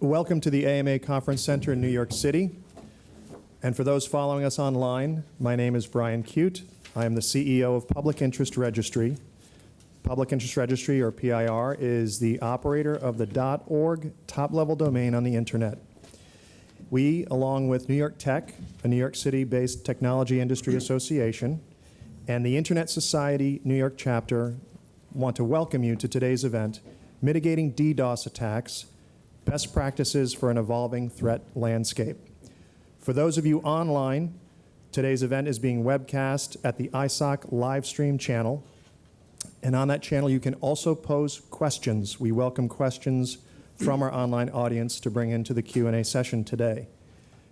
Welcome to the AMA Conference Center in New York City. And for those following us online, my name is Brian Cute. I am the CEO of Public Interest Registry. Public Interest Registry, or PIR, is the operator of the .org top-level domain on the internet. We, along with NYTECH, a New York City-based technology industry association, and the Internet Society New York chapter, want to welcome you to today's event, Mitigating DDoS Attacks, Best Practices for an Evolving Threat Landscape. For those of you online, today's event is being webcast at the ISOC live stream channel. And on that channel, you can also pose questions. We welcome questions from our online audience to bring into the Q&A session today.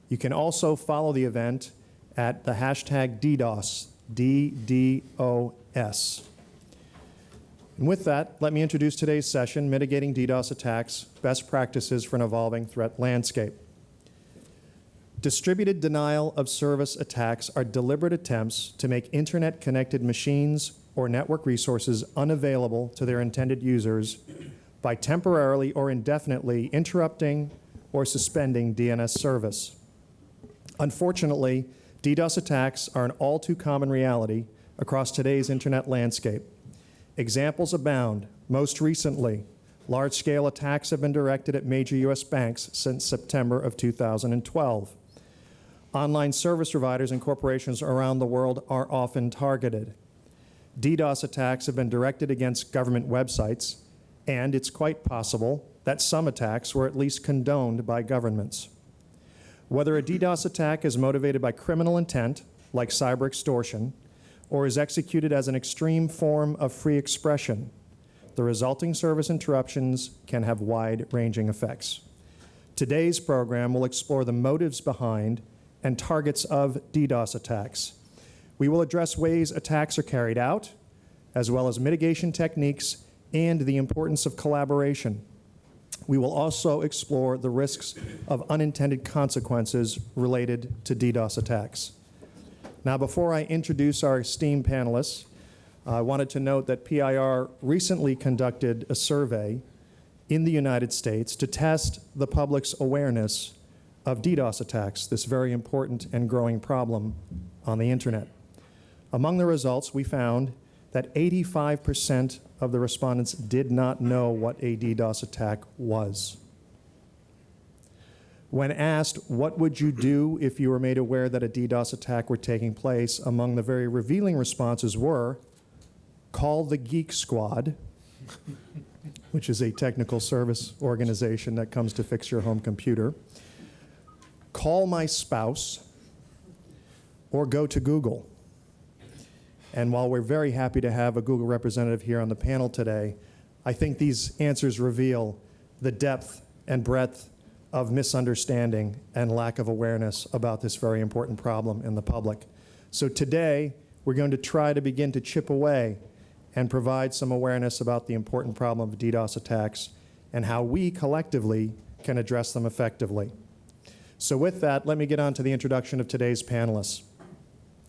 You can also follow the event at the hashtag DDoS, DDoS. And with that, let me introduce today's session, Mitigating DDoS Attacks, Best Practices for an Evolving Threat Landscape. Distributed denial of service attacks are deliberate attempts to make internet-connected machines or network resources unavailable to their intended users by temporarily or indefinitely interrupting or suspending DNS service. Unfortunately, DDoS attacks are an all too common reality across today's internet landscape. Examples abound. Most recently, large-scale attacks have been directed at major U.S. banks since September of 2012. Online service providers and corporations around the world are often targeted. DDoS attacks have been directed against government websites, and it's quite possible that some attacks were at least condoned by governments. Whether a DDoS attack is motivated by criminal intent, like cyber extortion, or is executed as an extreme form of free expression, the resulting service interruptions can have wide-ranging effects. Today's program will explore the motives behind and targets of DDoS attacks. We will address ways attacks are carried out, as well as mitigation techniques and the importance of collaboration. We will also explore the risks of unintended consequences related to DDoS attacks. Now, before I introduce our esteemed panelists, I wanted to note that PIR recently conducted a survey in the United States to test the public's awareness of DDoS attacks, this very important and growing problem on the internet. Among the results, we found that 85% of the respondents did not know what a DDoS attack was. When asked, what would you do if you were made aware that a DDoS attack were taking place, among the very revealing responses were, call the Geek Squad, which is a technical service organization that comes to fix your home computer, call my spouse, or go to Google. And while we're very happy to have a Google representative here on the panel today, I think these answers reveal the depth and breadth of misunderstanding and lack of awareness about this very important problem in the public. So today, we're going to try to begin to chip away and provide some awareness about the important problem of DDoS attacks and how we collectively can address them effectively. So with that, let me get on to the introduction of today's panelists.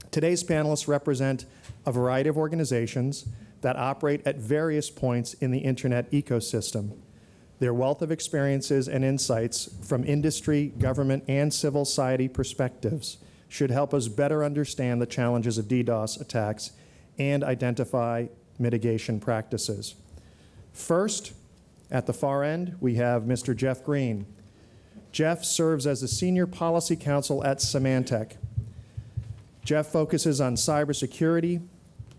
Today's panelists represent a variety of organizations that operate at various points in the internet ecosystem. Their wealth of experiences and insights from industry, government, and civil society perspectives should help us better understand the challenges of DDoS attacks and identify mitigation practices. First, at the far end, we have Mr. Jeff Green. Jeff serves as the Senior Policy Counsel at Symantec. Jeff focuses on cybersecurity,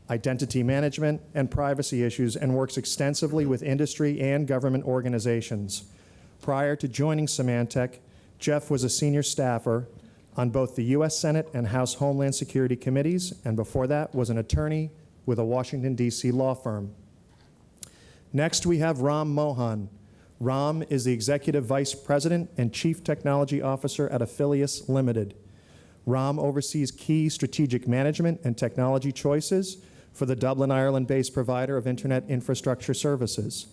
identity management, and privacy issues, and works extensively with industry and government organizations. Prior to joining Symantec, Jeff was a senior staffer on both the U.S. Senate and House Homeland Security committees, and before that was an attorney with a Washington, D.C. law firm. Next, we have Ram Mohan. Ram is the Executive Vice President and Chief Technology Officer at Affilius Limited. Ram oversees key strategic management and technology choices for the Dublin, Ireland-based provider of internet infrastructure services.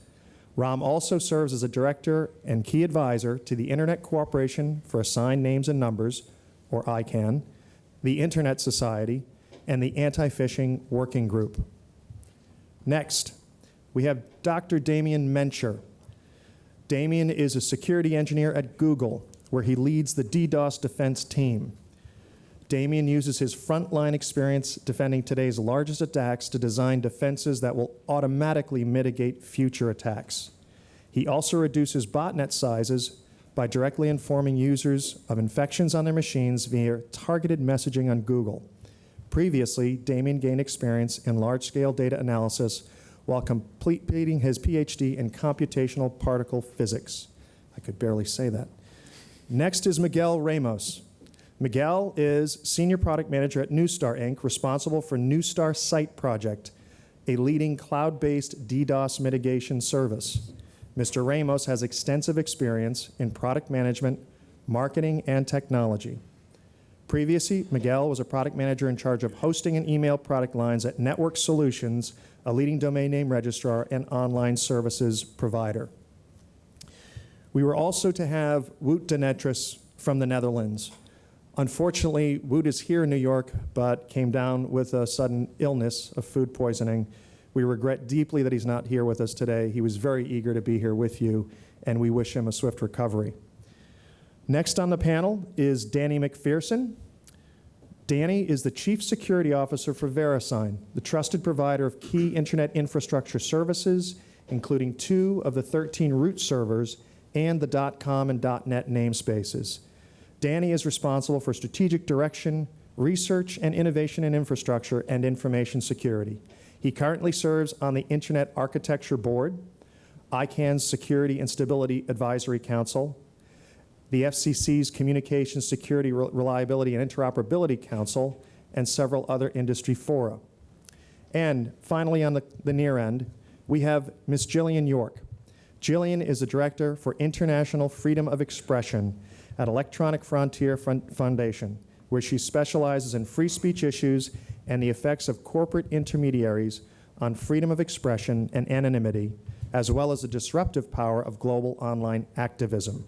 Ram also serves as a director and key advisor to the Internet Cooperation for Assigned Names and Numbers, or ICANN, the Internet Society, and the Anti-Phishing Working Group. Next, we have Dr. Damien Mencher. Damien is a security engineer at Google, where he leads the DDoS defense team. Damien uses his frontline experience defending today's largest attacks to design defenses that will automatically mitigate future attacks. He also reduces botnet sizes by directly informing users of infections on their machines via targeted messaging on Google. Previously, Damien gained experience in large-scale data analysis while completing his PhD in computational particle physics. I could barely say that. Next is Miguel Ramos. Miguel is Senior Product Manager at Neustar, Inc., responsible for Neustar Site Project, a leading cloud-based DDoS mitigation service. Mr. Ramos has extensive experience in product management, marketing, and technology. Previously, Miguel was a product manager in charge of hosting and email product lines at Network Solutions, a leading domain name registrar and online services provider. We were also to have Wout de Netris from the Netherlands. Unfortunately, Wout is here in New York, but came down with a sudden illness of food poisoning. We regret deeply that he's not here with us today. He was very eager to be here with you, and we wish him a swift recovery. Next on the panel is Danny McPherson. Danny is the Chief Security Officer for VeriSign, the trusted provider of key internet infrastructure services, including 2 of the 13 root servers and the .com and .net namespaces. Danny is responsible for strategic direction, research, and innovation in infrastructure and information security. He currently serves on the Internet Architecture Board, ICANN's Security and Stability Advisory Council, the FCC's Communications Security Reliability and Interoperability Council, and several other industry fora. And finally, on the near end, we have Ms. Jillian York. Jillian is the Director for International Freedom of Expression at Electronic Frontier Foundation, where she specializes in free speech issues and the effects of corporate intermediaries on freedom of expression and anonymity, as well as the disruptive power of global online activism.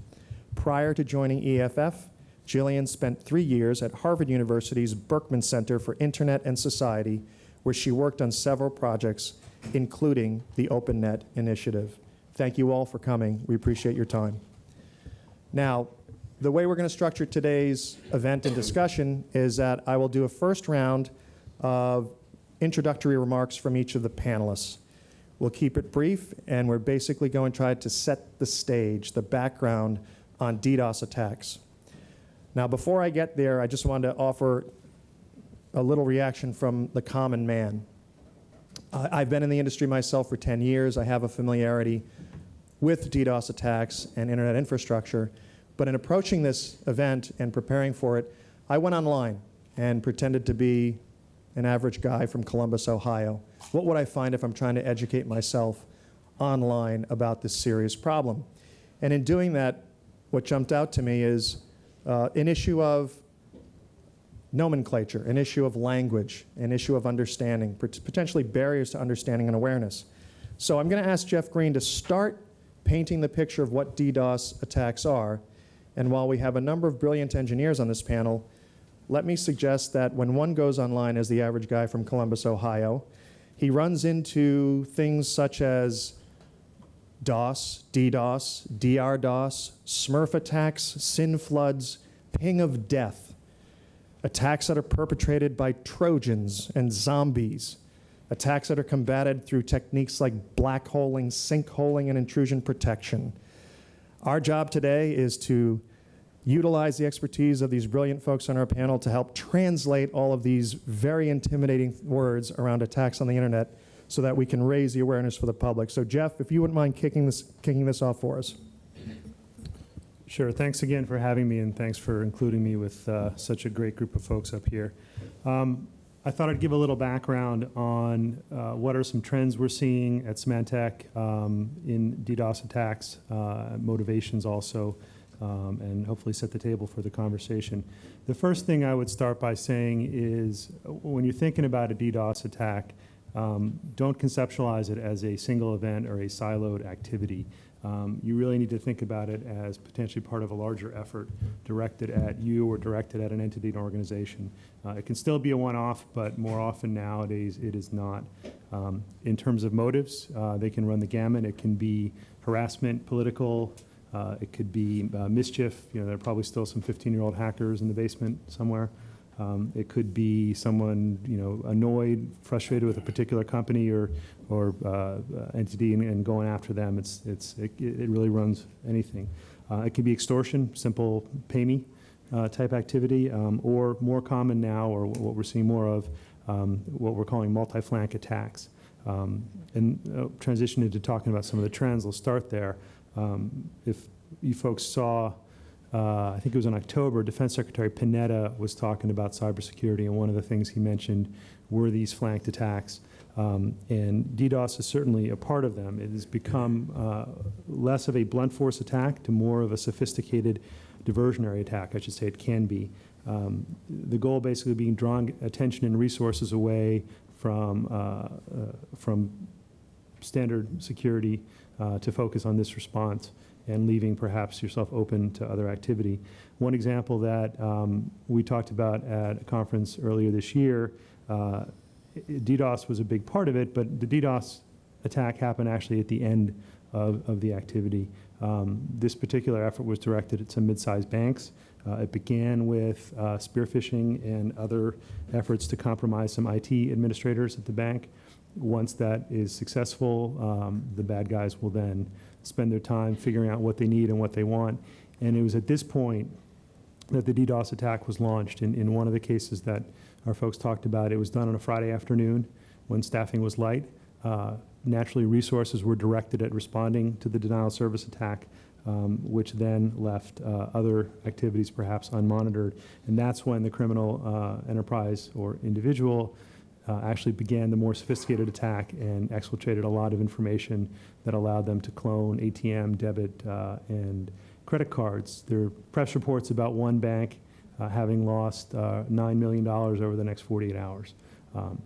Prior to joining EFF, Jillian spent 3 years at Harvard University's Berkman Center for Internet and Society, where she worked on several projects, including the OpenNet initiative. Thank you all for coming. We appreciate your time. Now, the way we're going to structure today's event and discussion is that I will do a first round of introductory remarks from each of the panelists. We'll keep it brief, and we're basically going to try to set the stage, the background on DDoS attacks. Now, before I get there, I just wanted to offer a little reaction from the common man. I've been in the industry myself for 10 years. I have a familiarity with DDoS attacks and internet infrastructure. But in approaching this event and preparing for it, I went online and pretended to be an average guy from Columbus, Ohio. What would I find if I'm trying to educate myself online about this serious problem? And in doing that, what jumped out to me is an issue of nomenclature, an issue of language, an issue of understanding, potentially barriers to understanding and awareness. So I'm going to ask Jeff Green to start painting the picture of what DDoS attacks are. And while we have a number of brilliant engineers on this panel, let me suggest that when one goes online as the average guy from Columbus, Ohio, he runs into things such as DOS, DDoS, DRDoS, Smurf attacks, SYN floods, ping of death, attacks that are perpetrated by Trojans and zombies, attacks that are combated through techniques like black holing, sinkholing, and intrusion protection. Our job today is to utilize the expertise of these brilliant folks on our panel to help translate all of these very intimidating words around attacks on the internet so that we can raise the awareness for the public. So Jeff, if you wouldn't mind kicking this off for us. Sure. Thanks again for having me, and thanks for including me with such a great group of folks up here. I thought I'd give a little background on what are some trends we're seeing at Symantec in DDoS attacks, motivations also, and hopefully set the table for the conversation. The first thing I would start by saying is when you're thinking about a DDoS attack, don't conceptualize it as a single event or a siloed activity. You really need to think about it as potentially part of a larger effort directed at you or directed at an entity and organization. It can still be a one-off, but more often nowadays it is not. In terms of motives, they can run the gamut. It can be harassment, political, it could be mischief. You know, there are probably still some 15-year-old hackers in the basement somewhere. It could be someone, you know, annoyed, frustrated with a particular company or entity and going after them. It really runs anything. It could be extortion, simple pay me type activity, or more common now, or what we're seeing more of, what we're calling multi-flank attacks. Transition into talking about some of the trends. We'll start there. If you folks saw, I think it was in October, Defense Secretary Panetta was talking about cybersecurity, and one of the things he mentioned were these flanked attacks. And DDoS is certainly a part of them. It has become less of a blunt force attack to more of a sophisticated diversionary attack, I should say it can be. The goal basically being drawing attention and resources away from standard security to focus on this response, and leaving perhaps yourself open to other activity. One example that we talked about at a conference earlier this year, DDoS was a big part of it, but the DDoS attack happened actually at the end of the activity. This particular effort was directed at some mid-sized banks. It began with spear phishing and other efforts to compromise some IT administrators at the bank. Once that is successful, the bad guys will then spend their time figuring out what they need and what they want. And it was at this point that the DDoS attack was launched. In one of the cases that our folks talked about, it was done on a Friday afternoon when staffing was light. Naturally, resources were directed at responding to the denial of service attack, which then left other activities perhaps unmonitored. And that's when the criminal enterprise or individual actually began the more sophisticated attack and exfiltrated a lot of information that allowed them to clone ATM, debit, and credit cards. There are press reports about one bank having lost $9 million over the next 48 hours.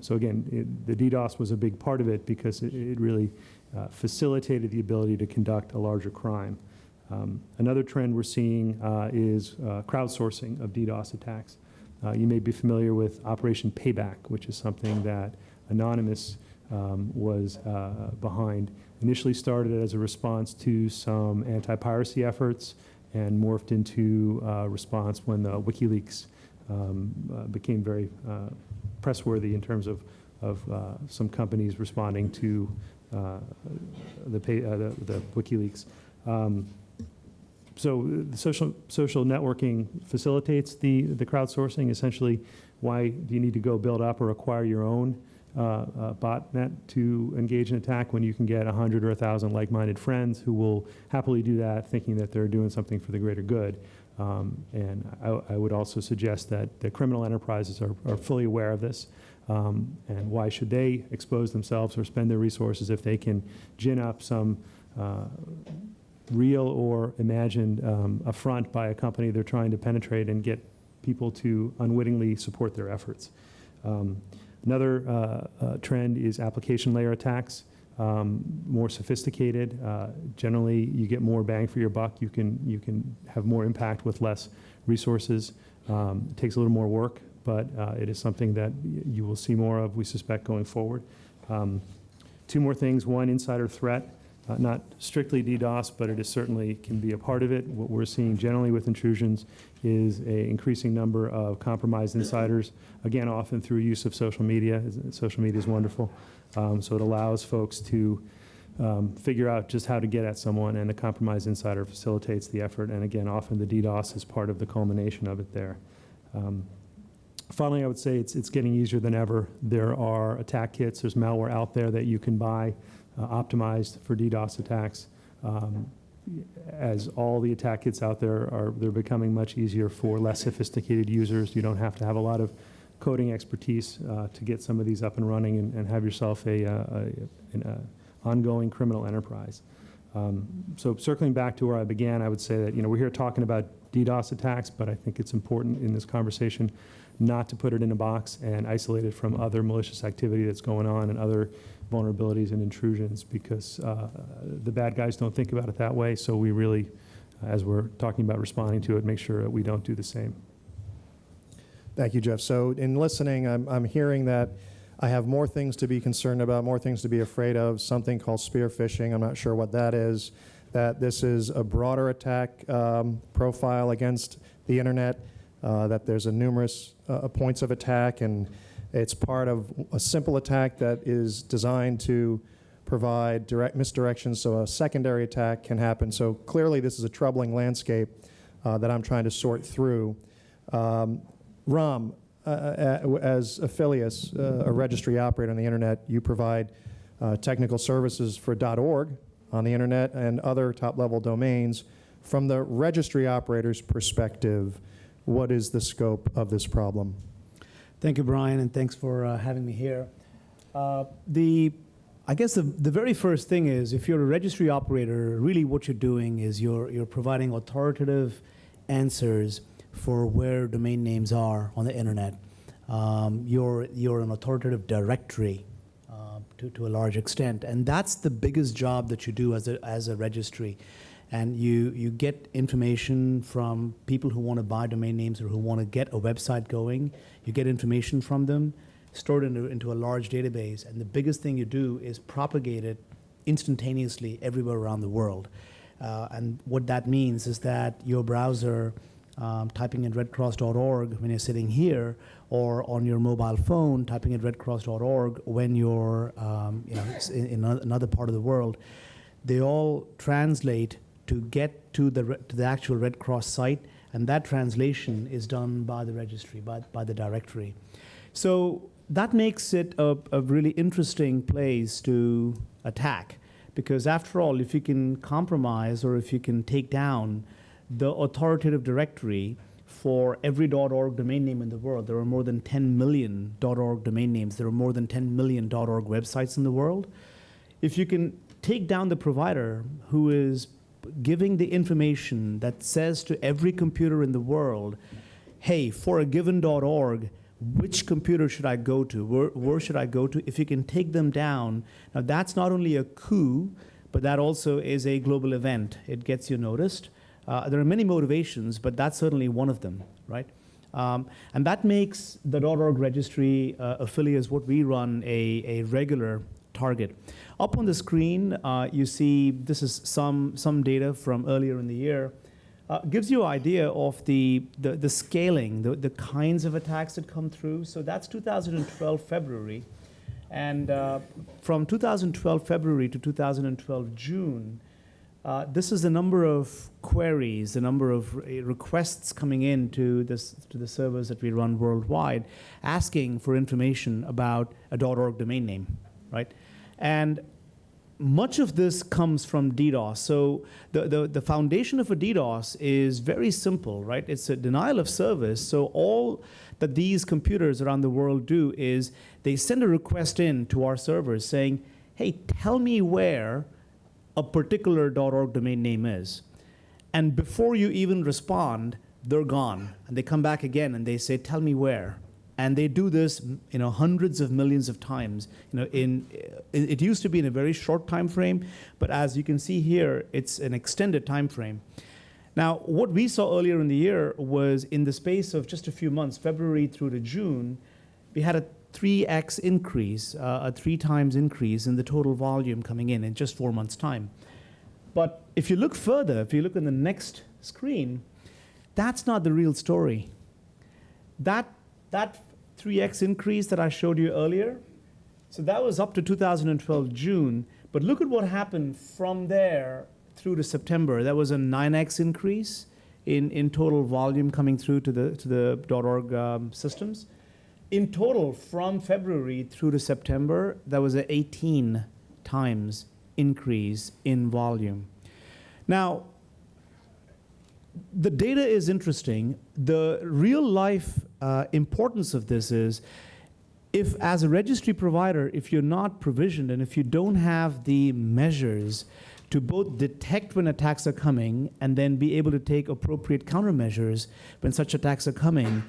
So again, the DDoS was a big part of it because it really facilitated the ability to conduct a larger crime. Another trend we're seeing is crowdsourcing of DDoS attacks. You may be familiar with Operation Payback, which is something that Anonymous was behind. Initially started as a response to some anti-piracy efforts and morphed into a response when the WikiLeaks became very pressworthy in terms of some companies responding to the WikiLeaks. So the social networking facilitates the crowdsourcing. Essentially, why do you need to go build up or acquire your own botnet to engage in attack when you can get 100 or 1,000 like-minded friends who will happily do that, thinking that they're doing something for the greater good? And I would also suggest that the criminal enterprises are fully aware of this. And why should they expose themselves or spend their resources if they can gin up some real or imagined affront by a company they're trying to penetrate and get people to unwittingly support their efforts? Another trend is application layer attacks, more sophisticated. Generally, you get more bang for your buck. You can have more impact with less resources. It takes a little more work, but it is something that you will see more of, we suspect, going forward. Two more things. One, insider threat. Not strictly DDoS, but it is certainly can be a part of it. What we're seeing generally with intrusions is an increasing number of compromised insiders, again, often through use of social media. Social media is wonderful. So it allows folks to figure out just how to get at someone, and the compromised insider facilitates the effort. And again, often the DDoS is part of the culmination of it there. Finally, I would say it's getting easier than ever. There are attack kits. There's malware out there that you can buy optimized for DDoS attacks. As all the attack kits out there they're becoming much easier for less sophisticated users. You don't have to have a lot of coding expertise to get some of these up and running and have yourself an ongoing criminal enterprise. So circling back to where I began, I would say that, we're here talking about DDoS attacks, but I think it's important in this conversation not to put it in a box and isolate it from other malicious activity that's going on and other vulnerabilities and intrusions, because the bad guys don't think about it that way. So we really, as we're talking about responding to it, make sure that we don't do the same. Thank you, Jeff. So in listening, I'm hearing that I have more things to be concerned about, more things to be afraid of, something called spear phishing. I'm not sure what that is, that this is a broader attack profile against the internet, that there's a numerous points of attack, and it's part of a simple attack that is designed to provide direct misdirections so a secondary attack can happen. So clearly this is a troubling landscape that I'm trying to sort through. Ram, as Affilius, a registry operator on the internet, you provide technical services for .org on the internet and other top-level domains. From the registry operator's perspective, what is the scope of this problem? Thank you, Brian, and thanks for having me here. I guess the very first thing is, if you're a registry operator, really what you're doing is you're providing authoritative answers for where domain names are on the internet. You're an authoritative directory to a large extent, and that's the biggest job that you do as a registry. And you get information from people who want to buy domain names or who want to get a website going. You get information from them, stored into a large database, and the biggest thing you do is propagate it instantaneously everywhere around the world. And what that means is that your browser, typing in redcross.org when you're sitting here, or on your mobile phone, typing in redcross.org when you're in another part of the world, they all translate to get to the actual Red Cross site, and that translation is done by the registry, by the directory. So that makes it a really interesting place to attack, because after all, if you can compromise or if you can take down the authoritative directory for every .org domain name in the world, there are more than 10 million .org domain names, there are more than 10 million .org websites in the world. If you can take down the provider who is giving the information that says to every computer in the world, hey, for a given .org, which computer should I go to? Where should I go to? If you can take them down, now that's not only a coup, but that also is a global event. It gets you noticed. There are many motivations, but that's certainly one of them, right? And that makes the .org registry affiliates what we run a regular target. Up on the screen, you see this is some data from earlier in the year. Gives you an idea of the scaling, the kinds of attacks that come through. So that's 2012 February. And from 2012 February to 2012 June, this is the number of queries, the number of requests coming in to the servers that we run worldwide, asking for information about a .org domain name, right? And much of this comes from DDoS. So the foundation of a DDoS is very simple, right? It's a denial of service. So all that these computers around the world do is they send a request in to our servers saying, hey, tell me where a particular .org domain name is. And before you even respond, they're gone. And they come back again and they say, tell me where. And they do this, hundreds of millions of times. It used to be in a very short time frame, but as you can see here, it's an extended time frame. Now, what we saw earlier in the year was in the space of just a few months, February through to June, we had a 3x increase, a 3 times increase in the total volume coming in just 4 months' time. But if you look further, if you look in the next screen, that's not the real story. That 3x increase that I showed you earlier, so that was up to 2012 June, but look at what happened from there through to September. That was a 9x increase in total volume coming through to the .org systems. In total, from February through to September, that was an 18 times increase in volume. Now, the data is interesting. The real life importance of this is, if as a registry provider, if you're not provisioned and if you don't have the measures to both detect when attacks are coming and then be able to take appropriate countermeasures when such attacks are coming,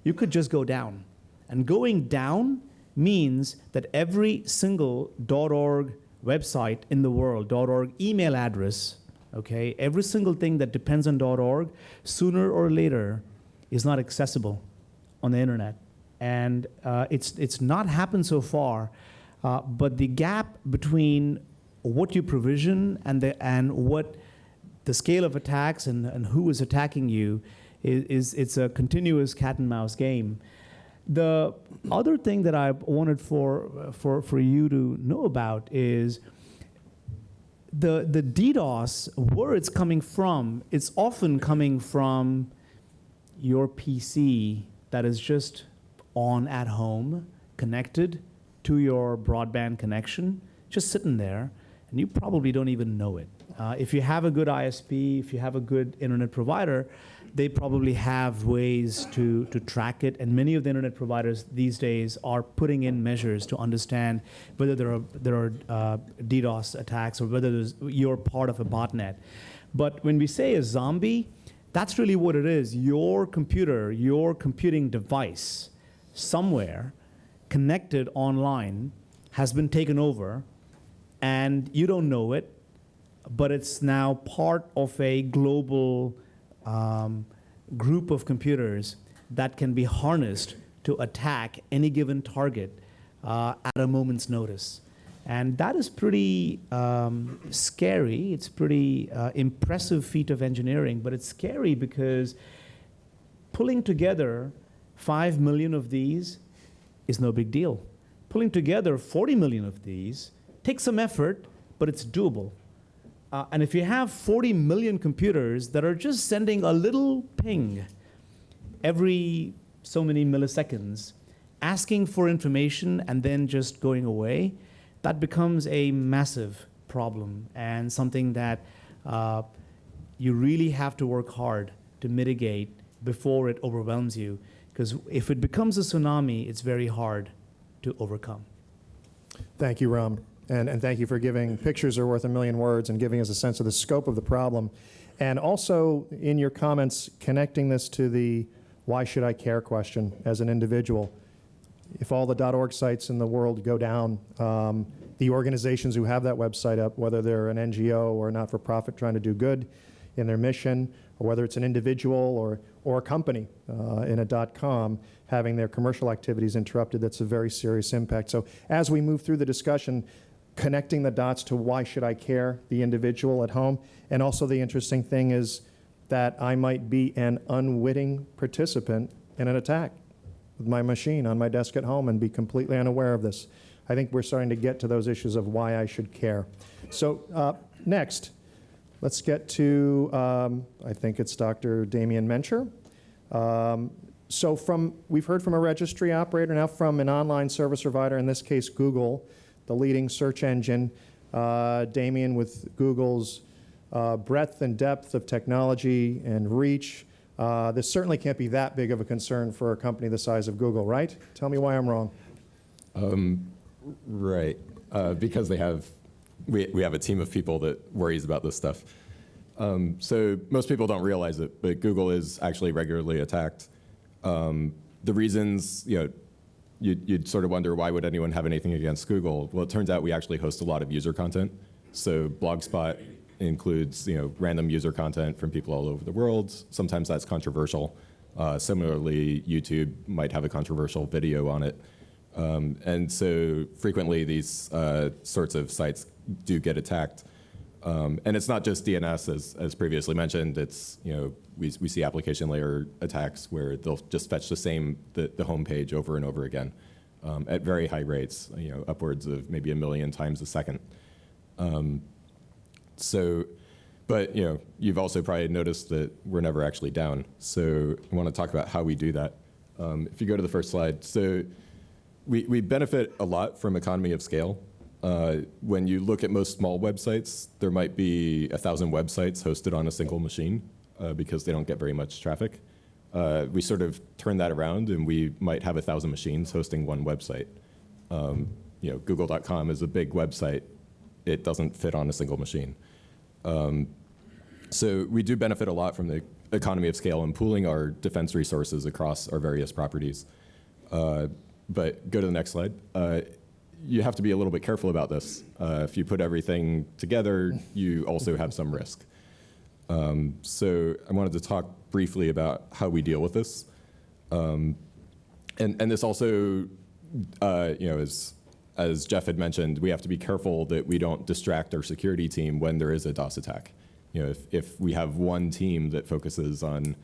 you could just go down. And going down means that every single .org website in the world, .org email address, okay, every single thing that depends on .org, sooner or later is not accessible on the internet. And it's not happened so far, but the gap between what you provision and what the scale of attacks and who is attacking you it's a continuous cat and mouse game. The other thing that I wanted for you to know about is the DDoS, where it's coming from, it's often coming from your PC that is just on at home, connected to your broadband connection, just sitting there, and you probably don't even know it. If you have a good ISP, if you have a good internet provider, they probably have ways to track it, and many of the internet providers these days are putting in measures to understand whether there are DDoS attacks or whether you're part of a botnet. But when we say a zombie, that's really what it is. Your computer, your computing device, somewhere connected online has been taken over, and you don't know it, but it's now part of a global group of computers that can be harnessed to attack any given target at a moment's notice. And that is pretty scary. It's pretty impressive feat of engineering, but it's scary because pulling together 5 million of these is no big deal. Pulling together 40 million of these takes some effort, but it's doable. And if you have 40 million computers that are just sending a little ping every so many milliseconds, asking for information and then just going away, that becomes a massive problem and something that you really have to work hard to mitigate before it overwhelms you. Because if it becomes a tsunami, it's very hard to overcome. Thank you, Ram. And thank you for giving pictures are worth a million words and giving us a sense of the scope of the problem. And also, in your comments, connecting this to the why should I care question as an individual. If all the .org sites in the world go down, the organizations who have that website up, whether they're an NGO or a not-for-profit trying to do good in their mission, or whether it's an individual or a company in a .com having their commercial activities interrupted, that's a very serious impact. So as we move through the discussion, connecting the dots to why should I care, the individual at home, and also the interesting thing is that I might be an unwitting participant in an attack with my machine on my desk at home and be completely unaware of this. I think we're starting to get to those issues of why I should care. So next, let's get to, I think it's Dr. Damien Mencher. So we've heard from a registry operator, now from an online service provider, in this case Google, the leading search engine. Damien, with Google's breadth and depth of technology and reach, this certainly can't be that big of a concern for a company the size of Google, right? Tell me why I'm wrong. Right, because we have a team of people that worries about this stuff. So most people don't realize it, but Google is actually regularly attacked. The reasons, you'd sort of wonder, why would anyone have anything against Google? Well, it turns out we actually host a lot of user content. So Blogspot includes, random user content from people all over the world. Sometimes that's controversial. Similarly, YouTube might have a controversial video on it. And so frequently these sorts of sites do get attacked. And it's not just DNS, as previously mentioned. It's, we see application layer attacks where they'll just fetch the home page over and over again at very high rates, upwards of maybe 1 million times a second. But you've also probably noticed that we're never actually down. So I want to talk about how we do that. If you go to the first slide. So we benefit a lot from economy of scale. When you look at most small websites, there might be 1,000 websites hosted on a single machine because they don't get very much traffic. We sort of turn that around, and we might have 1,000 machines hosting one website. Google.com is a big website. It doesn't fit on a single machine. So we do benefit a lot from the economy of scale and pooling our defense resources across our various properties. But go to the next slide. You have to be a little bit careful about this. If you put everything together, you also have some risk. So I wanted to talk briefly about how we deal with this. And this also, as Jeff had mentioned, we have to be careful that we don't distract our security team when there is a DOS attack. If we have one team that focuses on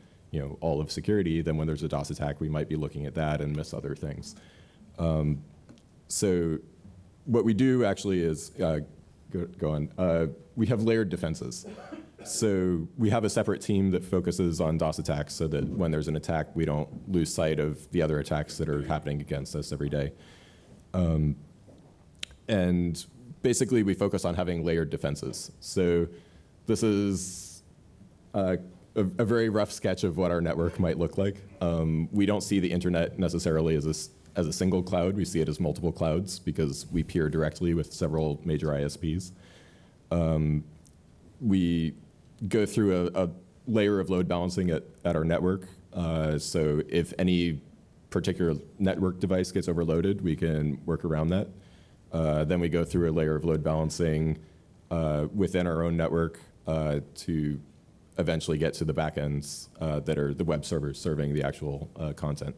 all of security, then when there's a DOS attack, we might be looking at that and miss other things. So what we do actually is, go on, we have layered defenses. So we have a separate team that focuses on DOS attacks so that when there's an attack, we don't lose sight of the other attacks that are happening against us every day. And basically, we focus on having layered defenses. So this is a very rough sketch of what our network might look like. We don't see the internet necessarily as a single cloud. We see it as multiple clouds because we peer directly with several major ISPs. We go through a layer of load balancing at our network. So if any particular network device gets overloaded, we can work around that. Then we go through a layer of load balancing within our own network to eventually get to the backends that are the web servers serving the actual content.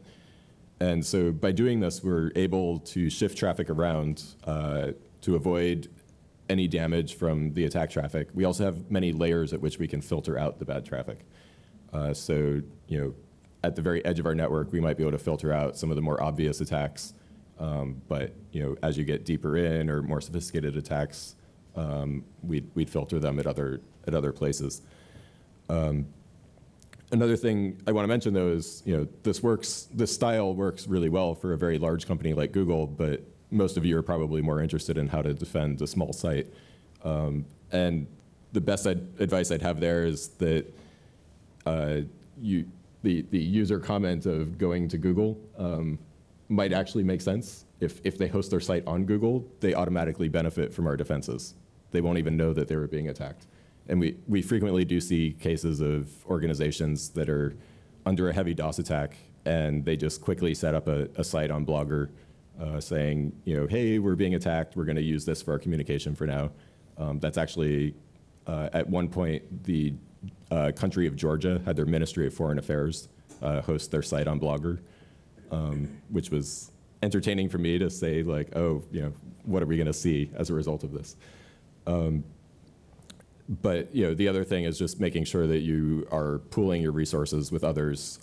And so by doing this, we're able to shift traffic around to avoid any damage from the attack traffic. We also have many layers at which we can filter out the bad traffic. So, at the very edge of our network, we might be able to filter out some of the more obvious attacks. But, as you get deeper in or more sophisticated attacks, we'd filter them at other places. Another thing I want to mention, though, is this style works really well for a very large company like Google, but most of you are probably more interested in how to defend a small site. And the best advice I'd have there is that the user comment of going to Google might actually make sense. If they host their site on Google, they automatically benefit from our defenses. They won't even know that they were being attacked. And we frequently do see cases of organizations that are under a heavy DOS attack, and they just quickly set up a site on Blogger saying, hey, we're being attacked. We're going to use this for our communication for now. That's actually, at one point, the country of Georgia had their Ministry of Foreign Affairs host their site on Blogger, which was entertaining for me to say, like, oh, what are we going to see as a result of this? But the other thing is just making sure that you are pooling your resources with others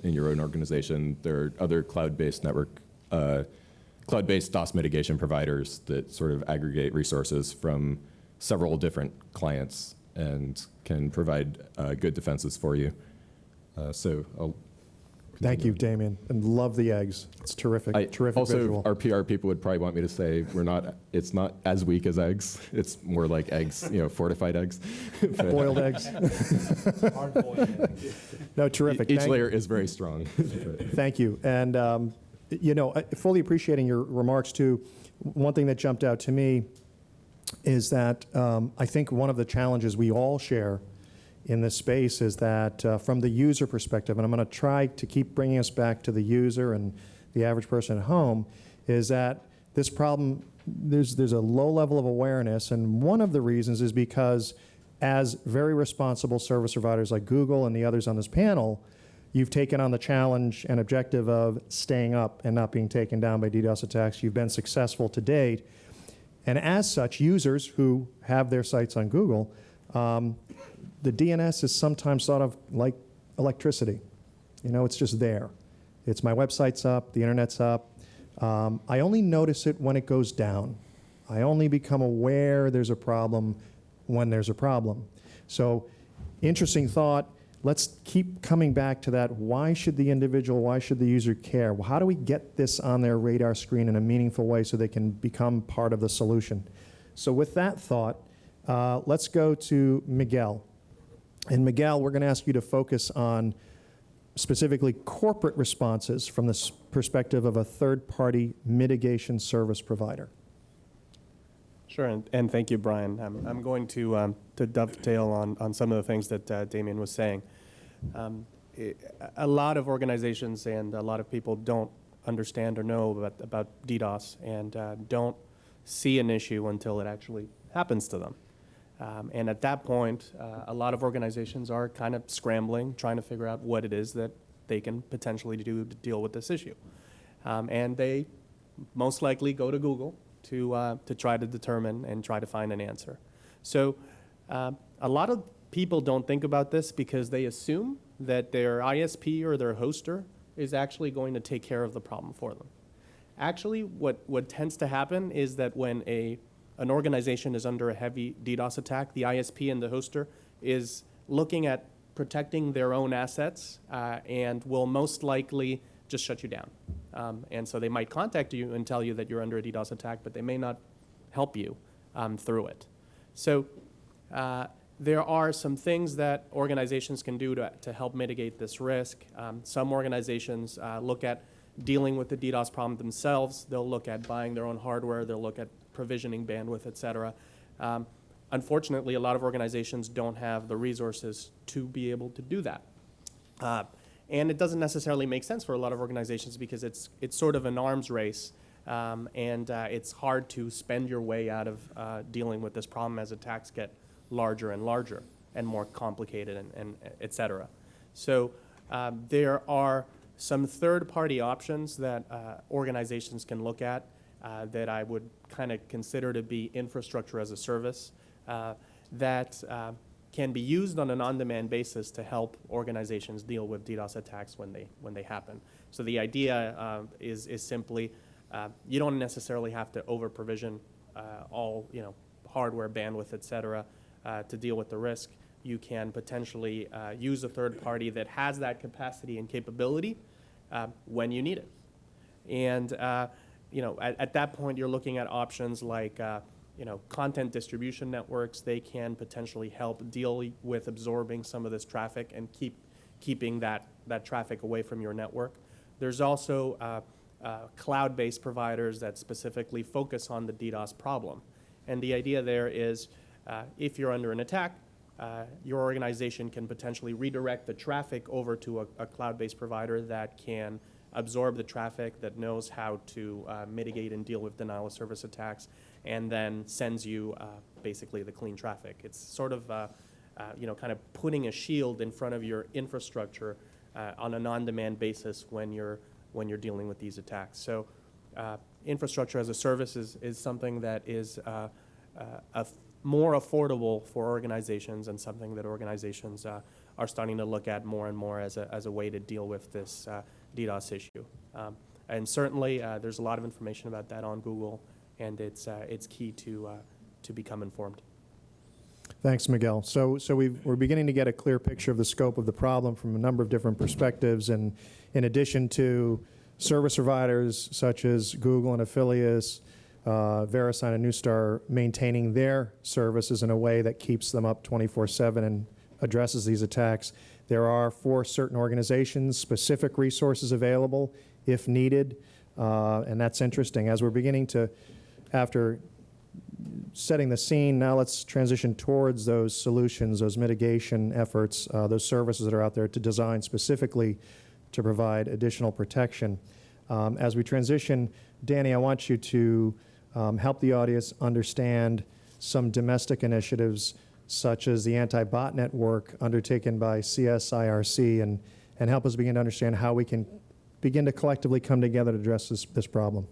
in your own organization. There are other cloud-based DOS mitigation providers that sort of aggregate resources from several different clients and can provide good defenses for you. So I'll Thank you, Damien, and love the eggs. It's terrific, terrific also, visual. our PR people would probably want me to say it's not as weak as eggs. It's more like eggs, fortified eggs. Boiled eggs. No, terrific. Each layer is very strong. Thank you. And, fully appreciating your remarks, too, one thing that jumped out to me is that I think one of the challenges we all share in this space is that from the user perspective, and I'm going to try to keep bringing us back to the user and the average person at home, is that this problem, there's a low level of awareness, and one of the reasons is because as very responsible service providers like Google and the others on this panel, you've taken on the challenge and objective of staying up and not being taken down by DDoS attacks. You've been successful to date. And as such, users who have their sites on Google, the DNS is sometimes thought of like electricity. It's just there. It's my website's up, the internet's up. I only notice it when it goes down. I only become aware there's a problem when there's a problem. So, interesting thought. Let's keep coming back to that. Why should the individual, why should the user care? Well, how do we get this on their radar screen in a meaningful way so they can become part of the solution? So with that thought, let's go to Miguel. And Miguel, we're going to ask you to focus on specifically corporate responses from the perspective of a third-party mitigation service provider. Sure, and thank you, Brian. I'm going to dovetail on some of the things that Damien was saying. A lot of organizations and a lot of people don't understand or know about DDoS and don't see an issue until it actually happens to them. And at that point, a lot of organizations are kind of scrambling, trying to figure out what it is that they can potentially do to deal with this issue. And they most likely go to Google to try to determine and try to find an answer. So a lot of people don't think about this because they assume that their ISP or their hoster is actually going to take care of the problem for them. Actually, what tends to happen is that when an organization is under a heavy DDoS attack, the ISP and the hoster is looking at protecting their own assets and will most likely just shut you down. And so they might contact you and tell you that you're under a DDoS attack, but they may not help you through it. So there are some things that organizations can do to help mitigate this risk. Some organizations look at dealing with the DDoS problem themselves. They'll look at buying their own hardware. They'll look at provisioning bandwidth, et cetera. Unfortunately, a lot of organizations don't have the resources to be able to do that. And it doesn't necessarily make sense for a lot of organizations because it's sort of an arms race, and it's hard to spend your way out of dealing with this problem as attacks get larger and larger and more complicated and et cetera. So there are some third-party options that organizations can look at that I would kind of consider to be infrastructure as a service that can be used on an on-demand basis to help organizations deal with DDoS attacks when they happen. So the idea is simply you don't necessarily have to over-provision all hardware, bandwidth, et cetera, to deal with the risk. You can potentially use a third party that has that capacity and capability when you need it. And at that point, you're looking at options like content distribution networks. They can potentially help deal with absorbing some of this traffic and keeping that traffic away from your network. There's also cloud-based providers that specifically focus on the DDoS problem. And the idea there is if you're under an attack, your organization can potentially redirect the traffic over to a cloud-based provider that can absorb the traffic, that knows how to mitigate and deal with denial of service attacks, and then sends you basically the clean traffic. It's sort of kind of putting a shield in front of your infrastructure on an on-demand basis when you're dealing with these attacks. So infrastructure as a service is something that is more affordable for organizations and something that organizations are starting to look at more and more as a way to deal with this DDoS issue. And certainly there's a lot of information about that on Google, and it's key to become informed. Thanks, Miguel. So we're beginning to get a clear picture of the scope of the problem from a number of different perspectives, and in addition to service providers such as Google and affiliates, VeriSign and Neustar maintaining their services in a way that keeps them up 24/7 and addresses these attacks. There are, for certain organizations, specific resources available if needed, and that's interesting. As we're beginning to, after setting the scene, now let's transition towards those solutions, those mitigation efforts, those services that are out there to design specifically to provide additional protection. As we transition, Danny, I want you to help the audience understand some domestic initiatives such as the anti-botnet work undertaken by CSIRC and help us begin to understand how we can begin to collectively come together to address this problem.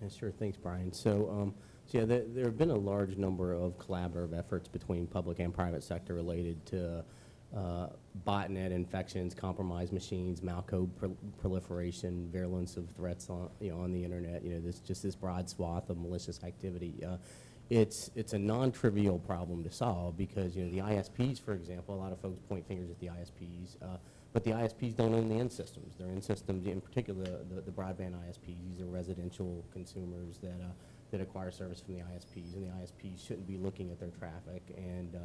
Yeah, sure. Thanks, Brian. So yeah, there have been a large number of collaborative efforts between public and private sector related to botnet infections, compromised machines, malcode proliferation, virulence of threats on the internet. This broad swath of malicious activity. It's a non-trivial problem to solve because the ISPs, for example, a lot of folks point fingers at the ISPs, but the ISPs don't own the end systems. Their end systems, in particular, the broadband ISPs, these are residential consumers that acquire service from the ISPs, and the ISPs shouldn't be looking at their traffic, and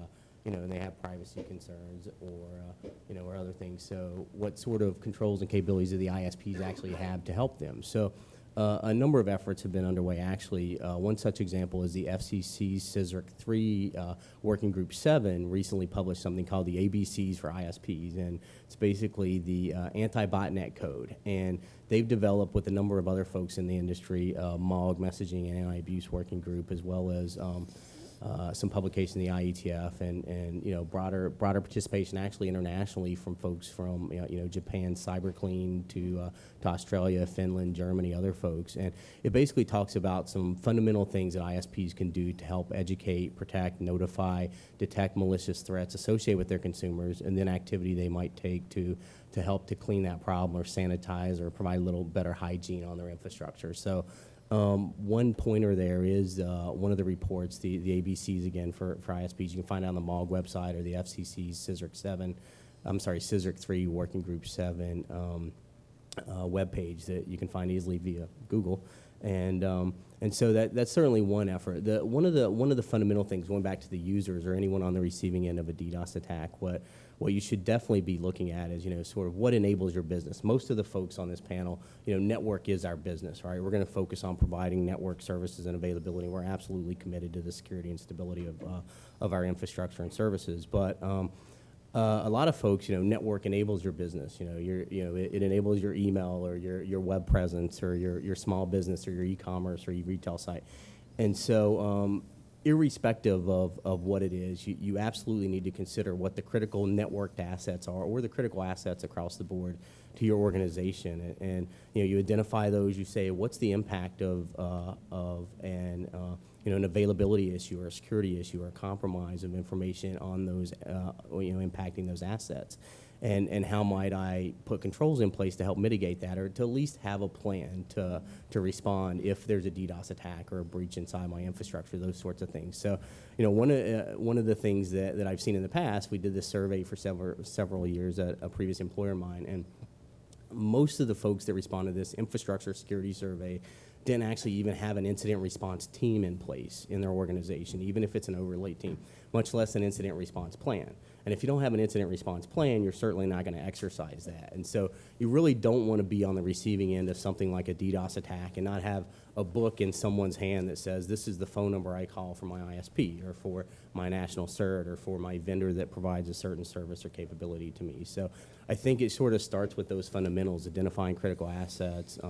and they have privacy concerns or other things. So what sort of controls and capabilities do the ISPs actually have to help them? So a number of efforts have been underway, actually. One such example is the FCC's CISRC-3 Working Group 7 recently published something called the ABCs for ISPs, and it's basically the anti-botnet code. And they've developed, with a number of other folks in the industry, MOG, Messaging and Anti-Abuse Working Group, as well as some publication in the IETF, and broader participation actually internationally from folks from Japan, CyberClean to Australia, Finland, Germany, other folks. And it basically talks about some fundamental things that ISPs can do to help educate, protect, notify, detect malicious threats associated with their consumers, and then activity they might take to help to clean that problem or sanitize or provide a little better hygiene on their infrastructure. So one pointer there is one of the reports, the ABCs again for ISPs. You can find it on the MOG website or the FCC's CISRC-3 Working Group 7 webpage that you can find easily via Google. And so that's certainly one effort. One of the fundamental things, going back to the users or anyone on the receiving end of a DDoS attack, what you should definitely be looking at is, sort of what enables your business. Most of the folks on this panel, network is our business, right? We're going to focus on providing network services and availability. We're absolutely committed to the security and stability of our infrastructure and services. But a lot of folks, network enables your business. It enables your email or your web presence or your small business or your e-commerce or your retail site. And so irrespective of what it is, you absolutely need to consider what the critical networked assets are, or the critical assets across the board to your organization. And you identify those. You say, what's the impact of an availability issue or a security issue or a compromise of information on those, impacting those assets. And how might I put controls in place to help mitigate that, or to at least have a plan to respond if there's a DDoS attack or a breach inside my infrastructure, those sorts of things. So, one of the things that I've seen in the past, we did this survey for several years at a previous employer of mine, and most of the folks that responded to this infrastructure security survey didn't actually even have an incident response team in place in their organization, even if it's an overlay team, much less an incident response plan. And if you don't have an incident response plan, you're certainly not going to exercise that. And so you really don't want to be on the receiving end of something like a DDoS attack and not have a book in someone's hand that says, this is the phone number I call for my ISP or for my national CERT or for my vendor that provides a certain service or capability to me. So I think it sort of starts with those fundamentals, identifying critical assets,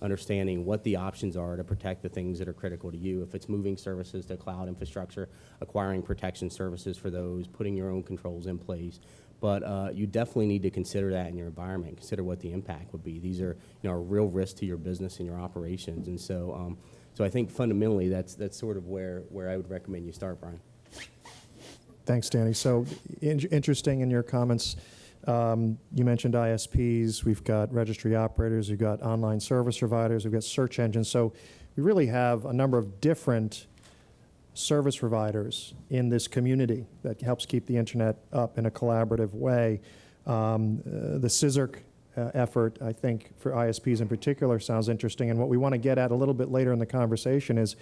understanding what the options are to protect the things that are critical to you. If it's moving services to cloud infrastructure, acquiring protection services for those, putting your own controls in place. But you definitely need to consider that in your environment, consider what the impact would be. These are a real risk to your business and your operations. And so so I think fundamentally that's sort of where I would recommend you start, Brian. Thanks, Danny. So interesting in your comments. You mentioned ISPs. We've got registry operators. We've got online service providers. We've got search engines. So we really have a number of different service providers in this community that helps keep the internet up in a collaborative way. The CISRC effort, I think, for ISPs in particular sounds interesting. And what we want to get at a little bit later in the conversation is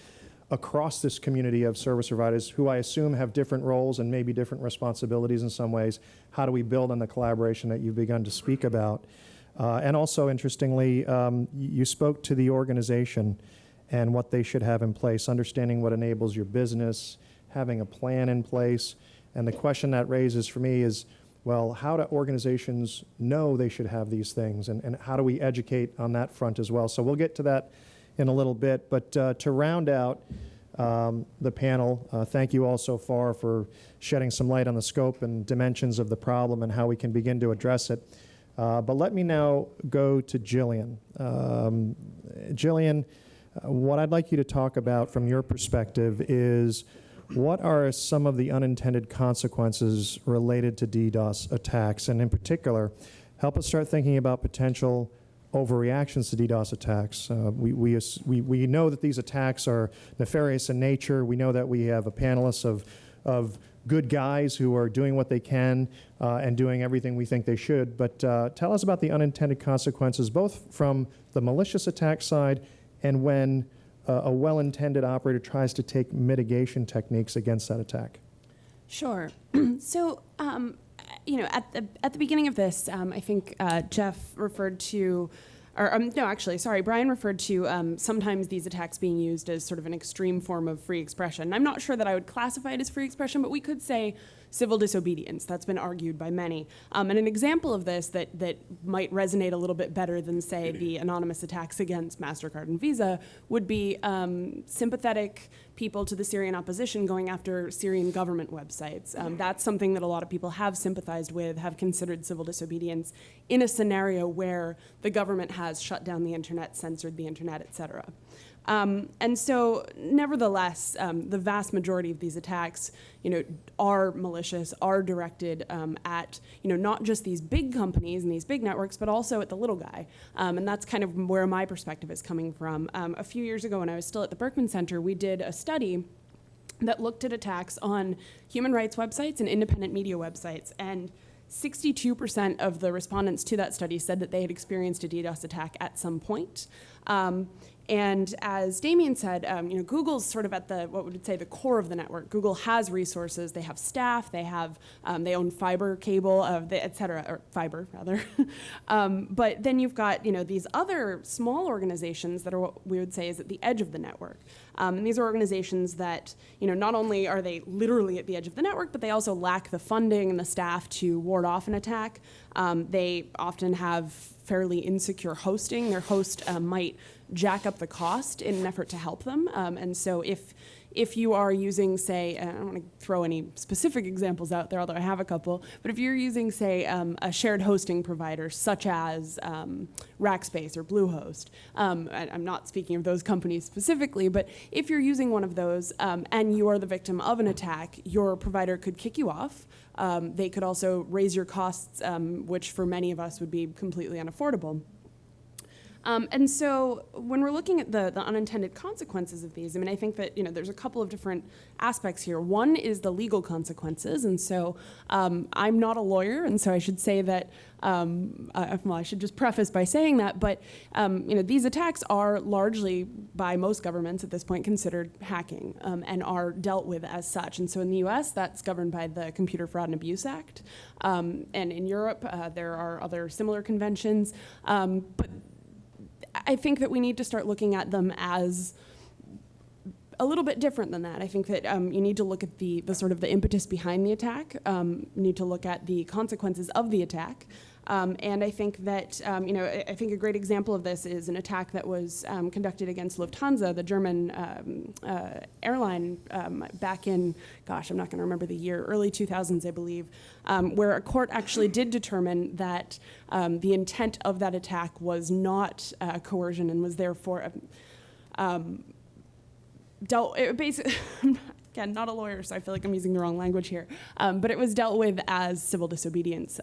across this community of service providers, who I assume have different roles and maybe different responsibilities in some ways, how do we build on the collaboration that you've begun to speak about? And also, interestingly, you spoke to the organization and what they should have in place, understanding what enables your business, having a plan in place. And the question that raises for me is, well, how do organizations know they should have these things? And how do we educate on that front as well? So we'll get to that in a little bit. But to round out the panel, thank you all so far for shedding some light on the scope and dimensions of the problem and how we can begin to address it. But let me now go to Jillian. Jillian, what I'd like you to talk about from your perspective is, what are some of the unintended consequences related to DDoS attacks? And in particular, help us start thinking about potential overreactions to DDoS attacks. We know that these attacks are nefarious in nature. We know that we have a panelist of good guys who are doing what they can and doing everything we think they should. But tell us about the unintended consequences, both from the malicious attack side and when a well-intended operator tries to take mitigation techniques against that attack. Sure. So, at the beginning of this, I think Jeff referred to no, actually, sorry, Brian referred to sometimes these attacks being used as sort of an extreme form of free expression. I'm not sure that I would classify it as free expression, but we could say civil disobedience. That's been argued by many. And an example of this that might resonate a little bit better than, say, the anonymous attacks against MasterCard and Visa would be sympathetic people to the Syrian opposition going after Syrian government websites. That's something that a lot of people have sympathized with, have considered civil disobedience in a scenario where the government has shut down the internet, censored the internet, et cetera. And so, nevertheless, the vast majority of these attacks, are malicious, are directed at, not just these big companies and these big networks, but also at the little guy. And that's kind of where my perspective is coming from. A few years ago, when I was still at the Berkman Center, we did a study that looked at attacks on human rights websites and independent media websites. And 62% of the respondents to that study said that they had experienced a DDoS attack at some point. And as Damien said, Google's sort of at what would say the core of the network. Google has resources, they have staff, they own fiber cable, et cetera, or fiber rather. But then you've got, these other small organizations that are what we would say is at the edge of the network. And these are organizations that, not only are they literally at the edge of the network, but they also lack the funding and the staff to ward off an attack. They often have fairly insecure hosting. Their host might jack up the cost in an effort to help them. And so if you are using, say, I don't want to throw any specific examples out there, although I have a couple, but if you're using, say, a shared hosting provider such as Rackspace or Bluehost, I'm not speaking of those companies specifically, but if you're using one of those and you are the victim of an attack, your provider could kick you off. They could also raise your costs, which for many of us would be completely unaffordable. And so when we're looking at the unintended consequences of these, I think that there's a couple of different aspects here. One is the legal consequences, and so I'm not a lawyer, and so I should say that I should just preface by saying that. But these attacks are largely, by most governments at this point, considered hacking and are dealt with as such. And so in the U.S., that's governed by the Computer Fraud and Abuse Act, and in Europe, there are other similar conventions, but I think that we need to start looking at them as a little bit different than that. I think that you need to look at the sort of the impetus behind the attack. You need to look at the consequences of the attack. And I think that, I think a great example of this is an attack that was conducted against Lufthansa, the German airline, back in, I'm not going to remember the year, early 2000s, I believe, where a court actually did determine that the intent of that attack was not coercion and was therefore basically. Again, not a lawyer, so I feel like I'm using the wrong language here. But it was dealt with as civil disobedience.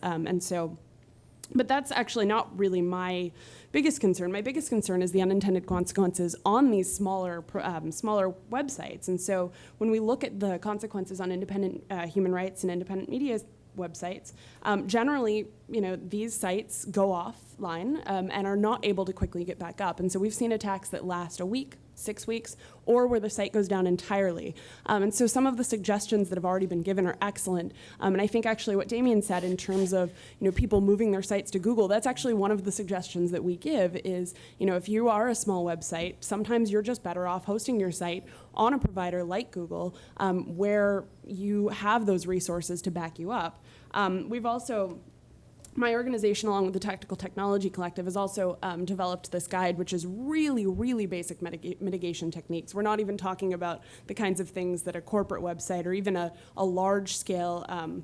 But that's actually not really my biggest concern. My biggest concern is the unintended consequences on these smaller websites. And so when we look at the consequences on independent human rights and independent media websites, generally, these sites go offline and are not able to quickly get back up. And so we've seen attacks that last a week, 6 weeks, or where the site goes down entirely. And so some of the suggestions that have already been given are excellent. And I think actually what Damien said in terms of people moving their sites to Google, that's actually one of the suggestions that we give is, if you are a small website, sometimes you're just better off hosting your site on a provider like Google, where you have those resources to back you up. We've also, my organization, along with the Tactical Technology Collective, has also developed this guide, which is really, really basic mitigation techniques. We're not even talking about the kinds of things that a corporate website or even a large-scale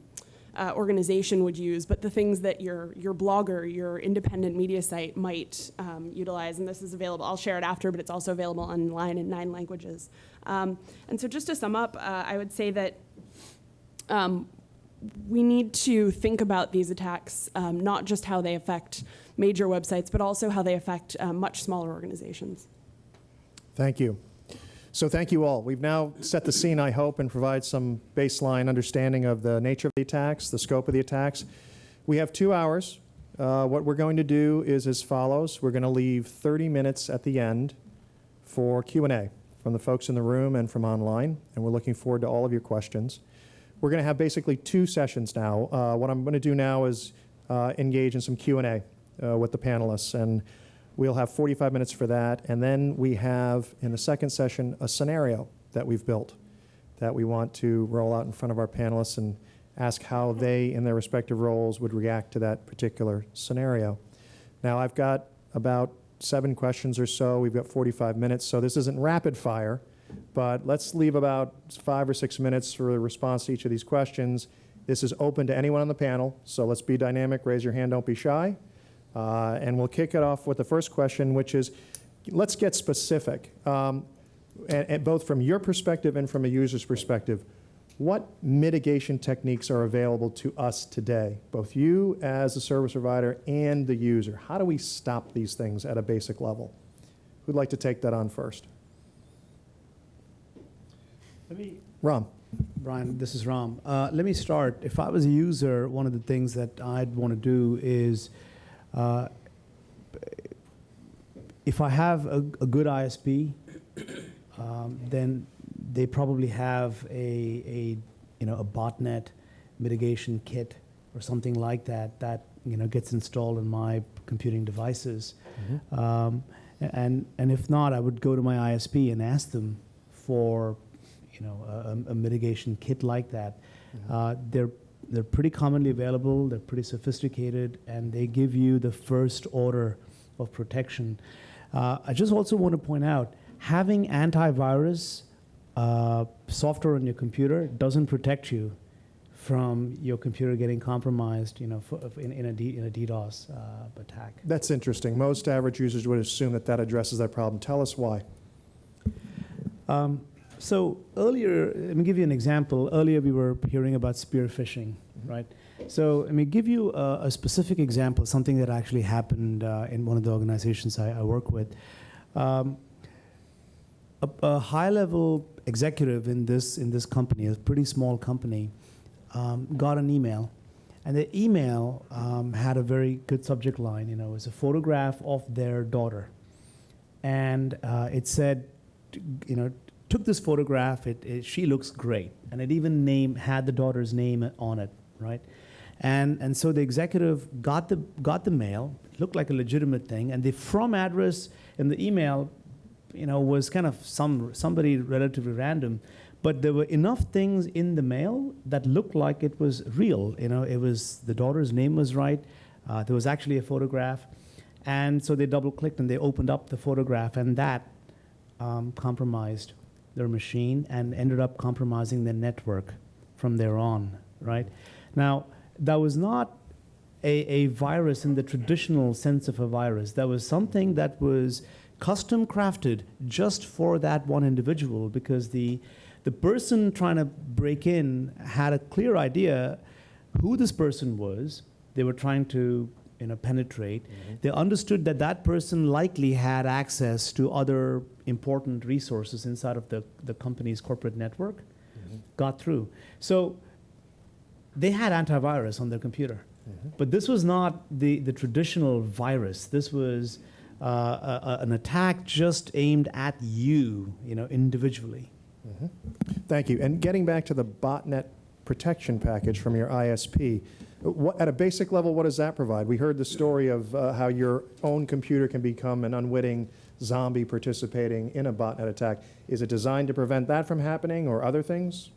organization would use, but the things that your blogger, your independent media site might utilize. And this is available. I'll share it after, but it's also available online in 9 languages. And so just to sum up, I would say that we need to think about these attacks, not just how they affect major websites, but also how they affect much smaller organizations. Thank you. So thank you all. We've now set the scene, I hope, and provide some baseline understanding of the nature of the attacks, the scope of the attacks. We have 2 hours. What we're going to do is as follows. We're going to leave 30 minutes at the end for Q&A from the folks in the room and from online, and we're looking forward to all of your questions. We're going to have basically 2 sessions now. What I'm going to do now is engage in some Q&A with the panelists, and We'll have 45 minutes for that, and then we have, in the second session, a scenario that we've built that we want to roll out in front of our panelists and ask how they, in their respective roles, would react to that particular scenario. Now, I've got about 7 questions or so. We've got 45 minutes, so this isn't rapid fire, but let's leave about 5 or 6 minutes for a response to each of these questions. This is open to anyone on the panel, so let's be dynamic. Raise your hand, don't be shy. And we'll kick it off with the first question, which is, let's get specific. And both from your perspective and from a user's perspective, what mitigation techniques are available to us today, both you as a service provider and the user? How do we stop these things at a basic level? Who'd like to take that on first? Ram. Brian, this is Ram. Let me start. If I was a user, one of the things that I'd want to do is, if I have a good ISP, then they probably have a botnet mitigation kit or something like that that gets installed in my computing devices. And if not, I would go to my ISP and ask them for a mitigation kit like that. They're pretty commonly available, they're pretty sophisticated, and they give you the first order of protection. I just also want to point out, having antivirus software on your computer doesn't protect you from your computer getting compromised, in a DDoS attack. That's interesting. Most average users would assume that addresses that problem. Tell us why. So earlier, let me give you an example. Earlier we were hearing about spear phishing, right? So let me give you a specific example, something that actually happened in one of the organizations I work with. A high-level executive in this company, a pretty small company, got an email, and the email had a very good subject line. It was a photograph of their daughter, and it said, took this photograph. She looks great, and it even had the daughter's name on it, right? And so the executive got the mail. It looked like a legitimate thing, and the from address in the email, was kind of somebody relatively random, but there were enough things in the mail that looked like it was real. It was, the daughter's name was right. There was actually a photograph, and so they double-clicked and they opened up the photograph, and that compromised their machine and ended up compromising their network from there on, right? Now, that was not a virus in the traditional sense of a virus. That was something that was custom crafted just for that one individual, because the person trying to break in had a clear idea who this person was. They were trying to penetrate. They understood that person likely had access to other important resources inside of the company's corporate network, got through. So they had antivirus on their computer. But this was not the traditional virus. This was an attack just aimed at you, individually. Thank you. And getting back to the botnet protection package from your ISP, at a basic level, what does that provide? We heard the story of how your own computer can become an unwitting zombie participating in a botnet attack. Is it designed to prevent that from happening or other things?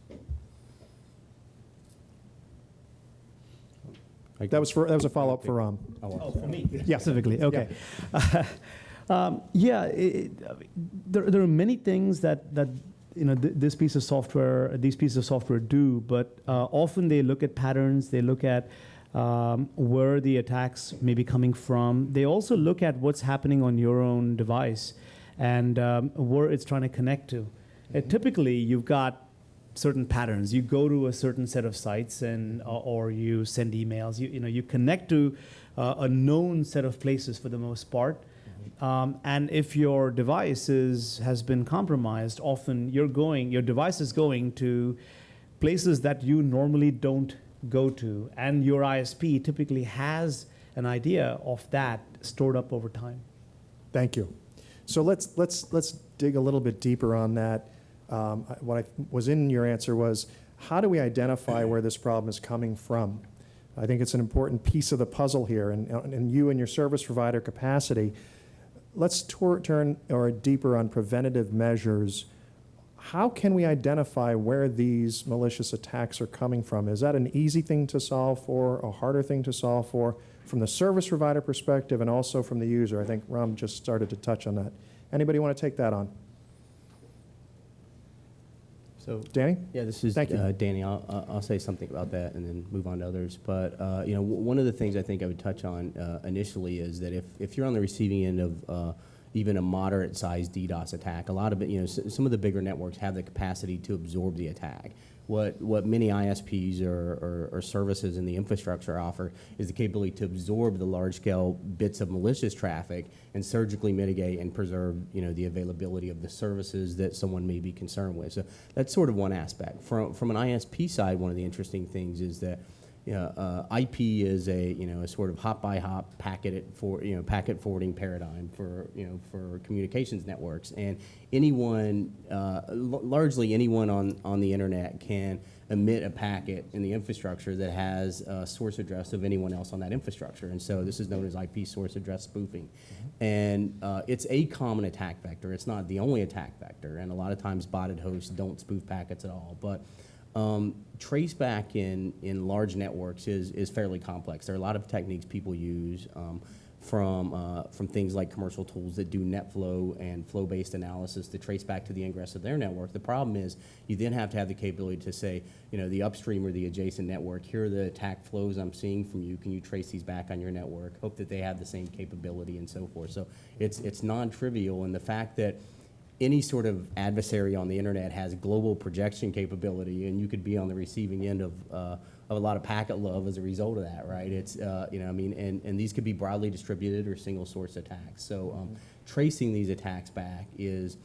That was a follow-up for Ram. Oh, for me? Yeah. Specifically, okay. There are many things that these pieces of software do, but often they look at patterns, they look at where the attacks may be coming from. They also look at what's happening on your own device and where it's trying to connect to. Typically, you've got certain patterns. You go to a certain set of sites or you send emails. You connect to a known set of places for the most part. And if your device has been compromised, often your device is going to places that you normally don't go to, and your ISP typically has an idea of that stored up over time. Thank you. So let's dig a little bit deeper on that. What was in your answer was, how do we identify where this problem is coming from? I think it's an important piece of the puzzle here, and you and your service provider capacity. let's turn or deeper on preventative measures. How can we identify where these malicious attacks are coming from? Is that an easy thing to solve for, a harder thing to solve for, from the service provider perspective and also from the user? I think Ram just started to touch on that. Anybody want to take that on? So, Danny? yeah, this is Thank you. Danny. I'll say something about that and then move on to others. But you know, one of the things I think I would touch on initially is that if you're on the receiving end of even a moderate-sized DDoS attack, a lot of it, you know, some of the bigger networks have the capacity to absorb the attack. What many ISPs or services in the infrastructure offer is the capability to absorb the large-scale bits of malicious traffic and surgically mitigate and preserve, you know, the availability of the services that someone may be concerned with. So that's sort of one aspect. From an ISP side, one of the interesting things is that IP is a sort of hop by hop packet forwarding paradigm for communications networks, and anyone, largely anyone on the internet can emit a packet in the infrastructure that has a source address of anyone else on that infrastructure, and so this is known as IP source address spoofing, and it's a common attack vector. It's not the only attack vector, and a lot of times botted hosts don't spoof packets at all, but traceback in large networks is fairly complex. There are a lot of techniques people use from things like commercial tools that do net flow and flow-based analysis to trace back to the ingress of their network. The problem is you then have to have the capability to say, you know, the upstream or the adjacent network, here are the attack flows I'm seeing from you. Can you trace these back on your network? Hope that they have the same capability and so forth. So it's non-trivial, and the fact that any sort of adversary on the internet has global projection capability, and you could be on the receiving end of a lot of packet love as a result of that, right? It's and these could be broadly distributed or single source attacks. So tracing these attacks back is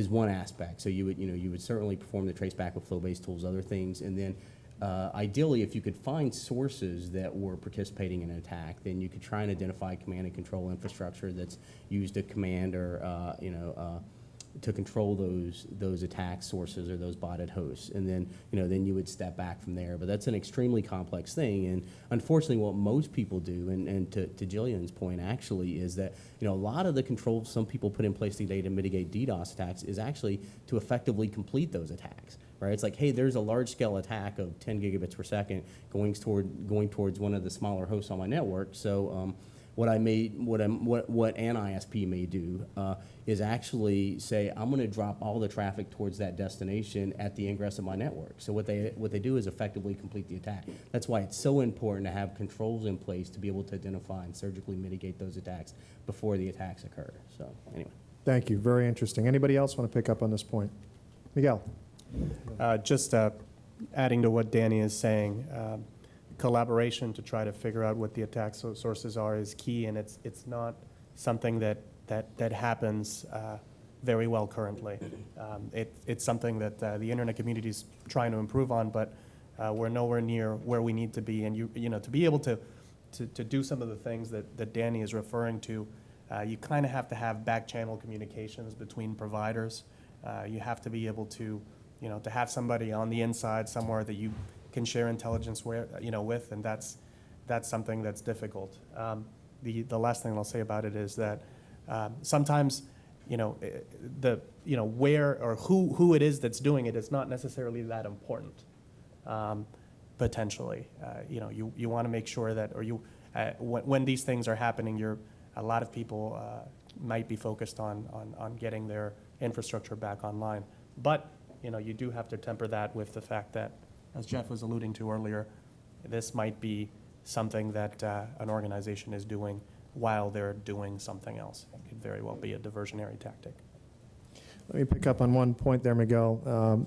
one aspect. So you would certainly perform the trace back with flow-based tools, other things, and then ideally, if you could find sources that were participating in an attack, then you could try and identify command and control infrastructure that's used to command or to control those attack sources or those botted hosts, and then you would step back from there. But that's an extremely complex thing, and unfortunately, what most people do, and to Jillian's point, actually, is that a lot of the controls some people put in place today to mitigate DDoS attacks is actually to effectively complete those attacks. Right? It's like, hey, there's a large-scale attack of 10 gigabits per second going towards one of the smaller hosts on my network. So what an ISP may do is actually say, I'm going to drop all the traffic towards that destination at the ingress of my network. So what they do is effectively complete the attack. That's why it's so important to have controls in place to be able to identify and surgically mitigate those attacks before the attacks occur. So anyway. Thank you. Very interesting. Anybody else want to pick up on this point? Miguel. Just adding to what Danny is saying, collaboration to try to figure out what the attack sources are is key, and it's not something that happens very well currently. It's something that the internet community is trying to improve on, but we're nowhere near where we need to be. And to be able to do some of the things that Danny is referring to, you kind of have to have back channel communications between providers. You have to be able to to have somebody on the inside somewhere that you can share intelligence with, and that's something that's difficult. The last thing I'll say about it is that sometimes, where or who it is that's doing it is not necessarily that important. Potentially, you want to make sure that, or when these things are happening, a lot of people might be focused on getting their infrastructure back online, but you do have to temper that with the fact that, as Jeff was alluding to earlier, this might be something that an organization is doing while they're doing something else. It could very well be a diversionary tactic. Let me pick up on one point there, Miguel.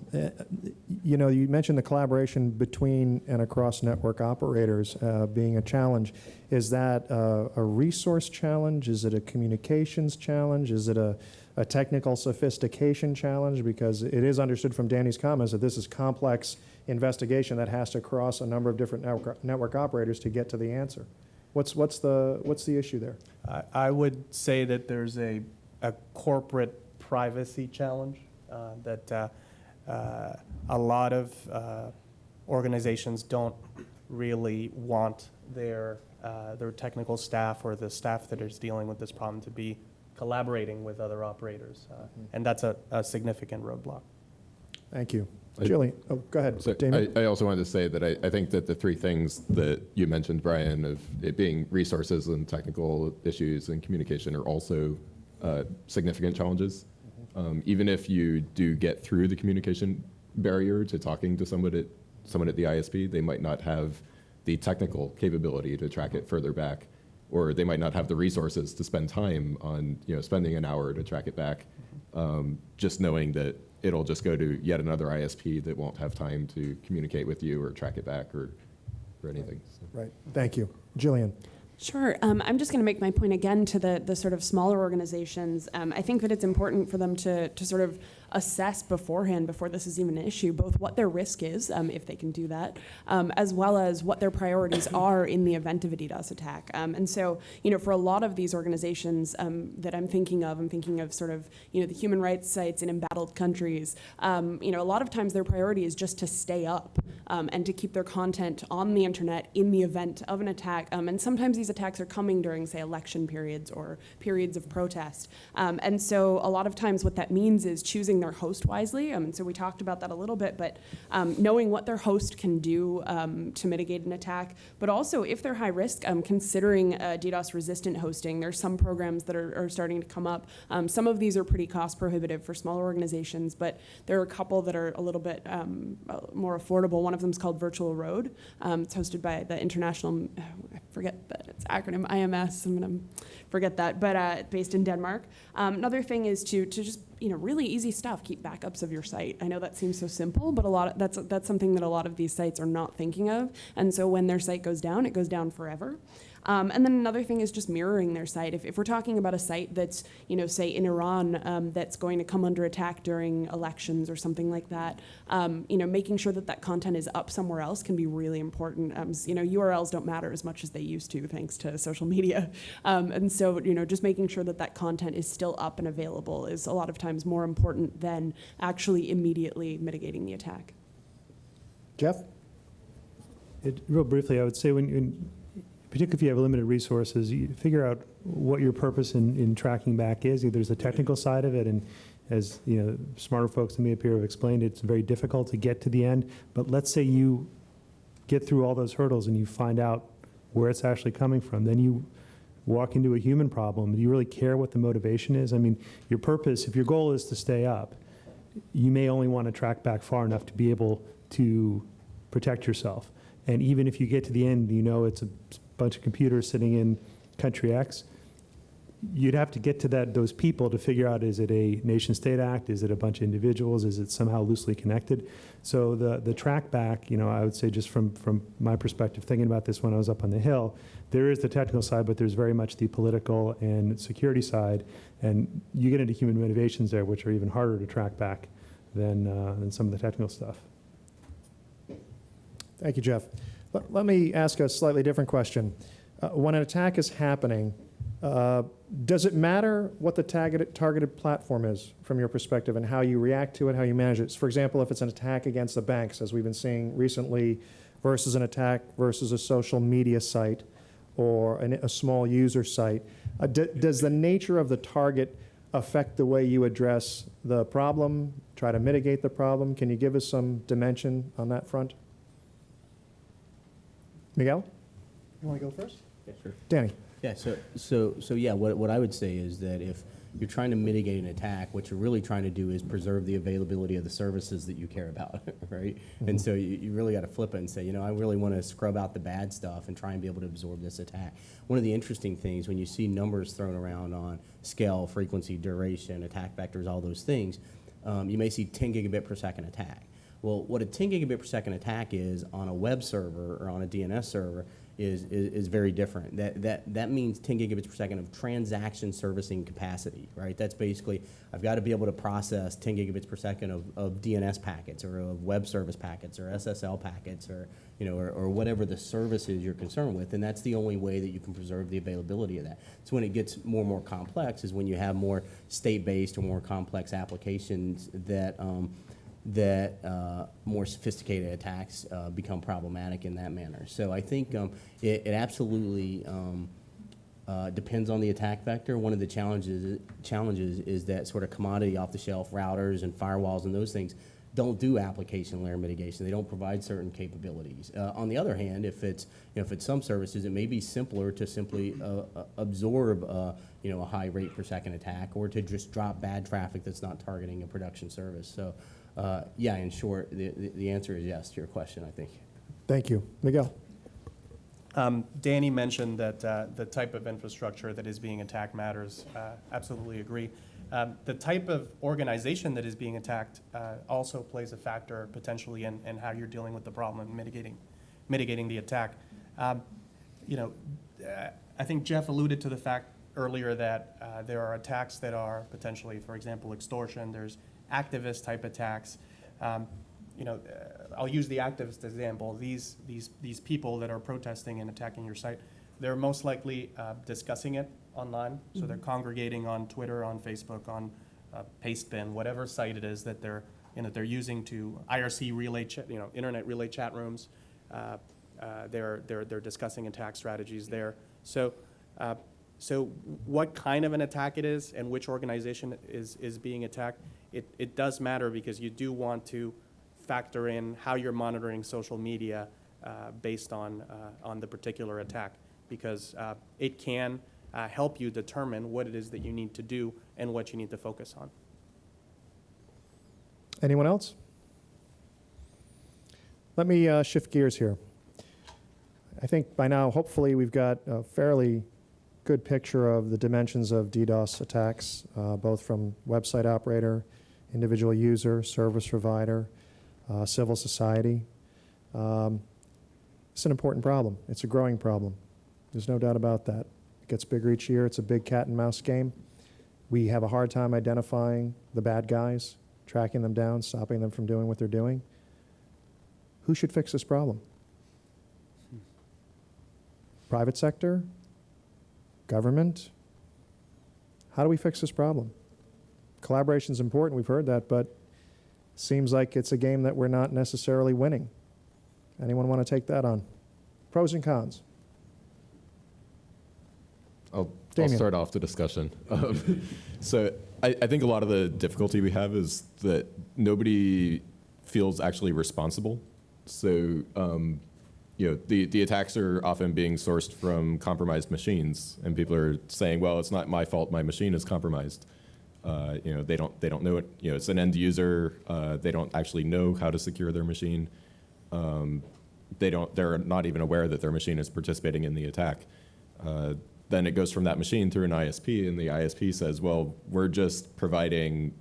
You mentioned the collaboration between and across network operators being a challenge. Is that a resource challenge? Is it a communications challenge? Is it a technical sophistication challenge? Because it is understood from Danny's comments that this is complex investigation that has to cross a number of different network operators to get to the answer. What's the issue there? I would say that there's a corporate privacy challenge that a lot of organizations don't really want their technical staff or the staff that is dealing with this problem to be collaborating with other operators. And that's a significant roadblock. Thank you. I- Jillian, oh, go ahead, So Damon. I also wanted to say that I think that the three things that you mentioned, Brian, of it being resources and technical issues and communication are also significant challenges. Even if you do get through the communication barrier to talking to someone at the ISP, they might not have the technical capability to track it further back, or they might not have the resources to spend time on, spending an hour to track it back. Just knowing that it'll just go to yet another ISP that won't have time to communicate with you or track it back or anything. So. Right, thank you. Jillian. Sure. I'm just going to make my point again to the sort of smaller organizations. I think that it's important for them to sort of assess beforehand, before this is even an issue, both what their risk is, if they can do that, as well as what their priorities are in the event of a DDoS attack. And so, for a lot of these organizations that I'm thinking of sort of, the human rights sites in embattled countries, a lot of times their priority is just to stay up and to keep their content on the internet in the event of an attack. And sometimes these attacks are coming during, say, election periods or periods of protest. And so a lot of times what that means is choosing their host wisely. And so we talked about that a little bit, but knowing what their host can do to mitigate an attack, but also if they're high risk, considering DDoS resistant hosting. There's some programs that are starting to come up. Some of these are pretty cost prohibitive for smaller organizations, but there are a couple that are a little bit more affordable. One of them is called Virtual Road. It's hosted by the international, I forget its acronym, IMS, I'm gonna forget that, but based in Denmark. Another thing is to just, really easy stuff, keep backups of your site. I know that seems so simple, but that's something that a lot of these sites are not thinking of. And so when their site goes down, it goes down forever. And then another thing is just mirroring their site. If we're talking about a site that's, say in Iran, that's going to come under attack during elections or something like that, making sure that content is up somewhere else can be really important. URLs don't matter as much as they used to, thanks to social media. And so, just making sure that content is still up and available is a lot of times more important than actually immediately mitigating the attack. Jeff? Real briefly, I would say particularly if you have limited resources, you figure out what your purpose in tracking back is. There's the technical side of it, and as smarter folks than me up here have explained, it's very difficult to get to the end. But let's say you get through all those hurdles and you find out where it's actually coming from. Then you walk into a human problem. Do you really care what the motivation is? I mean, your purpose, if your goal is to stay up, you may only want to track back far enough to be able to protect yourself. And even if you get to the end, it's a bunch of computers sitting in country X, you'd have to get to those people to figure out, is it a nation state act? Is it a bunch of individuals? Is it somehow loosely connected? So the track back, I would say just from my perspective, thinking about this when I was up on the Hill, there is the technical side, but there's very much the political and security side. And you get into human motivations there, which are even harder to track back than some of the technical stuff. Thank you, Jeff. Let me ask a slightly different question. When an attack is happening, does it matter what the targeted platform is from your perspective and how you react to it, how you manage it? For example, if it's an attack against the banks, as we've been seeing recently, versus an attack versus a social media site or a small user site, does the nature of the target affect the way you address the problem, try to mitigate the problem? Can you give us some dimension on that front? Miguel? You want to go first? Yeah, sure. Danny? Yeah, so yeah, what I would say is that if you're trying to mitigate an attack, what you're really trying to do is preserve the availability of the services that you care about, right? Mm-hmm. And so you really got to flip it and say, I really want to scrub out the bad stuff and try and be able to absorb this attack. One of the interesting things when you see numbers thrown around on scale, frequency, duration, attack vectors, all those things, you may see 10 gigabit per second attack. Well, what a 10 gigabit per second attack is on a web server or on a DNS server is very different. That means 10 gigabits per second of transaction servicing capacity, right? That's basically, I've got to be able to process 10 gigabits per second of DNS packets or of web service packets or SSL packets or whatever the service is you're concerned with, and that's the only way that you can preserve the availability of that. So when it gets more and more complex is when you have more state-based or more complex applications that more sophisticated attacks become problematic in that manner. So I think it absolutely Depends on the attack vector. One of the challenges is that sort of commodity off-the-shelf routers and firewalls and those things don't do application layer mitigation. They don't provide certain capabilities. On the other hand, if it's some services, it may be simpler to simply absorb a high rate per second attack, or to just drop bad traffic that's not targeting a production service. So, yeah, in short, the answer is yes to your question, I think. Thank you. Miguel? Danny mentioned that the type of infrastructure that is being attacked matters. Absolutely agree. The type of organization that is being attacked also plays a factor potentially in how you're dealing with the problem and mitigating the attack. I think Jeff alluded to the fact earlier that there are attacks that are potentially, for example, extortion. There's activist type attacks. I'll use the activist example. These people that are protesting and attacking your site, they're most likely discussing it online. So they're congregating on Twitter, on Facebook, on Pastebin, whatever site it is that they're using to IRC relay, internet relay chat rooms. They're discussing attack strategies there. So what kind of an attack it is and which organization is being attacked, it does matter, because you do want to factor in how you're monitoring social media based on the particular attack, because it can help you determine what it is that you need to do and what you need to focus on. Anyone else? Let me shift gears here. I think by now, hopefully, we've got a fairly good picture of the dimensions of DDoS attacks, both from website operator, individual user, service provider, civil society. It's an important problem. It's a growing problem. There's no doubt about that. It gets bigger each year. It's a big cat and mouse game. We have a hard time identifying the bad guys, tracking them down, stopping them from doing what they're doing. Who should fix this problem? Private sector? Government? How do we fix this problem? Collaboration is important, we've heard that, but seems like it's a game that we're not necessarily winning. Anyone want to take that on? Pros and cons. I'll Damien. start off the discussion. So I think a lot of the difficulty we have is that nobody feels actually responsible. So the attacks are often being sourced from compromised machines, and people are saying, well, it's not my fault, my machine is compromised. They don't know it. It's an end user. They don't actually know how to secure their machine. They're not even aware that their machine is participating in the attack. Then it goes from that machine through an ISP, and the ISP says, well, we're just providing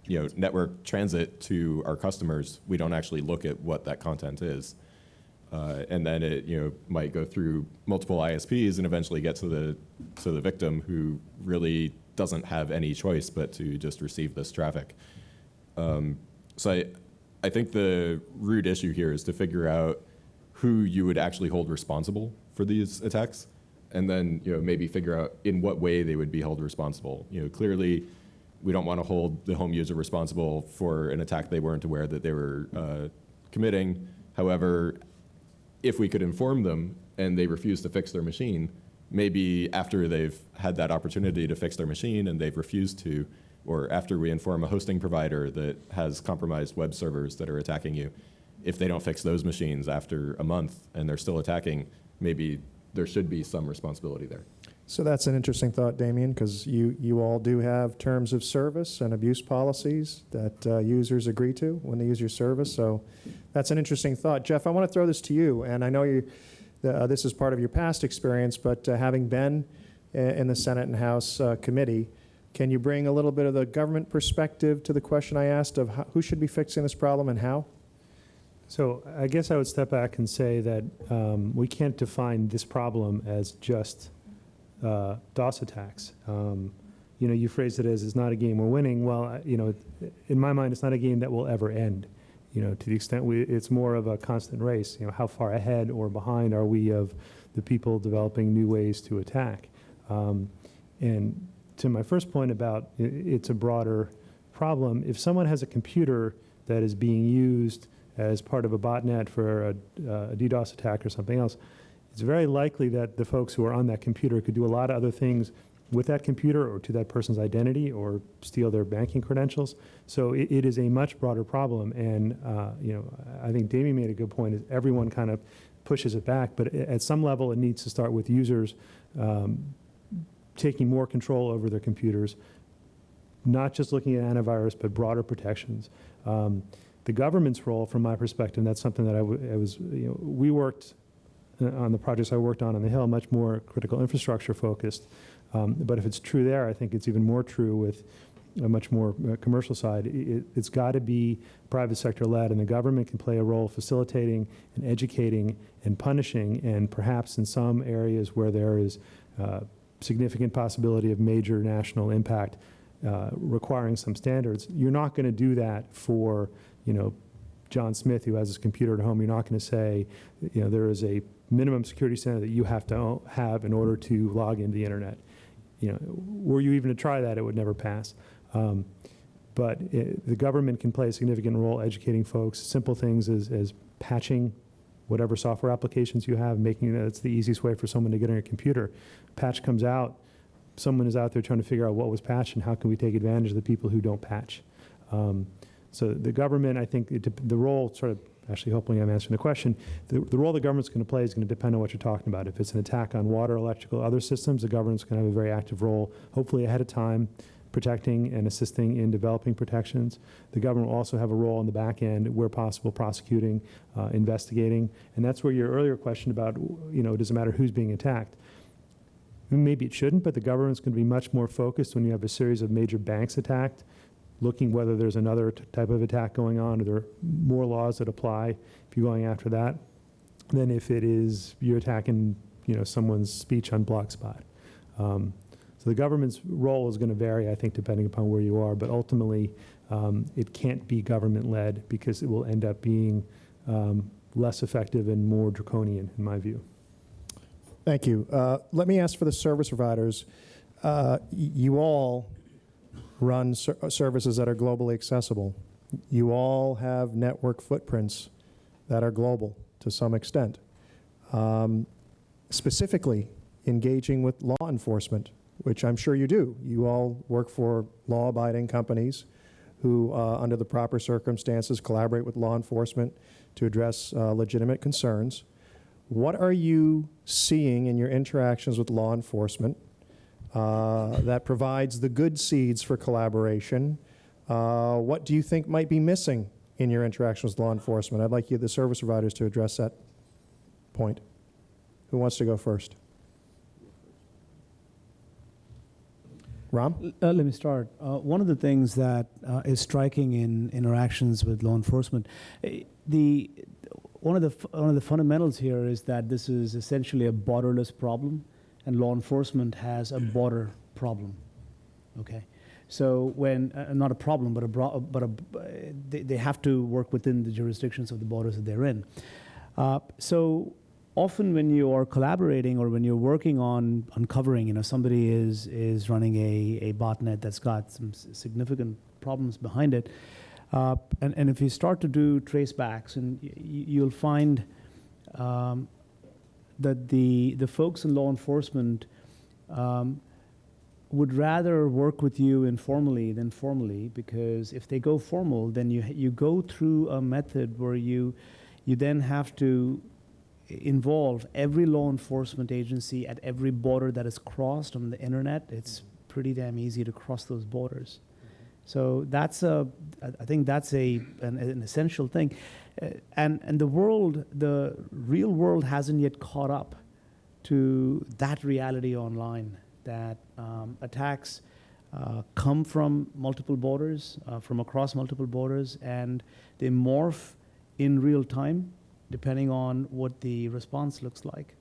network transit to our customers. We don't actually look at what that content is. And then it might go through multiple ISPs and eventually get to the victim, who really doesn't have any choice but to just receive this traffic. So I think the root issue here is to figure out who you would actually hold responsible for these attacks, and then maybe figure out in what way they would be held responsible. Clearly, we don't want to hold the home user responsible for an attack they weren't aware that they were committing. However, if we could inform them and they refuse to fix their machine, maybe after they've had that opportunity to fix their machine and they've refused to, or after we inform a hosting provider that has compromised web servers that are attacking you, if they don't fix those machines after a month and they're still attacking, maybe there should be some responsibility there. So that's an interesting thought, Damien, because you all do have terms of service and abuse policies that users agree to when they use your service. So that's an interesting thought. Jeff, I want to throw this to you, and I know this is part of your past experience, but having been in the Senate and House committee, can you bring a little bit of the government perspective to the question I asked of who should be fixing this problem and how? So I guess I would step back and say that we can't define this problem as just DOS attacks. You phrased it as it's not a game we're winning. Well, in my mind, it's not a game that will ever end. To the extent it's more of a constant race. How far ahead or behind are we of the people developing new ways to attack? And to my first point about it's a broader problem, if someone has a computer that is being used as part of a botnet for a DDoS attack or something else, it's very likely that the folks who are on that computer could do a lot of other things with that computer or to that person's identity or steal their banking credentials. So it is a much broader problem. And, I think Damien made a good point, is everyone kind of pushes it back, but at some level it needs to start with users taking more control over their computers, not just looking at antivirus, but broader protections. The government's role, from my perspective, that's something that we worked on the projects I worked on the Hill, much more critical infrastructure focused. But if it's true there, I think it's even more true with a much more commercial side. It's got to be private sector led, and the government can play a role facilitating and educating and punishing, and perhaps in some areas where there is significant possibility of major national impact, requiring some standards. You're not going to do that for, John Smith, who has his computer at home. You're not going to say, there is a minimum security standard that you have to have in order to log into the internet. Were you even to try that, it would never pass. But the government can play a significant role educating folks. Simple things as patching whatever software applications you have, making that's the easiest way for someone to get on your computer. Patch comes out, someone is out there trying to figure out what was patched and how can we take advantage of the people who don't patch. So the government, I think the role, sort of, actually hopefully I'm answering the question, the role the government's going to play is going to depend on what you're talking about. If it's an attack on water, electrical, other systems, the government's going to have a very active role, hopefully ahead of time, protecting and assisting in developing protections. The government will also have a role in the back end, where possible, prosecuting, investigating. And that's where your earlier question about, does it matter who's being attacked? Maybe it shouldn't, but the government's going to be much more focused when you have a series of major banks attacked, looking whether there's another type of attack going on, or there are more laws that apply if you're going after that, than if it is you're attacking, someone's speech on Blogspot. So the government's role is going to vary, I think, depending upon where you are, but ultimately it can't be government-led because it will end up being less effective and more draconian, in my view. Thank you. Let me ask for the service providers. You all run services that are globally accessible. You all have network footprints that are global to some extent. Specifically, engaging with law enforcement, which I'm sure you do. You all work for law-abiding companies who, under the proper circumstances, collaborate with law enforcement to address legitimate concerns. What are you seeing in your interactions with law enforcement that provides the good seeds for collaboration? What do you think might be missing in your interactions with law enforcement? I'd like you, the service providers, to address that point. Who wants to go first? Ram? Let me start. One of the things that is striking in interactions with law enforcement, one of the fundamentals here is that this is essentially a borderless problem, and law enforcement has a border problem. Okay, so when not a problem, but they have to work within the jurisdictions of the borders that they're in. So often when you are collaborating or when you're working on uncovering, somebody is running a botnet that's got some significant problems behind it, and if you start to do tracebacks, and you'll find that the folks in law enforcement would rather work with you informally than formally, because if they go formal, then you go through a method where you then have to involve every law enforcement agency at every border that is crossed on the internet. It's pretty damn easy to cross those borders. So I think that's an essential thing. And the real world hasn't yet caught up to that reality online, that attacks come from multiple borders, from across multiple borders, and they morph in real time depending on what the response looks like.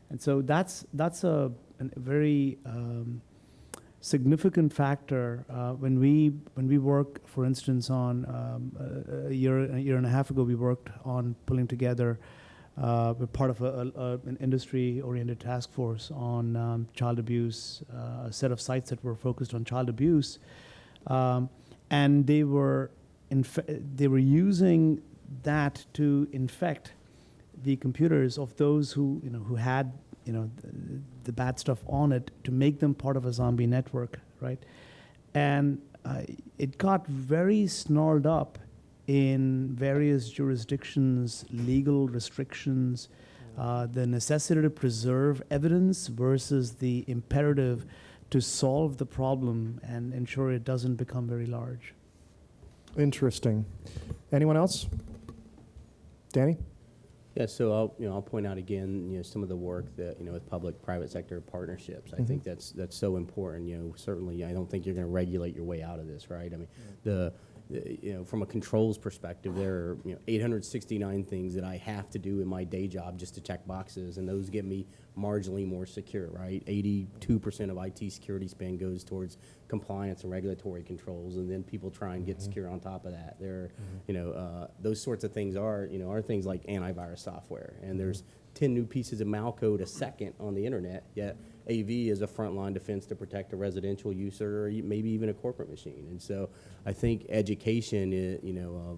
And so that's a very significant factor when we work, for instance, on a year and a half ago, we worked on pulling together. We're part of an industry-oriented task force on child abuse, a set of sites that were focused on child abuse, and they were using that to infect the computers of those who who had the bad stuff on it to make them part of a zombie network, right? And it got very snarled up in various jurisdictions, legal restrictions, the necessity to preserve evidence versus the imperative to solve the problem and ensure it doesn't become very large. Interesting. Anyone else? Danny? Yeah, so I'll point out again, some of the work that, with public-private sector partnerships. I think that's so important. Certainly, I don't think you're going to regulate your way out of this, right? I mean, from a controls perspective, there are 869 things that I have to do in my day job just to check boxes, and those get me marginally more secure, right? 82% of IT security spend goes towards compliance and regulatory controls, and then people try and get secure on top of that. There, those sorts of things are things like antivirus software, and there's 10 new pieces of malcode a second on the internet, yet AV is a frontline defense to protect a residential user or maybe even a corporate machine. And so I think education,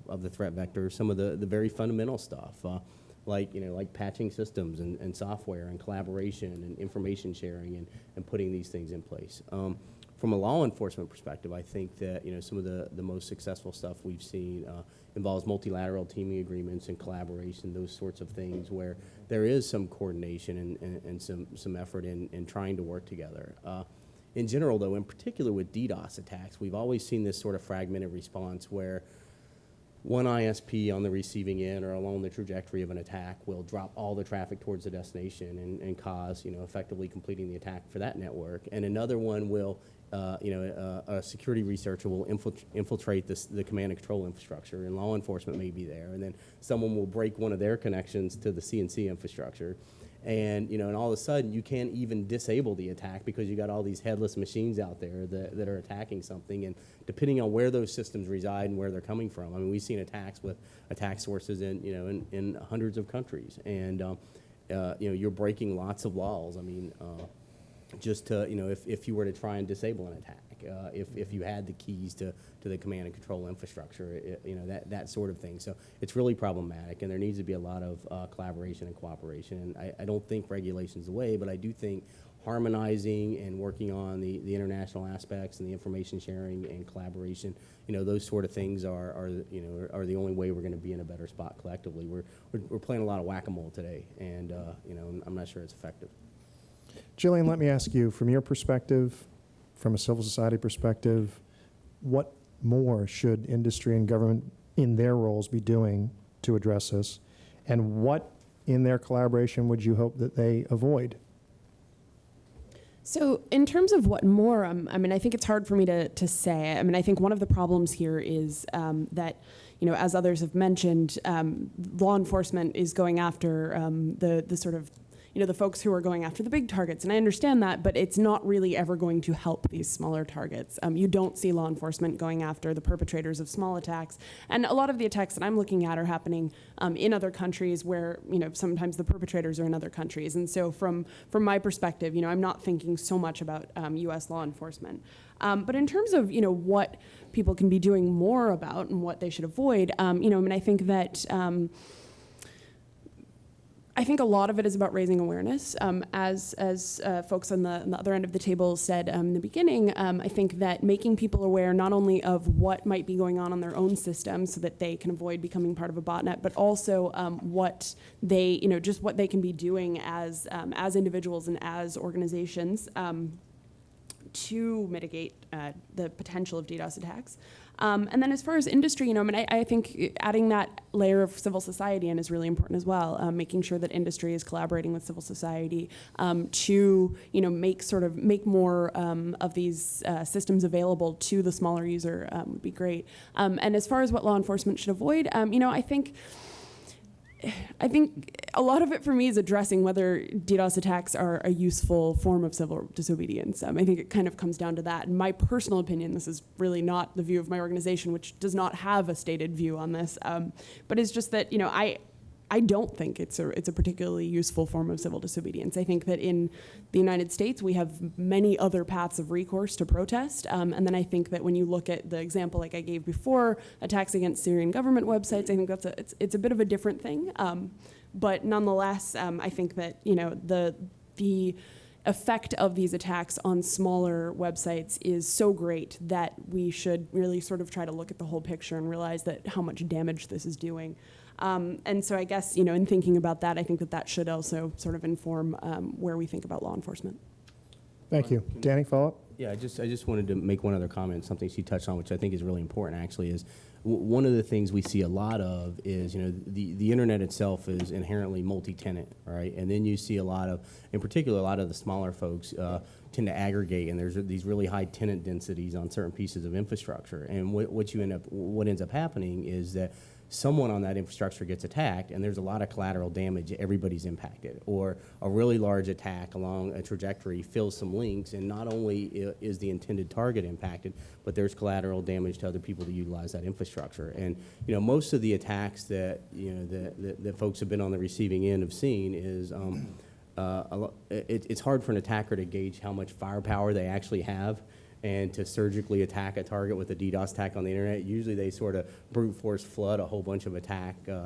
of the threat vector, some of the very fundamental stuff, like patching systems and software and collaboration and information sharing and putting these things in place. From a law enforcement perspective, I think that some of the most successful stuff we've seen involves multilateral teaming agreements and collaboration, those sorts of things where there is some coordination and some effort in trying to work together. In general, though, in particular with DDoS attacks, we've always seen this sort of fragmented response where one ISP on the receiving end or along the trajectory of an attack will drop all the traffic towards the destination and cause, effectively completing the attack for that network. And another one will, a security researcher will infiltrate the command and control infrastructure, and law enforcement may be there. And then someone will break one of their connections to the CNC infrastructure. And, and all of a sudden you can't even disable the attack because you got all these headless machines out there that are attacking something. And depending on where those systems reside and where they're coming from, I mean, we've seen attacks with attack sources in hundreds of countries. And, you're breaking lots of laws. I mean, just to, if you were to try and disable an attack, if you had the keys to the command and control infrastructure, that sort of thing. So it's really problematic, and there needs to be a lot of collaboration and cooperation. And I don't think regulation's the way, but I do think harmonizing and working on the international aspects and the information sharing and collaboration, those sort of things are the only way we're going to be in a better spot collectively. We're playing a lot of whack-a-mole today, and I'm not sure it's effective. Jillian, let me ask you, from your perspective, from a civil society perspective, what more should industry and government in their roles be doing to address this? And what in their collaboration would you hope that they avoid? So in terms of what more, I think it's hard for me to say. I think one of the problems here is that, as others have mentioned, law enforcement is going after the sort of the folks who are going after the big targets. And I understand that, but it's not really ever going to help these smaller targets. You don't see law enforcement going after the perpetrators of small attacks. And a lot of the attacks that I'm looking at are happening in other countries where, sometimes the perpetrators are in other countries. And so from my perspective, I'm not thinking so much about US law enforcement. But in terms of, what people can be doing more about and what they should avoid, I think that I think a lot of it is about raising awareness. As folks on the other end of the table said in the beginning, I think that making people aware not only of what might be going on their own system so that they can avoid becoming part of a botnet, but also what they, just what they can be doing as individuals and as organizations to mitigate the potential of DDoS attacks. And then as far as industry, I think adding that layer of civil society in is really important as well, making sure that industry is collaborating with civil society to, make more of these systems available to the smaller user would be great. And as far as what law enforcement should avoid, I think a lot of it for me is addressing whether DDoS attacks are a useful form of civil disobedience. I think it kind of comes down to that. In my personal opinion, this is really not the view of my organization, which does not have a stated view on this, but it's just that, I don't think it's a particularly useful form of civil disobedience. I think that in the United States, we have many other paths of recourse to protest. And then I think that when you look at the example like I gave before, attacks against Syrian government websites, I think it's a bit of a different thing. But nonetheless, I think that, you know, the effect of these attacks on smaller websites is so great that we should really sort of try to look at the whole picture and realize that how much damage this is doing. And so I guess, you know, in thinking about that, I think that that should also sort of inform where we think about law enforcement. Thank you. Danny, follow up? Yeah, I just wanted to make one other comment, something she touched on, which I think is really important actually, is one of the things we see a lot of is, you know, the internet itself is inherently multi-tenant, right? And then you see a lot of, in particular, a lot of the smaller folks tend to aggregate, and there's these really high tenant densities on certain pieces of infrastructure. And what ends up happening is that someone on that infrastructure gets attacked, and there's a lot of collateral damage, everybody's impacted. Or a really large attack along a trajectory fills some links, and not only is the intended target impacted, but there's collateral damage to other people that utilize that infrastructure. And, you know, most of the attacks that, you know, that folks have been on the receiving end have seen is, it's hard for an attacker to gauge how much firepower they actually have, and to surgically attack a target with a DDoS attack on the internet. Usually they sort of brute force flood a whole bunch of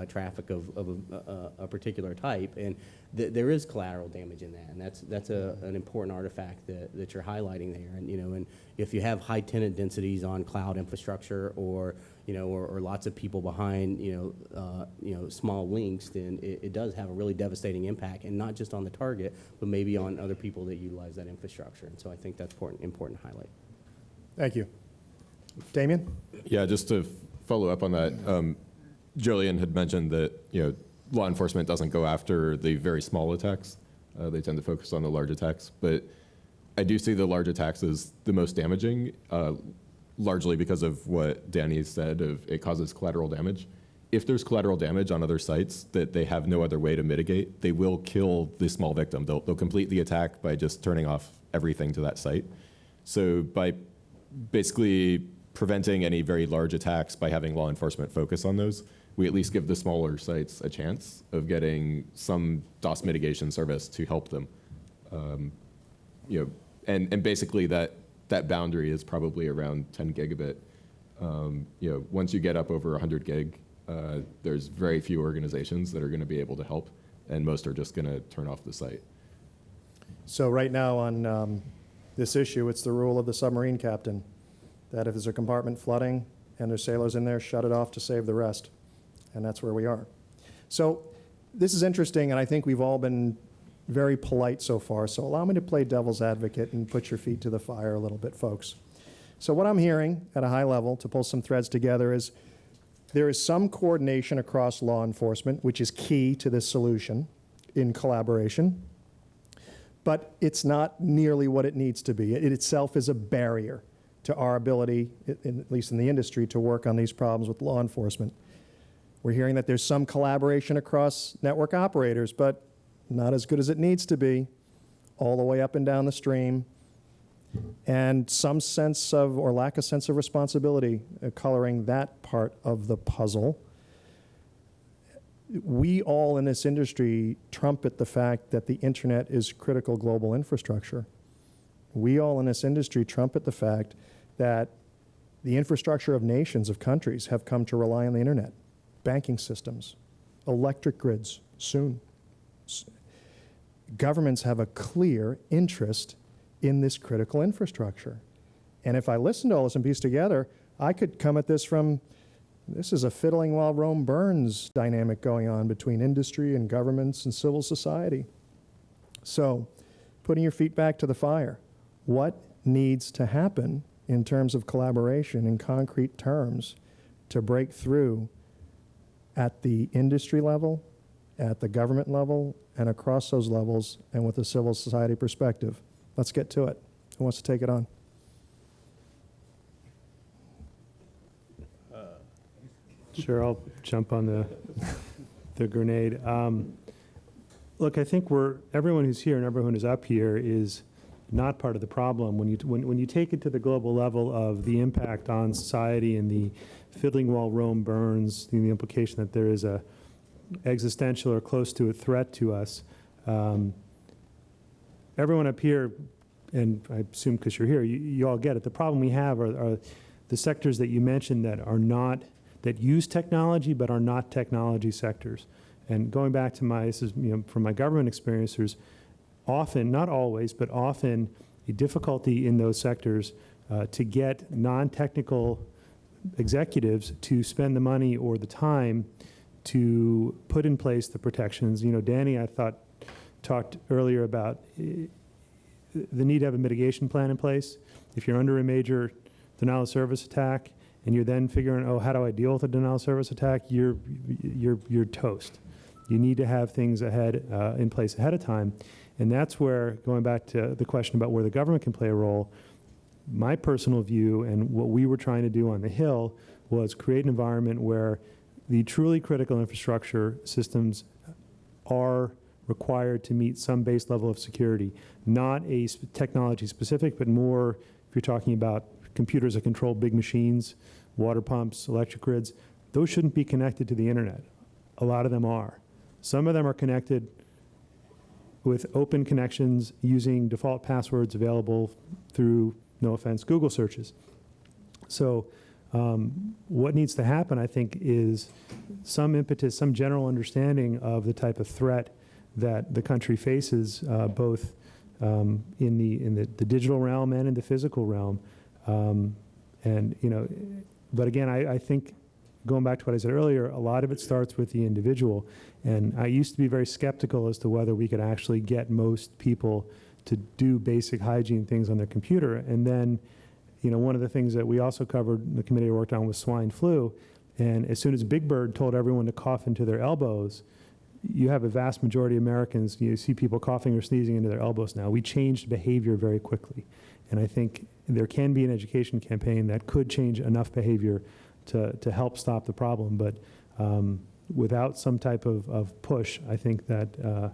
traffic of a particular type, and there is collateral damage in that, and that's an important artifact that you're highlighting there. And, you know, and if you have high tenant densities on cloud infrastructure, or, you know, or lots of people behind, you know, small links, then it does have a really devastating impact, and not just on the target, but maybe on other people that utilize that infrastructure. And so I think that's important to highlight. Thank you. Damien? Yeah, just to follow up on that, Jillian had mentioned that, you know, law enforcement doesn't go after the very small attacks. They tend to focus on the large attacks. But I do see the large attacks as the most damaging, largely because of what Danny said of it causes collateral damage. If there's collateral damage on other sites that they have no other way to mitigate, they will kill the small victim. They'll complete the attack by just turning off everything to that site. So by basically preventing any very large attacks by having law enforcement focus on those, we at least give the smaller sites a chance of getting some DOS mitigation service to help them. You know, and basically that boundary is probably around 10 gigabit. You know, once you get up over 100 gig, there's very few organizations that are going to be able to help, and most are just going to turn off the site. So right now on this issue, it's the rule of the submarine captain that if there's a compartment flooding and there's sailors in there, shut it off to save the rest. And that's where we are. So this is interesting, and I think we've all been very polite so far. So allow me to play devil's advocate and put your feet to the fire a little bit, folks. So what I'm hearing at a high level, to pull some threads together, is there is some coordination across law enforcement, which is key to this solution in collaboration. But it's not nearly what it needs to be. It itself is a barrier to our ability, at least in the industry, to work on these problems with law enforcement. We're hearing that there's some collaboration across network operators, but not as good as it needs to be, all the way up and down the stream, and some sense of, or lack of sense of responsibility coloring that part of the puzzle. We all in this industry trumpet the fact that the internet is critical global infrastructure. We all in this industry trumpet the fact that the infrastructure of nations, of countries, have come to rely on the internet. Banking systems, electric grids, soon. Governments have a clear interest in this critical infrastructure. And if I listen to all this and piece together, I could come at this from, this is a fiddling while Rome burns dynamic going on between industry and governments and civil society. So, putting your feet back to the fire, what needs to happen in terms of collaboration in concrete terms to break through at the industry level, at the government level, and across those levels, and with a civil society perspective? Let's get to it. Who wants to take it on? Sure, I'll jump on the grenade. Look, I think everyone who's here and everyone who's up here is not part of the problem. When you take it to the global level of the impact on society and the fiddling while Rome burns, the implication that there is a existential or close to a threat to us, everyone up here, and I assume because you're here, you all get it. The problem we have are the sectors that you mentioned that use technology but are not technology sectors. And going back to this is, from my government experience, there's often, not always, but often a difficulty in those sectors to get non-technical executives to spend the money or the time to put in place the protections. Danny, I thought, talked earlier about the need to have a mitigation plan in place. If you're under a major denial of service attack and you're then figuring, how do I deal with a denial of service attack? You're toast. You need to have things in place ahead of time. And that's where, going back to the question about where the government can play a role, my personal view and what we were trying to do on the Hill was create an environment where the truly critical infrastructure systems are required to meet some base level of security, not a technology specific, but more if you're talking about computers that control big machines, water pumps, electric grids, those shouldn't be connected to the internet. A lot of them are. Some of them are connected with open connections using default passwords available through, no offense, Google searches. So what needs to happen, I think, is some impetus, some general understanding of the type of threat that the country faces, both in the digital realm and in the physical realm. But again, I think, going back to what I said earlier, a lot of it starts with the individual. And I used to be very skeptical as to whether we could actually get most people to do basic hygiene things on their computer. And then, one of the things that we also covered in the committee I worked on was swine flu. And as soon as Big Bird told everyone to cough into their elbows, you have a vast majority of Americans, you see people coughing or sneezing into their elbows now. We changed behavior very quickly. And I think there can be an education campaign that could change enough behavior to help stop the problem. But without some type of push, I think that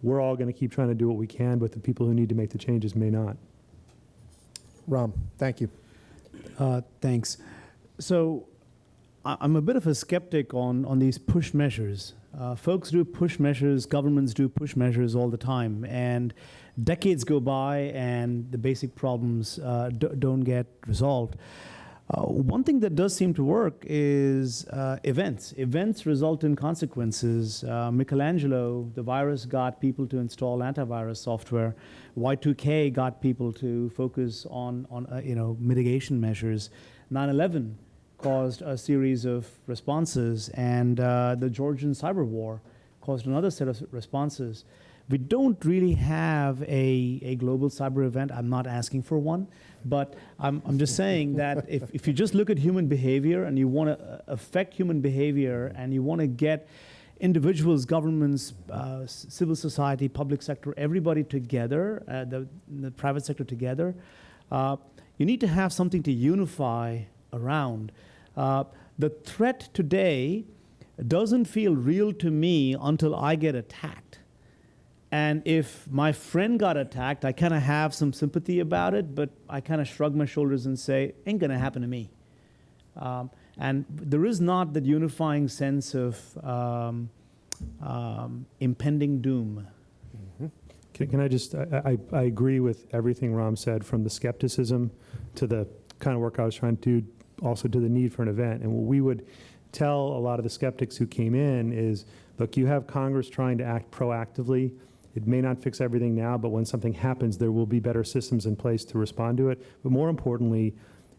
we're all going to keep trying to do what we can, but the people who need to make the changes may not. Ram, thank you. Thanks. So I'm a bit of a skeptic on these push measures. Folks do push measures, governments do push measures all the time, and decades go by and the basic problems don't get resolved. One thing that does seem to work is events. Events result in consequences. Michelangelo, the virus, got people to install antivirus software. Y2K got people to focus on mitigation measures. 9/11 caused a series of responses, and the Georgian cyber war caused another set of responses. We don't really have a global cyber event. I'm not asking for one, but I'm just saying that if you just look at human behavior and you want to affect human behavior and you want to get individuals, governments, civil society, public sector, everybody together, the private sector together, you need to have something to unify around. The threat today doesn't feel real to me until I get attacked. And if my friend got attacked, I kind of have some sympathy about it, but I kind of shrug my shoulders and say, ain't going to happen to me. And there is not that unifying sense of impending doom. Can I just, I agree with everything Ram said, from the skepticism to the kind of work I was trying to do, also to the need for an event. And what we would tell a lot of the skeptics who came in is, look, you have Congress trying to act proactively. It may not fix everything now, but when something happens, there will be better systems in place to respond to it. But more importantly,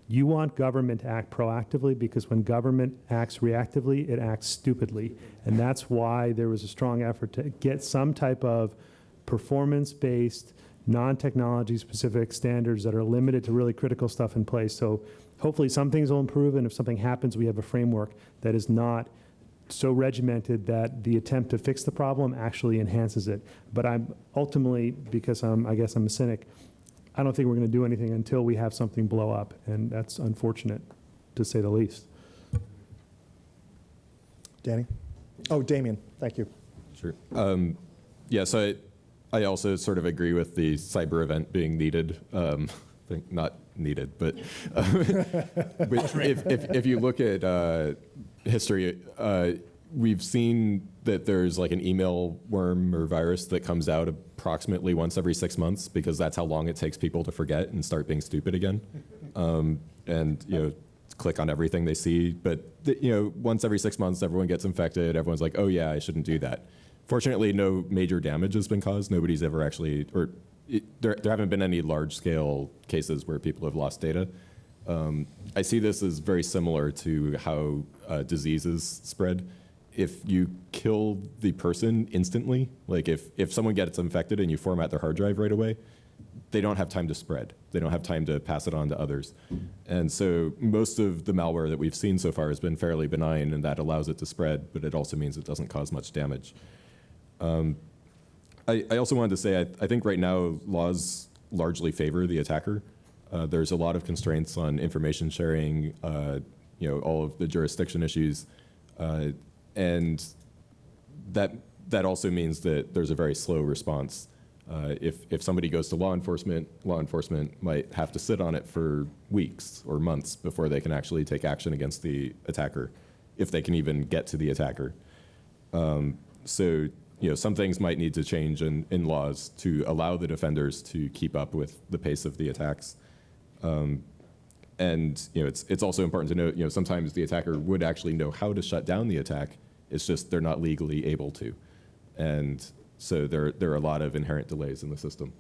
you want government to act proactively, because when government acts reactively, it acts stupidly. And that's why there was a strong effort to get some type of performance-based, non-technology specific standards that are limited to really critical stuff in place. So hopefully some things will improve, and if something happens, we have a framework that is not so regimented that the attempt to fix the problem actually enhances it. But I'm ultimately, because I guess I'm a cynic, I don't think we're going to do anything until we have something blow up, and that's unfortunate, to say the least. Danny? Oh, Damien, thank you. Sure. Yeah, so I also sort of agree with the cyber event being needed. I think not needed, but if you look at history, we've seen that there's like an email worm or virus that comes out approximately once every 6 months, because that's how long it takes people to forget and start being stupid again. And click on everything they see. But once every 6 months, everyone gets infected. Everyone's like, oh yeah, I shouldn't do that. Fortunately, no major damage has been caused. Nobody's ever actually, there haven't been any large-scale cases where people have lost data. I see this as very similar to how diseases spread. If you kill the person instantly, like if someone gets infected and you format their hard drive right away, they don't have time to spread. They don't have time to pass it on to others. And so most of the malware that we've seen so far has been fairly benign, and that allows it to spread, but it also means it doesn't cause much damage. I also wanted to say, I think right now laws largely favor the attacker. There's a lot of constraints on information sharing, all of the jurisdiction issues, and that also means that there's a very slow response. If somebody goes to law enforcement might have to sit on it for weeks or months before they can actually take action against the attacker, if they can even get to the attacker. So some things might need to change in laws to allow the defenders to keep up with the pace of the attacks. And it's also important to note, sometimes the attacker would actually know how to shut down the attack. It's just they're not legally able to. And so there are a lot of inherent delays in the system.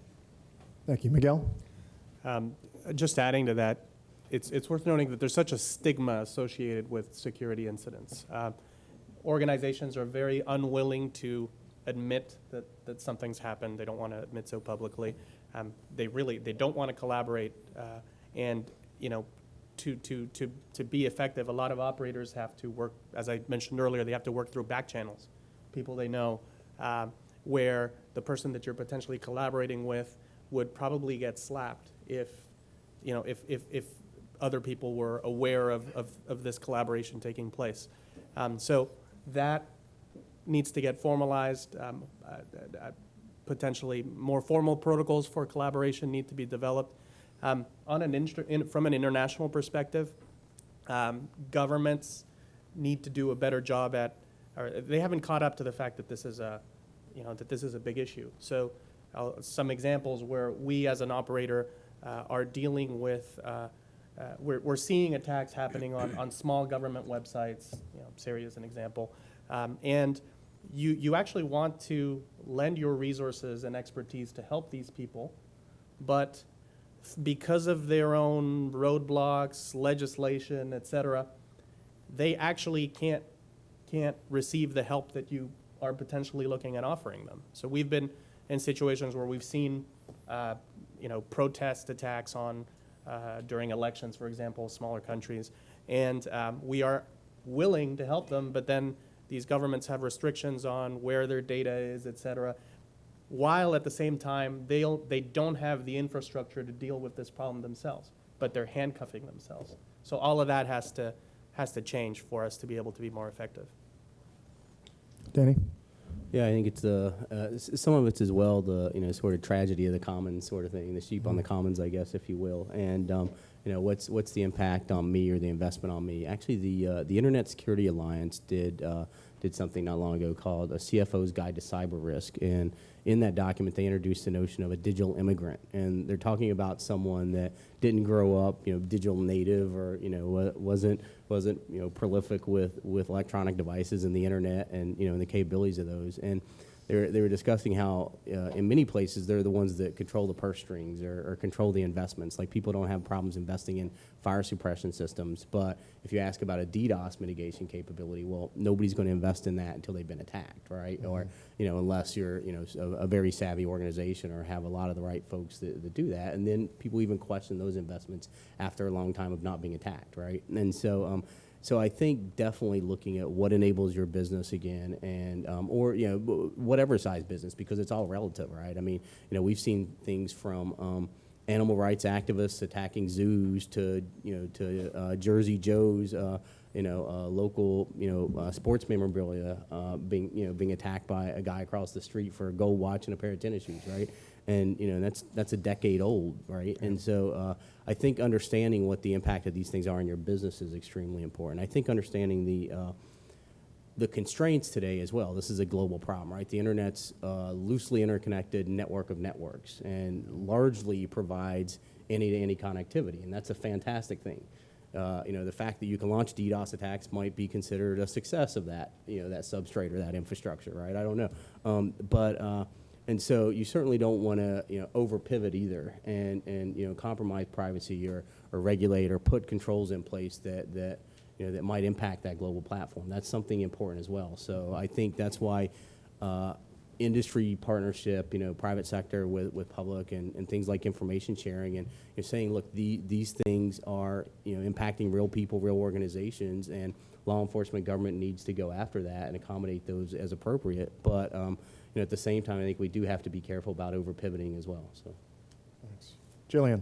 Thank you. Miguel? Just adding to that, it's worth noting that there's such a stigma associated with security incidents. Organizations are very unwilling to admit that something's happened. They don't want to admit so publicly. They don't want to collaborate. And to be effective, a lot of operators have to work, as I mentioned earlier, they have to work through back channels, people they know, where the person that you're potentially collaborating with would probably get slapped if other people were aware of this collaboration taking place. So that needs to get formalized. Potentially more formal protocols for collaboration need to be developed. From an international perspective, governments need to do a better job they haven't caught up to the fact that this is a big issue. So some examples where we as an operator are dealing with, we're seeing attacks happening on small government websites, Syria is an example, and you actually want to lend your resources and expertise to help these people, but because of their own roadblocks, legislation, et cetera, they actually can't receive the help that you are potentially looking at offering them. So we've been in situations where we've seen, protest attacks during elections, for example, smaller countries, and we are willing to help them, but then these governments have restrictions on where their data is, et cetera, while at the same time they don't have the infrastructure to deal with this problem themselves, but they're handcuffing themselves. So all of that has to change for us to be able to be more effective. Danny? Yeah, I think it's some of it's as well the sort of tragedy of the commons sort of thing, the sheep on the commons, I guess, if you will. And what's the impact on me or the investment on me? Actually, the Internet Security Alliance did something not long ago called a CFO's Guide to Cyber Risk, and in that document they introduced the notion of a digital immigrant, and they're talking about someone that didn't grow up digital native or wasn't prolific with electronic devices and the internet and and the capabilities of those. And they were discussing how in many places they're the ones that control the purse strings or control the investments. Like people don't have problems investing in fire suppression systems, but if you ask about a DDoS mitigation capability, well, nobody's going to invest in that until they've been attacked, right? Mm-hmm. Or unless you're a very savvy organization or have a lot of the right folks that do that, and then people even question those investments after a long time of not being attacked, right? And so. So I think definitely looking at what enables your business again, and or whatever size business, because it's all relative, right? I mean, we've seen things from animal rights activists attacking zoos to Jersey Joe's local sports memorabilia being attacked by a guy across the street for a gold watch and a pair of tennis shoes, right? And that's a decade old, right? And so I think understanding what the impact of these things are in your business is extremely important. I think understanding the constraints today as well. This is a global problem, right? The internet's loosely interconnected network of networks and largely provides any-to-any connectivity, and that's a fantastic thing. The fact that you can launch DDoS attacks might be considered a success of that, that substrate or that infrastructure, right? I don't know. And so you certainly don't want to, over pivot either and compromise privacy or regulate or put controls in place that might impact that global platform. That's something important as well. So I think that's why industry partnership, private sector with public and things like information sharing, and you're saying, look, these things are impacting real people, real organizations, and law enforcement, government needs to go after that and accommodate those as appropriate. But at the same time, I think we do have to be careful about over pivoting as well. So, Thanks. Jillian.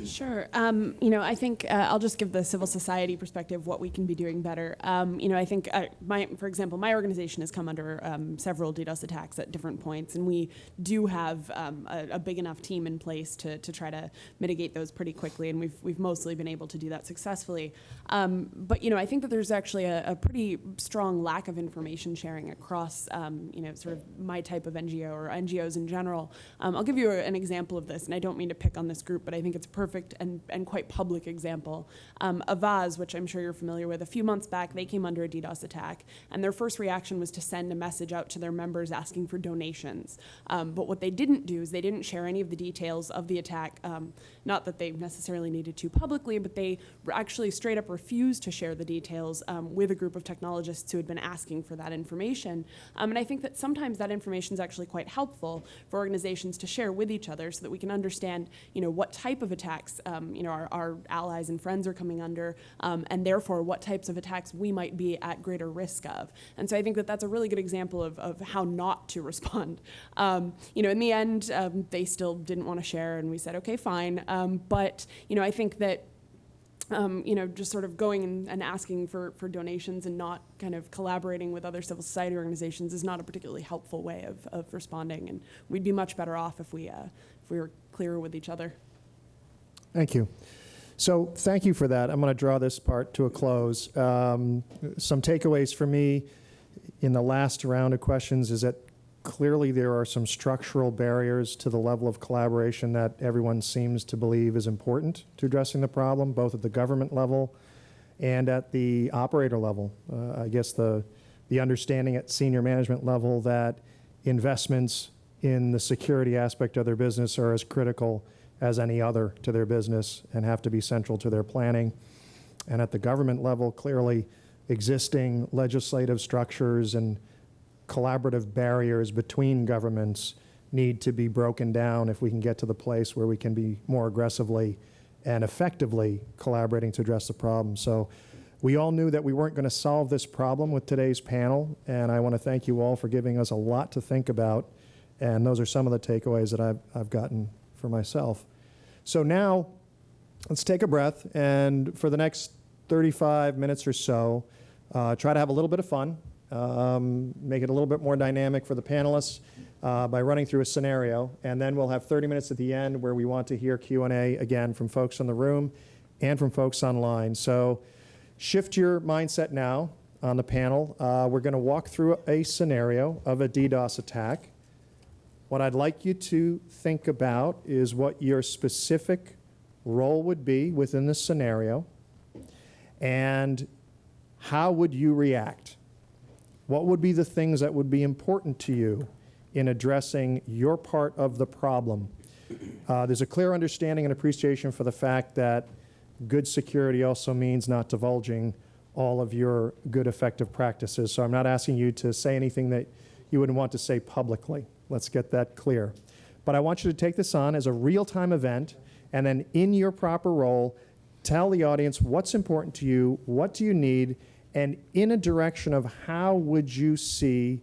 Sure. I think I'll just give the civil society perspective, what we can be doing better. I think, for example, my organization has come under several DDoS attacks at different points, and we do have a big enough team in place to try to mitigate those pretty quickly, and we've mostly been able to do that successfully. But I think that there's actually a pretty strong lack of information sharing across, sort of my type of NGO or NGOs in general. I'll give you an example of this, and I don't mean to pick on this group, but I think it's a perfect and quite public example. Avaz, which I'm sure you're familiar with, a few months back, they came under a DDoS attack, and their first reaction was to send a message out to their members asking for donations. But what they didn't do is they didn't share any of the details of the attack, not that they necessarily needed to publicly, but they actually straight up refused to share the details with a group of technologists who had been asking for that information. And I think that sometimes that information is actually quite helpful for organizations to share with each other so that we can understand, what type of attacks, our allies and friends are coming under, and therefore what types of attacks we might be at greater risk of. And so I think that that's a really good example of how not to respond. In the end, they still didn't want to share, and we said, okay, fine. But I think that just sort of going and asking for donations and not kind of collaborating with other civil society organizations is not a particularly helpful way of responding. And we'd be much better off if we were clearer with each other. Thank you. So thank you for that. I'm going to draw this part to a close. Some takeaways for me in the last round of questions is that clearly there are some structural barriers to the level of collaboration that everyone seems to believe is important to addressing the problem, both at the government level and at the operator level. I guess the understanding at senior management level that investments in the security aspect of their business are as critical as any other to their business and have to be central to their planning. And at the government level, clearly existing legislative structures and collaborative barriers between governments need to be broken down if we can get to the place where we can be more aggressively and effectively collaborating to address the problem. So we all knew that we weren't going to solve this problem with today's panel, and I want to thank you all for giving us a lot to think about, and those are some of the takeaways that I've gotten for myself. So now, let's take a breath, and for the next 35 minutes or so, try to have a little bit of fun, make it a little bit more dynamic for the panelists by running through a scenario, and then we'll have 30 minutes at the end where we want to hear Q&A again from folks in the room and from folks online. So shift your mindset now on the panel. We're going to walk through a scenario of a DDoS attack. What I'd like you to think about is what your specific role would be within this scenario, and how would you react? What would be the things that would be important to you in addressing your part of the problem? There's a clear understanding and appreciation for the fact that good security also means not divulging all of your good, effective practices. So I'm not asking you to say anything that you wouldn't want to say publicly. Let's get that clear. But I want you to take this on as a real-time event, and then in your proper role, tell the audience what's important to you, what do you need, and in a direction of how would you see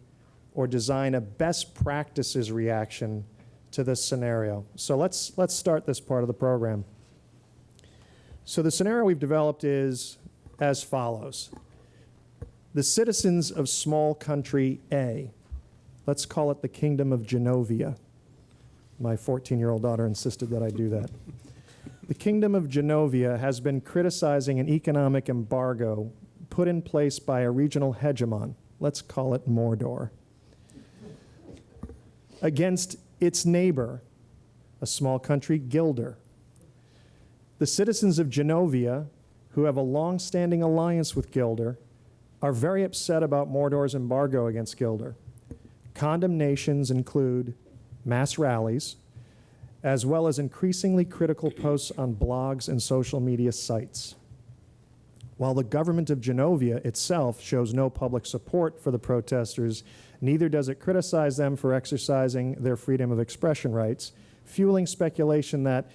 or design a best practices reaction to this scenario. So let's start this part of the program. So the scenario we've developed is as follows. The citizens of small country A, let's call it the Kingdom of Genovia. My 14-year-old daughter insisted that I do that. The Kingdom of Genovia has been criticizing an economic embargo put in place by a regional hegemon, let's call it Mordor, against its neighbor, a small country, Gilder. The citizens of Genovia, who have a long-standing alliance with Gilder, are very upset about Mordor's embargo against Gilder. Condemnations include mass rallies, as well as increasingly critical posts on blogs and social media sites. While the government of Genovia itself shows no public support for the protesters, neither does it criticize them for exercising their freedom of expression rights, fueling speculation that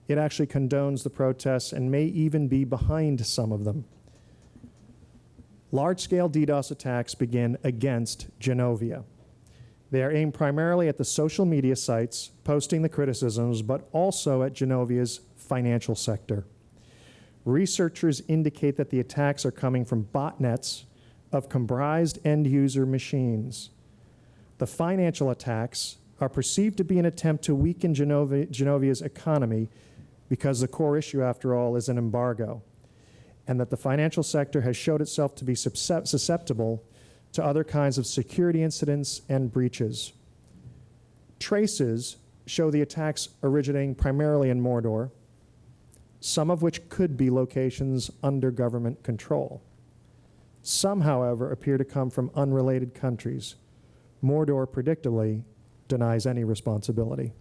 it actually condones the protests and may even be behind some of them. Large-scale DDoS attacks begin against Genovia. They are aimed primarily at the social media sites posting the criticisms, but also at Genovia's financial sector. Researchers indicate that the attacks are coming from botnets of comprised end-user machines. The financial attacks are perceived to be an attempt to weaken Genovia's economy because the core issue, after all, is an embargo, and that the financial sector has showed itself to be susceptible to other kinds of security incidents and breaches. Traces show the attacks originating primarily in Mordor, some of which could be locations under government control. Some, however, appear to come from unrelated countries. Mordor, predictably, denies any responsibility.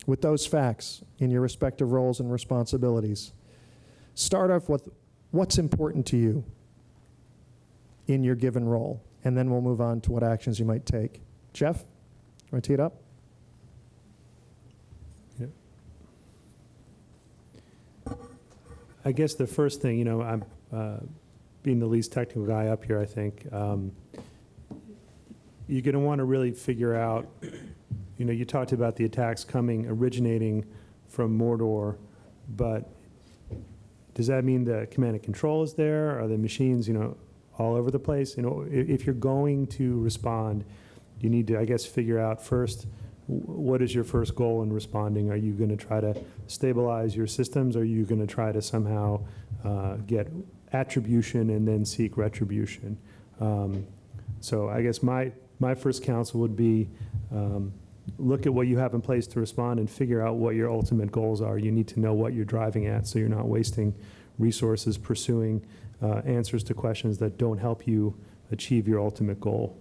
With those facts in your respective roles and responsibilities, start off with what's important to you in your given role, and then we'll move on to what actions you might take. Jeff, want to tee it up? Yeah. I guess the first thing, you know, I'm being the least technical guy up here, I think. You're going to want to really figure out, you know, you talked about the attacks originating from Mordor, but does that mean the command and control is there? Are the machines, you know, all over the place? You know, if you're going to respond, you need to, I guess, figure out first, what is your first goal in responding? Are you going to try to stabilize your systems? Or are you going to try to somehow get attribution and then seek retribution? So I guess my first counsel would be look at what you have in place to respond and figure out what your ultimate goals are. You need to know what you're driving at so you're not wasting resources pursuing answers to questions that don't help you achieve your ultimate goal.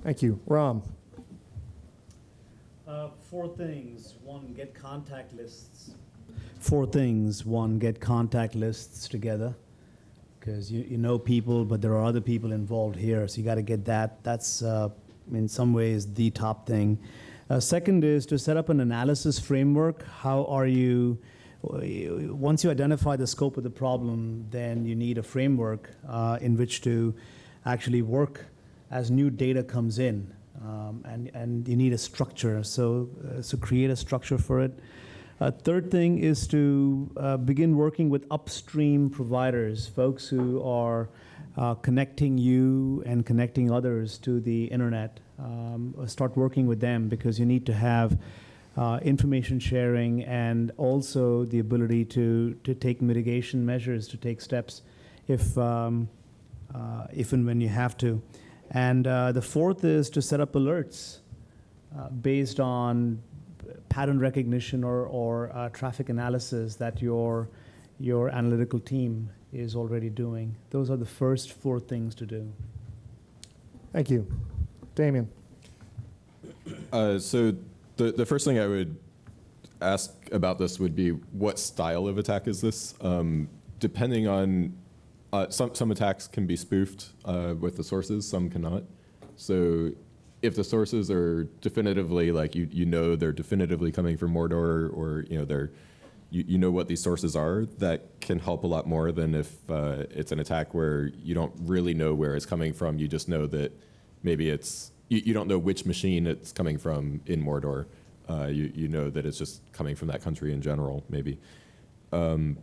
Thank you. Ram. 4 things. 1, get contact lists. 4 things. 1, get contact lists together, because you know people, but there are other people involved here, so you got to get that. That's in some ways the top thing. Second is to set up an analysis framework. How are you, once you identify the scope of the problem, then you need a framework in which to actually work as new data comes in, and you need a structure. So create a structure for it. Third thing is to begin working with upstream providers, folks who are connecting you and connecting others to the internet. Start working with them, because you need to have information sharing and also the ability to take mitigation measures, to take steps if and when you have to. And the fourth is to set up alerts based on pattern recognition or traffic analysis that your analytical team is already doing. Those are the first 4 things to do. Thank you. Damien. So the first thing I would ask about this would be, what style of attack is this? Depending on, some attacks can be spoofed with the sources, some cannot. So if the sources are definitively, like you know they're definitively coming from Mordor, or you know you know what these sources are, that can help a lot more than if it's an attack where you don't really know where it's coming from. You just know that maybe it's, you don't know which machine it's coming from in Mordor. You know that it's just coming from that country in general, maybe. And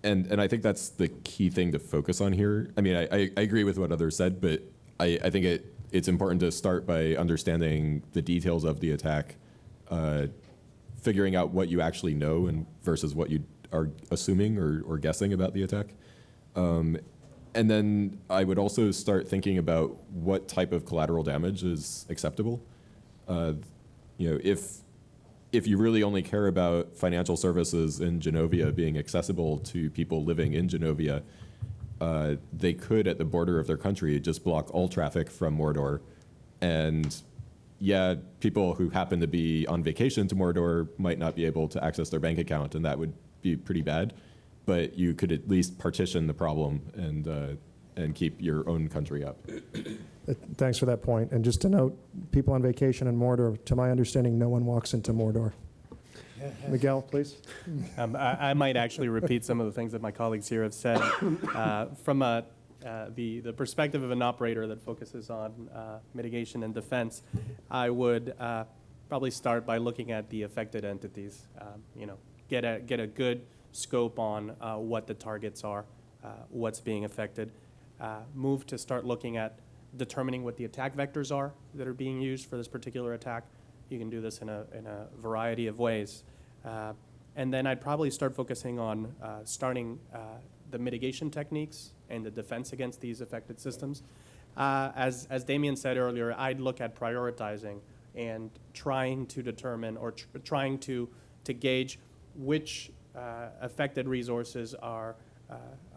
I think that's the key thing to focus on here. I mean, I agree with what others said, but I think it's important to start by understanding the details of the attack, figuring out what you actually know and versus what you are assuming or guessing about the attack. And then I would also start thinking about what type of collateral damage is acceptable. You know, if you really only care about financial services in Genovia being accessible to people living in Genovia, they could, at the border of their country, just block all traffic from Mordor. And yeah, people who happen to be on vacation to Mordor might not be able to access their bank account, and that would be pretty bad. But you could at least partition the problem and keep your own country up. Thanks for that point. And just to note, people on vacation in Mordor, to my understanding, no one walks into Mordor. Miguel, please. I might actually repeat some of the things that my colleagues here have said. From the perspective of an operator that focuses on mitigation and defense, I would probably start by looking at the affected entities. Get a good scope on what the targets are, what's being affected. Move to start looking at determining what the attack vectors are that are being used for this particular attack. You can do this in a variety of ways. And then I'd probably start focusing on starting the mitigation techniques and the defense against these affected systems. As Damien said earlier, I'd look at prioritizing and trying to determine or trying to gauge which affected resources are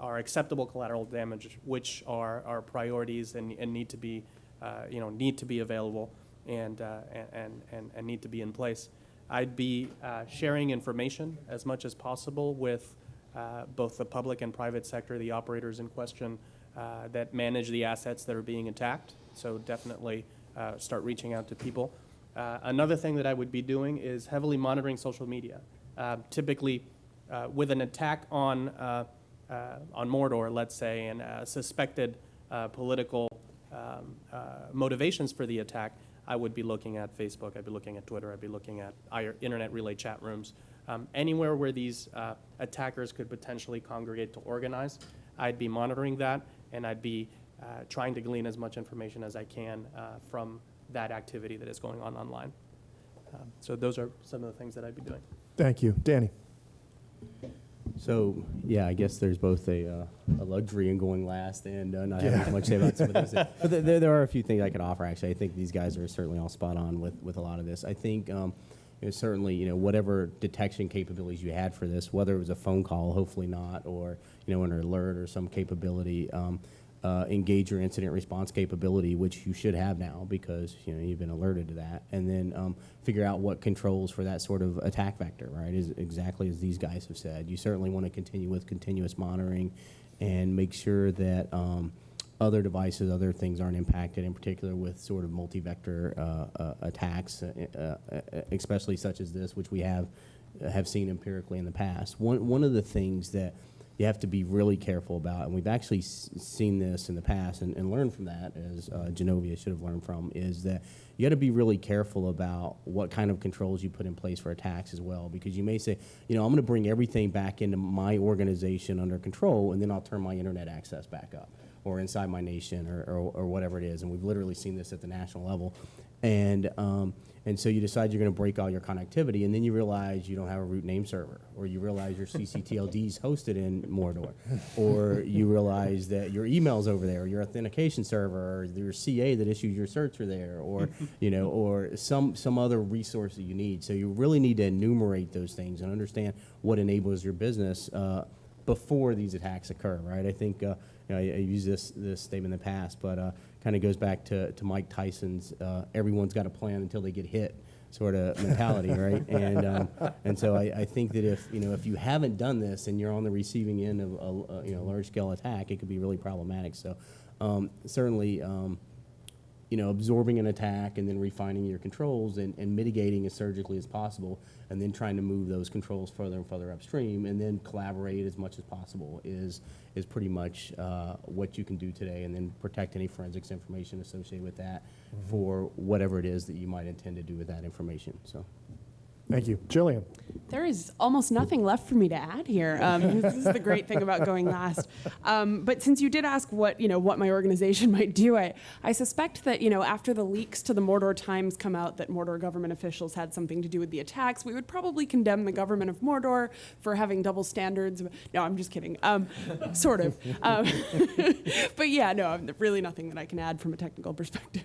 acceptable collateral damage, which are priorities and need to be available and need to be in place. I'd be sharing information as much as possible with both the public and private sector, the operators in question that manage the assets that are being attacked. So definitely start reaching out to people. Another thing that I would be doing is heavily monitoring social media. Typically, with an attack on Mordor, let's say, and suspected political motivations for the attack, I would be looking at Facebook, I'd be looking at Twitter, I'd be looking at internet relay chat rooms. Anywhere where these attackers could potentially congregate to organize, I'd be monitoring that, and I'd be trying to glean as much information as I can from that activity that is going on online. So those are some of the things that I'd be doing. Thank you. Danny. So, yeah, I guess there's both a luxury in going last and not having much to say about some of those things. But there are a few things I could offer, actually. I think these guys are certainly all spot on with a lot of this. I think certainly, whatever detection capabilities you had for this, whether it was a phone call, hopefully not, or, an alert or some capability, engage your incident response capability, which you should have now because, you've been alerted to that, and then figure out what controls for that sort of attack vector, right, is exactly as these guys have said. You certainly want to continue with continuous monitoring and make sure that other devices, other things aren't impacted, in particular with sort of multi-vector attacks, especially such as this, which we have seen empirically in the past. One of the things that you have to be really careful about, and we've actually seen this in the past and learned from that, as Genovia should have learned from, is that you got to be really careful about what kind of controls you put in place for attacks as well, because you may say, I'm going to bring everything back into my organization under control, and then I'll turn my internet access back up, or inside my nation, or whatever it is, and we've literally seen this at the national level. And so you decide you're going to break all your connectivity, and then you realize you don't have a root name server, or you realize your CCTLD is hosted in Mordor, or you realize that your email's over there, or your authentication server, or your CA that issues your certs are there, or or some other resource that you need. So you really need to enumerate those things and understand what enables your business before these attacks occur. Right? I think I used this statement in the past, but kind of goes back to Mike Tyson's everyone's got a plan until they get hit sort of mentality, right? And so I think that if you haven't done this and you're on the receiving end of a large scale attack, it could be really problematic. So certainly absorbing an attack and then refining your controls and mitigating as surgically as possible, and then trying to move those controls further and further upstream, and then collaborate as much as possible is pretty much what you can do today, and then protect any forensics information associated with that for whatever it is that you might intend to do with that information. So. Thank you. Jillian. There is almost nothing left for me to add here. This is the great thing about going last. But since you did ask what my organization might do, I suspect that after the leaks to the Mordor Times come out that Mordor government officials had something to do with the attacks, we would probably condemn the government of Mordor for having double standards. No, I'm just kidding. Sort of. But yeah, no, really nothing that I can add from a technical perspective.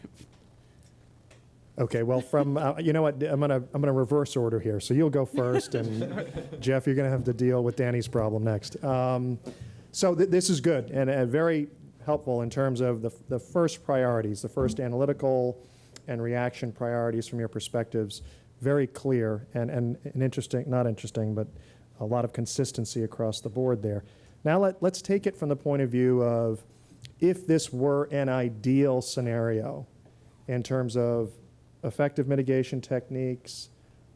Okay, well, from, you know what, I'm gonna reverse order here. So you'll go first, and Jeff, you're gonna have to deal with Danny's problem next. So this is good and very helpful in terms of the first priorities, the first analytical and reaction priorities from your perspectives. Very clear and interesting, not interesting, but a lot of consistency across the board there. Now let's take it from the point of view of if this were an ideal scenario in terms of effective mitigation techniques,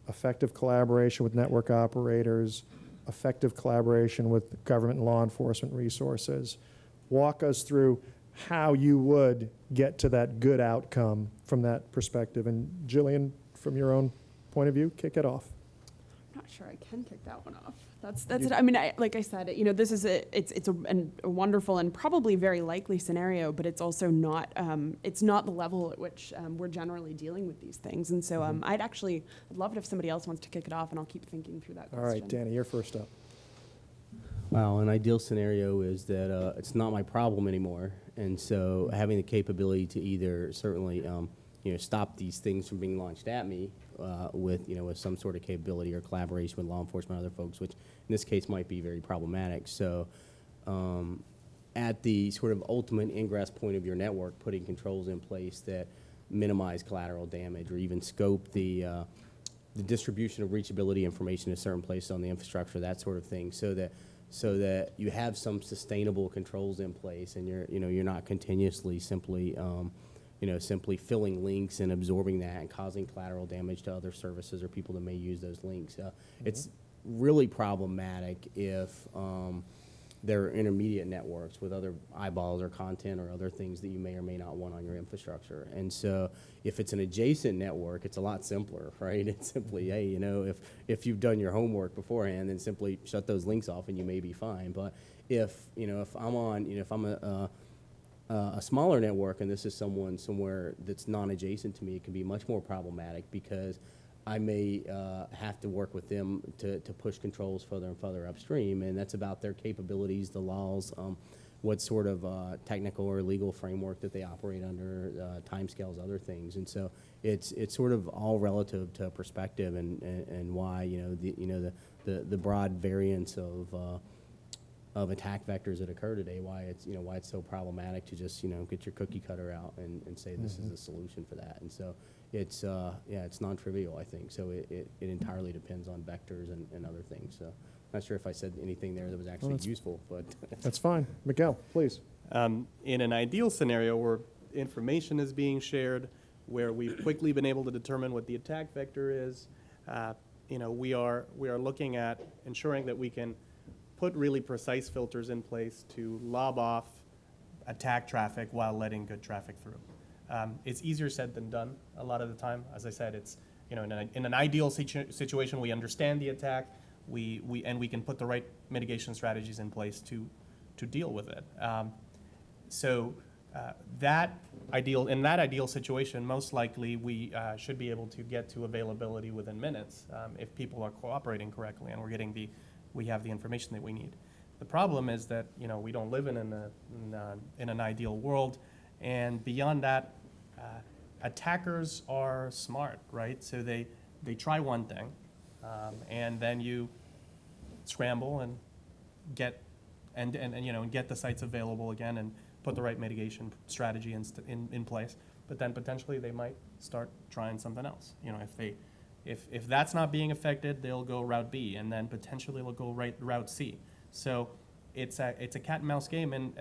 effective collaboration with network operators, effective collaboration with government and law enforcement resources. Walk us through how you would get to that good outcome from that perspective. And Jillian, from your own point of view, kick it off. I'm not sure I can kick that one off. That's it. I mean, like I said, this is it's a wonderful and probably very likely scenario, but it's also not it's not the level at which we're generally dealing with these things. And so I'd love it if somebody else wants to kick it off, and I'll keep thinking through that question. All right, Danny, you're first up. Wow, an ideal scenario is that it's not my problem anymore, and so having the capability to either certainly stop these things from being launched at me with some sort of capability or collaboration with law enforcement and other folks, which in this case might be very problematic. So at the sort of ultimate ingress point of your network, putting controls in place that minimize collateral damage or even scope the distribution of reachability information to certain places on the infrastructure, that sort of thing, so that you have some sustainable controls in place, and you're not continuously simply filling links and absorbing that and causing collateral damage to other services or people that may use those links. It's really problematic if there are intermediate networks with other eyeballs or content or other things that you may or may not want on your infrastructure. And so if it's an adjacent network, it's a lot simpler, right? It's simply, hey, if you've done your homework beforehand, then simply shut those links off and you may be fine. But if I'm on, if I'm a smaller network and this is someone somewhere that's non-adjacent to me, it can be much more problematic because I may have to work with them to push controls further and further upstream, and that's about their capabilities, the laws, what sort of technical or legal framework that they operate under, timescales, other things. And so it's sort of all relative to perspective and why the broad variance of attack vectors that occur today, why it's so problematic to just get your cookie cutter out and say this is the solution for that. And so it's non-trivial, I think. So it entirely depends on vectors and other things. So not sure if I said anything there that was actually useful, but That's fine. Miguel, please. In an ideal scenario where information is being shared, where we've quickly been able to determine what the attack vector is, we are looking at ensuring that we can put really precise filters in place to lob off attack traffic while letting good traffic through. It's easier said than done a lot of the time. As I said, it's in an ideal situation, we understand the attack, we can put the right mitigation strategies in place to deal with it. In that ideal situation, most likely we should be able to get to availability within minutes if people are cooperating correctly and we have the information that we need. The problem is that we don't live in an ideal world, and beyond that, attackers are smart, right? So they try one thing, and then you scramble and get the sites available again and put the right mitigation strategy in place. But then potentially they might start trying something else. If that's not being affected, they'll go route B, and then potentially they'll go route C. So it's a cat and mouse game, and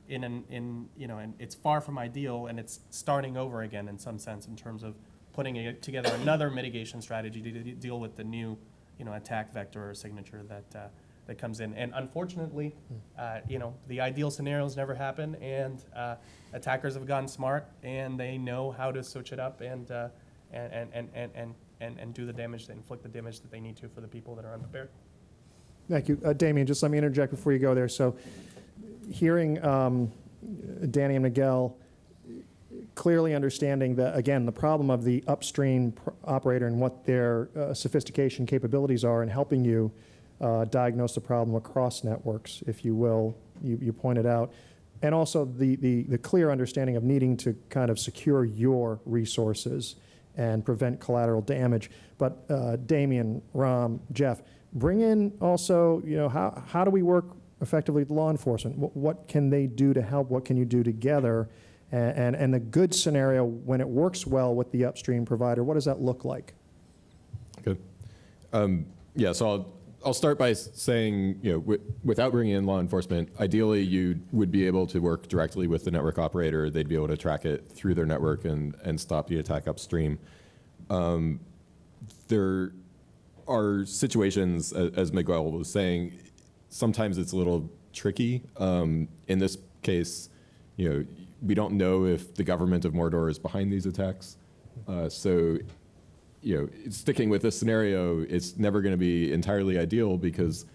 and it's far from ideal, and it's starting over again in some sense in terms of putting together another mitigation strategy to deal with the new attack vector or signature that comes in. And unfortunately, the ideal scenarios never happen, and attackers have gotten smart, and they know how to switch it up and do the damage, inflict the damage that they need to for the people that are unprepared. Thank you. Damien, just let me interject before you go there. So hearing Danny and Miguel clearly understanding that, again, the problem of the upstream operator and what their sophistication capabilities are in helping you diagnose the problem across networks, if you will, you pointed out. And also the clear understanding of needing to kind of secure your resources and prevent collateral damage. But Damien, Ram, Jeff, bring in also, how do we work effectively with law enforcement? What can they do to help? What can you do together? And the good scenario, when it works well with the upstream provider, what does that look like? Good. Yeah, so I'll start by saying, without bringing in law enforcement, ideally you would be able to work directly with the network operator. They'd be able to track it through their network and stop the attack upstream. There are situations, as Miguel was saying, sometimes it's a little tricky. In this case, we don't know if the government of Mordor is behind these attacks. So sticking with this scenario, it's never going to be entirely ideal because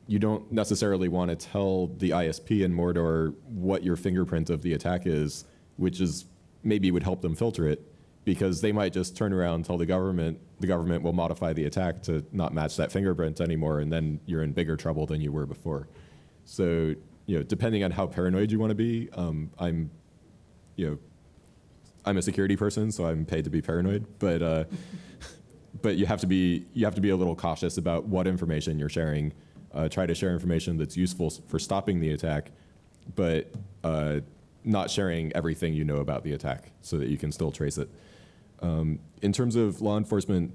you don't necessarily want to tell the ISP in Mordor what your fingerprint of the attack is, which is maybe would help them filter it, because they might just turn around and tell the government will modify the attack to not match that fingerprint anymore, and then you're in bigger trouble than you were before. So, depending on how paranoid you want to be, I'm a security person, so I'm paid to be paranoid, but you have to be a little cautious about what information you're sharing. Try to share information that's useful for stopping the attack, but not sharing everything you know about the attack so that you can still trace it. In terms of law enforcement,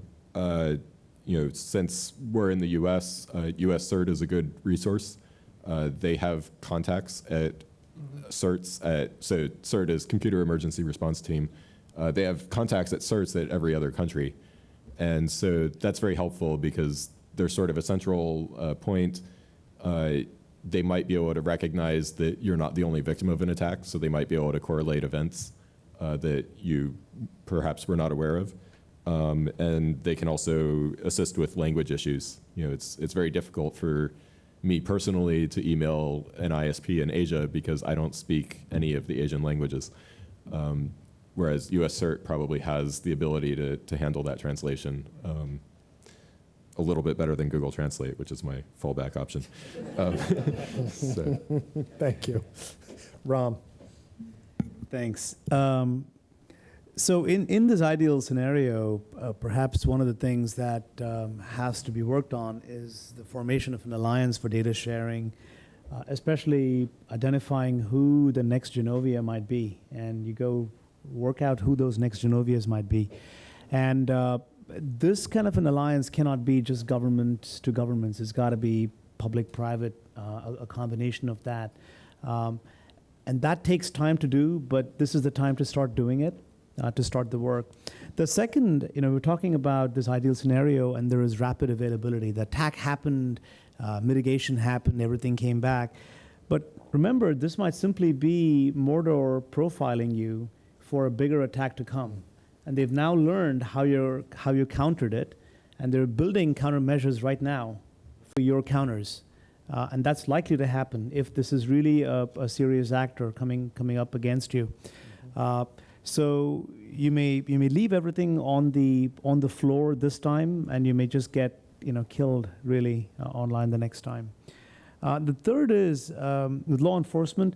since we're in the U.S., U.S. CERT is a good resource. They have contacts at CERTs so CERT is Computer Emergency Response Team. They have contacts at CERTs at every other country. And so that's very helpful because they're sort of a central point. They might be able to recognize that you're not the only victim of an attack, so they might be able to correlate events that you perhaps were not aware of. And they can also assist with language issues. It's very difficult for me personally to email an ISP in Asia because I don't speak any of the Asian languages. Whereas US CERT probably has the ability to handle that translation a little bit better than Google Translate, which is my fallback option. Thank you. Ram. Thanks. So in this ideal scenario, perhaps one of the things that has to be worked on is the formation of an alliance for data sharing, especially identifying who the next Genovia might be. And you go work out who those next Genovias might be. And this kind of an alliance cannot be just government to governments. It's got to be public-private, a combination of that. And that takes time to do, but this is the time to start doing it, to start the work. The second, we're talking about this ideal scenario, and there is rapid availability. The attack happened, mitigation happened, everything came back. But remember, this might simply be Mordor profiling you for a bigger attack to come. And they've now learned how you countered it, and they're building countermeasures right now for your counters. And that's likely to happen if this is really a serious actor coming up against you. So you may leave everything on the floor this time, and you may just get killed really online the next time. The third is with law enforcement.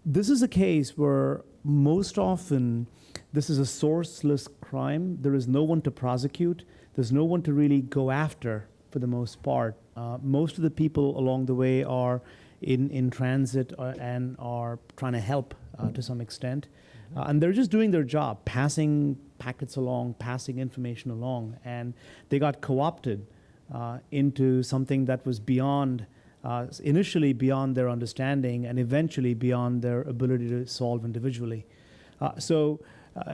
This is a case where most often this is a sourceless crime. There is no one to prosecute. There's no one to really go after for the most part. Most of the people along the way are in transit and are trying to help to some extent. And they're just doing their job, passing packets along, passing information along. And they got co-opted into something that was beyond, initially beyond their understanding and eventually beyond their ability to solve individually. So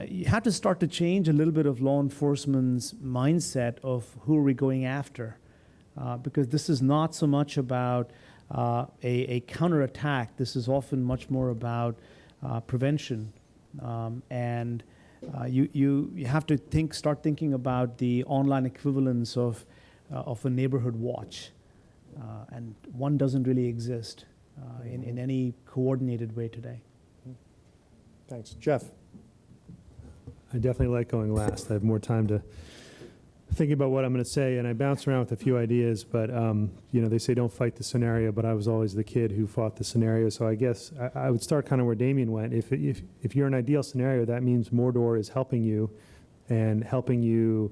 you have to start to change a little bit of law enforcement's mindset of who are we going after. Because this is not so much about a counterattack. This is often much more about prevention. And you have to start thinking about the online equivalence of a neighborhood watch. And one doesn't really exist in any coordinated way today. Thanks. Jeff. I definitely like going last. I have more time to thinking about what I'm going to say, and I bounced around with a few ideas, but they say don't fight the scenario, but I was always the kid who fought the scenario. So I guess I would start kind of where Damien went. If you're an ideal scenario, that means Mordor is helping you, and helping you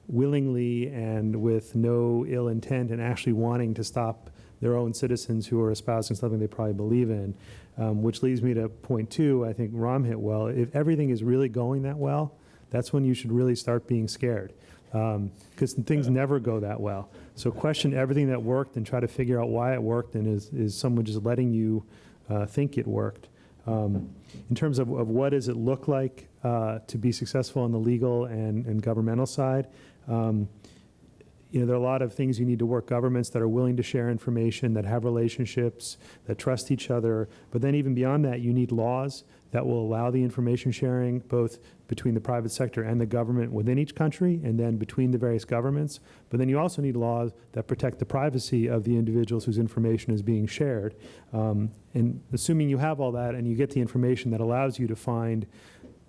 willingly and with no ill intent, and actually wanting to stop their own citizens who are espousing something they probably believe in. Which leads me to point two. I think Ram hit well. If everything is really going that well, that's when you should really start being scared, because things never go that well. So question everything that worked and try to figure out why it worked, and is someone just letting you think it worked. In terms of what does it look like to be successful on the legal and governmental side, there are a lot of things you need to work. Governments that are willing to share information, that have relationships, that trust each other. But then even beyond that, you need laws that will allow the information sharing, both between the private sector and the government within each country, and then between the various governments. But then you also need laws that protect the privacy of the individuals whose information is being shared. And assuming you have all that and you get the information that allows you to find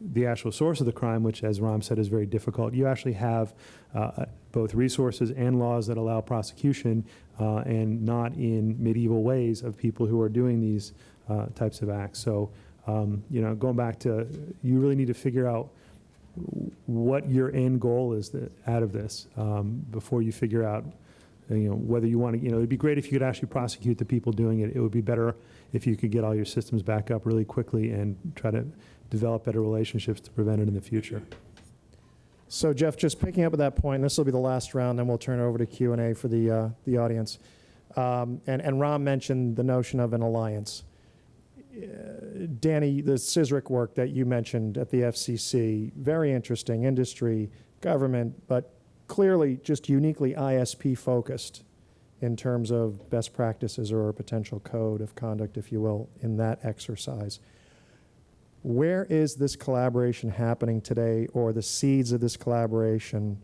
the actual source of the crime, which, as Ram said, is very difficult, you actually have both resources and laws that allow prosecution, and not in medieval ways of people who are doing these types of acts. So, going back to, you really need to figure out what your end goal is out of this before you figure out, whether you want to, it'd be great if you could actually prosecute the people doing it. It would be better if you could get all your systems back up really quickly and try to develop better relationships to prevent it in the future. So Jeff, just picking up at that point, this will be the last round, then we'll turn it over to Q&A for the audience. And Ram mentioned the notion of an alliance. Danny, the CISRIC work that you mentioned at the FCC, very interesting, industry, government, but clearly just uniquely ISP focused in terms of best practices or a potential code of conduct, if you will, in that exercise. Where is this collaboration happening today, or the seeds of this collaboration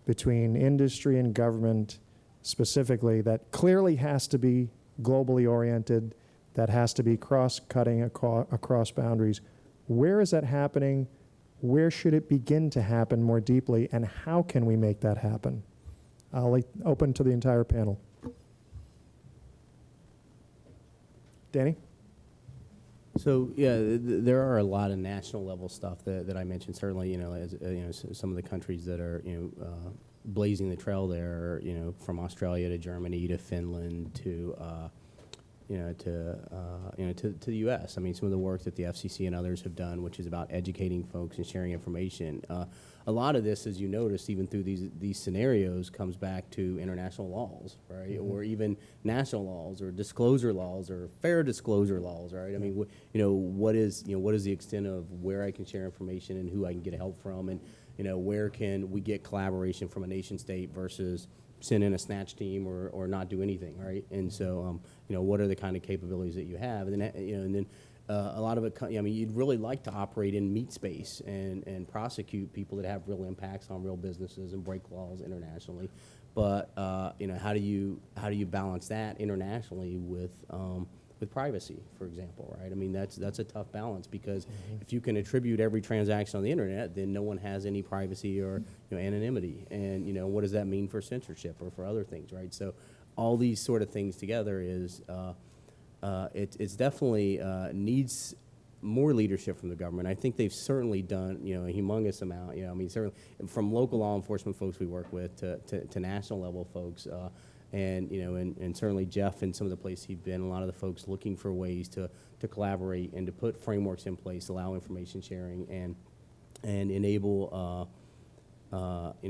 between industry and government specifically, that clearly has to be globally oriented, that has to be cross-cutting across boundaries? Where is that happening? Where should it begin to happen more deeply, and how can we make that happen? I'll open to the entire panel. Danny? So yeah, there are a lot of national level stuff that I mentioned. Certainly, as some of the countries that are blazing the trail there, from Australia to Germany to Finland to the U.S. I mean, some of the work that the FCC and others have done, which is about educating folks and sharing information. A lot of this, as you notice, even through these scenarios, comes back to international laws, right? Mm-hmm. Or even national laws, or disclosure laws, or fair disclosure laws, right? I mean, what is the extent of where I can share information and who I can get help from, and where can we get collaboration from a nation state versus send in a snatch team or not do anything, right? And so, what are the kind of capabilities that you have? And then, a lot of it, you'd really like to operate in meat space and prosecute people that have real impacts on real businesses and break laws internationally. But, how do you balance that internationally with privacy, for example, right? I mean, that's a tough balance, because if you can attribute every transaction on the internet, then no one has any privacy or anonymity. And what does that mean for censorship or for other things, right? So all these sort of things together is it's definitely needs more leadership from the government. I think they've certainly done a humongous amount. Certainly from local law enforcement folks we work with to national level folks. And certainly Jeff and some of the places he's been, a lot of the folks looking for ways to collaborate and to put frameworks in place, allow information sharing, and enable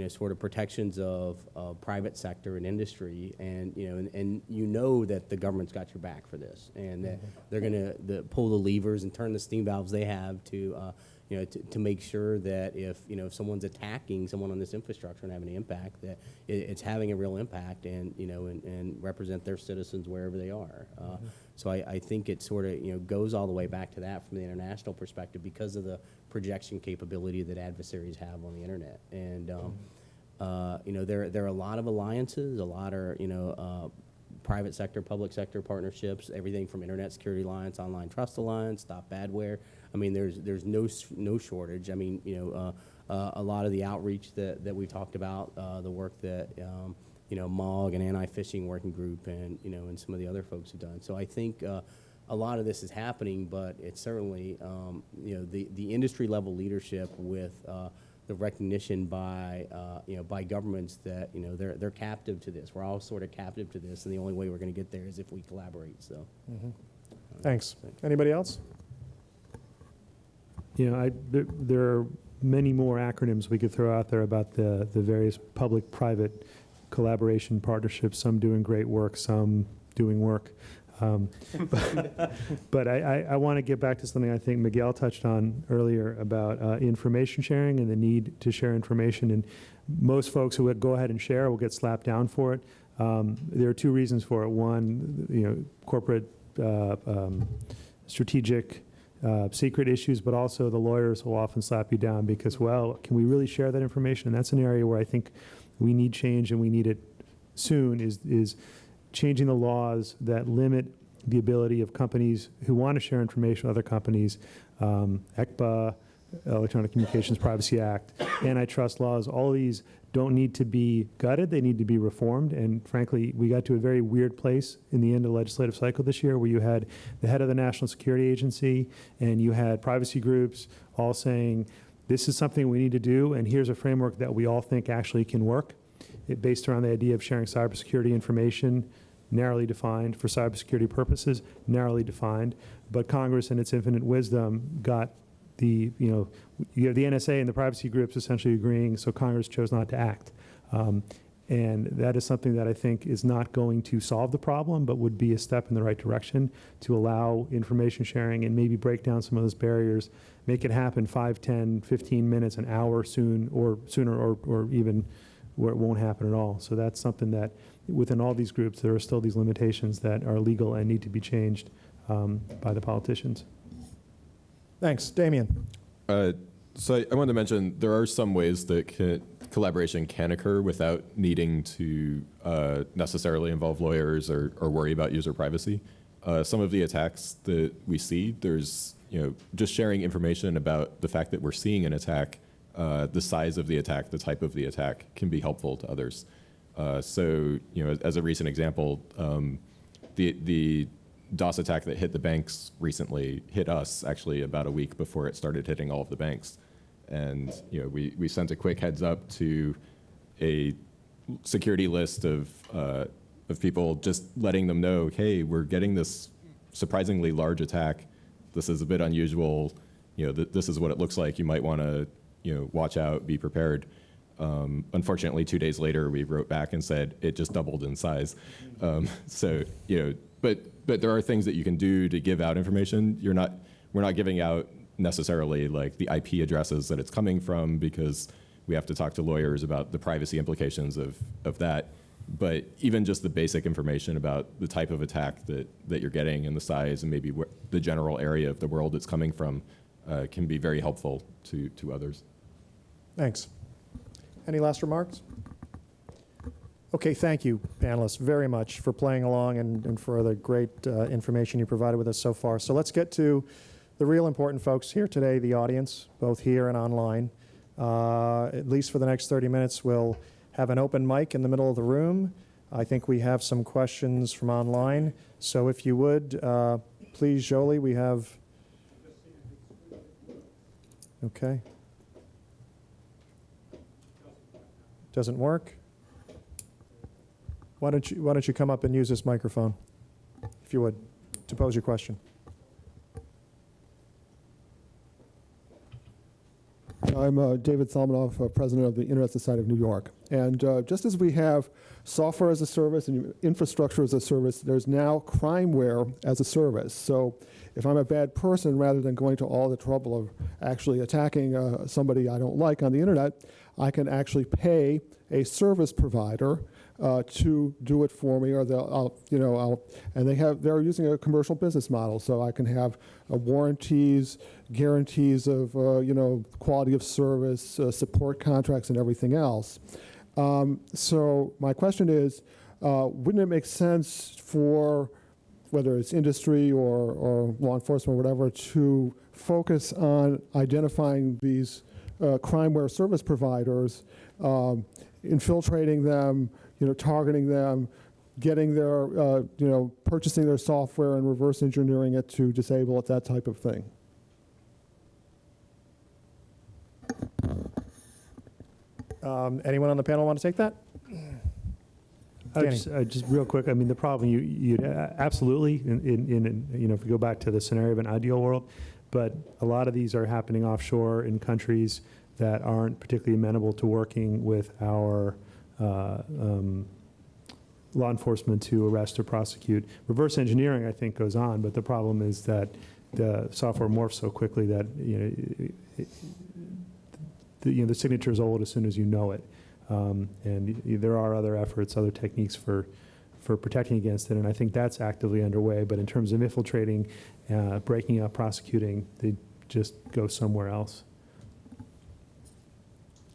sort of protections of private sector and industry, and that the government's got your back for this, and that they're going to pull the levers and turn the steam valves they have to make sure that if someone's attacking someone on this infrastructure and having an impact, that it's having a real impact, and represent their citizens wherever they are. So I think it sort of goes all the way back to that from the international perspective, because of the projection capability that adversaries have on the internet. And there are a lot of alliances, a lot are private sector, public sector partnerships, everything from Internet Security Alliance, Online Trust Alliance, Stop Badware. I mean, there's no shortage. I mean, a lot of the outreach that we talked about, the work that MOG and Anti-Phishing Working Group and and some of the other folks have done. So I think a lot of this is happening, but it's certainly the industry level leadership with the recognition by by governments that they're captive to this. We're all sort of captive to this, and the only way we're going to get there is if we collaborate. So, Thanks. Anybody else? There are many more acronyms we could throw out there about the various public-private collaboration partnerships, some doing great work, some doing work. But I want to get back to something I think Miguel touched on earlier about information sharing and the need to share information. And most folks who would go ahead and share will get slapped down for it. There are two reasons for it. One, corporate strategic secret issues, but also the lawyers will often slap you down because, well, can we really share that information? And that's an area where I think we need change, and we need it soon, is changing the laws that limit the ability of companies who want to share information with other companies, ECPA, Electronic Communications Privacy Act, antitrust laws. All of these don't need to be gutted, they need to be reformed. And frankly, we got to a very weird place in the end of the legislative cycle this year where you had the head of the National Security Agency and you had privacy groups all saying, this is something we need to do, and here's a framework that we all think actually can work. Based around the idea of sharing cybersecurity information, narrowly defined for cybersecurity purposes, narrowly defined. But Congress, in its infinite wisdom, got you have the NSA and the privacy groups essentially agreeing, so Congress chose not to act. And that is something that I think is not going to solve the problem, but would be a step in the right direction to allow information sharing and maybe break down some of those barriers, make it happen 5, 10, 15 minutes, an hour sooner, or even where it won't happen at all. So that's something that within all these groups, there are still these limitations that are legal and need to be changed by the politicians. Thanks. Damien. So I wanted to mention there are some ways that collaboration can occur without needing to necessarily involve lawyers or worry about user privacy. Some of the attacks that we see, there's just sharing information about the fact that we're seeing an attack, the size of the attack, the type of the attack can be helpful to others. So as a recent example, the DOS attack that hit the banks recently hit us actually about a week before it started hitting all of the banks. And we sent a quick heads up to a security list of people, just letting them know, hey, we're getting this surprisingly large attack. This is a bit unusual. This is what it looks like. You might want to watch out, be prepared. Unfortunately, 2 days later, we wrote back and said it just doubled in size. But there are things that you can do to give out information. We're not giving out necessarily like the IP addresses that it's coming from because we have to talk to lawyers about the privacy implications of that. But even just the basic information about the type of attack that you're getting and the size and maybe the general area of the world it's coming from can be very helpful to others. Thanks. Any last remarks? Okay, thank you, panelists, very much for playing along and for the great information you provided with us so far. So let's get to the real important folks here today, the audience, both here and online. At least for the next 30 minutes, we'll have an open mic in the middle of the room. I think we have some questions from online. So if you would, please, Jolie, we have... Okay. Doesn't work? Why don't you come up and use this microphone, if you would, to pose your question. I'm David Salmanoff, president of the Internet Society of New York. And just as we have software as a service and infrastructure as a service, there's now crimeware as a service. So if I'm a bad person, rather than going to all the trouble of actually attacking somebody I don't like on the internet, I can actually pay a service provider to do it for me, or they're using a commercial business model, so I can have warranties, guarantees of quality of service, support contracts, and everything else. So my question is, wouldn't it make sense for whether it's industry or law enforcement or whatever to focus on identifying these crimeware service providers, infiltrating them, targeting them, getting their, purchasing their software and reverse engineering it to disable it, that type of thing. Anyone on the panel want to take that? Danny. Just real quick, I mean, the problem, you absolutely, if we go back to the scenario of an ideal world, but a lot of these are happening offshore in countries that aren't particularly amenable to working with our law enforcement to arrest or prosecute. Reverse engineering, I think, goes on, but the problem is that the software morphs so quickly that the signature is old as soon as you know it. And there are other efforts, other techniques for protecting against it, and I think that's actively underway. But in terms of infiltrating, breaking up, prosecuting, they just go somewhere else.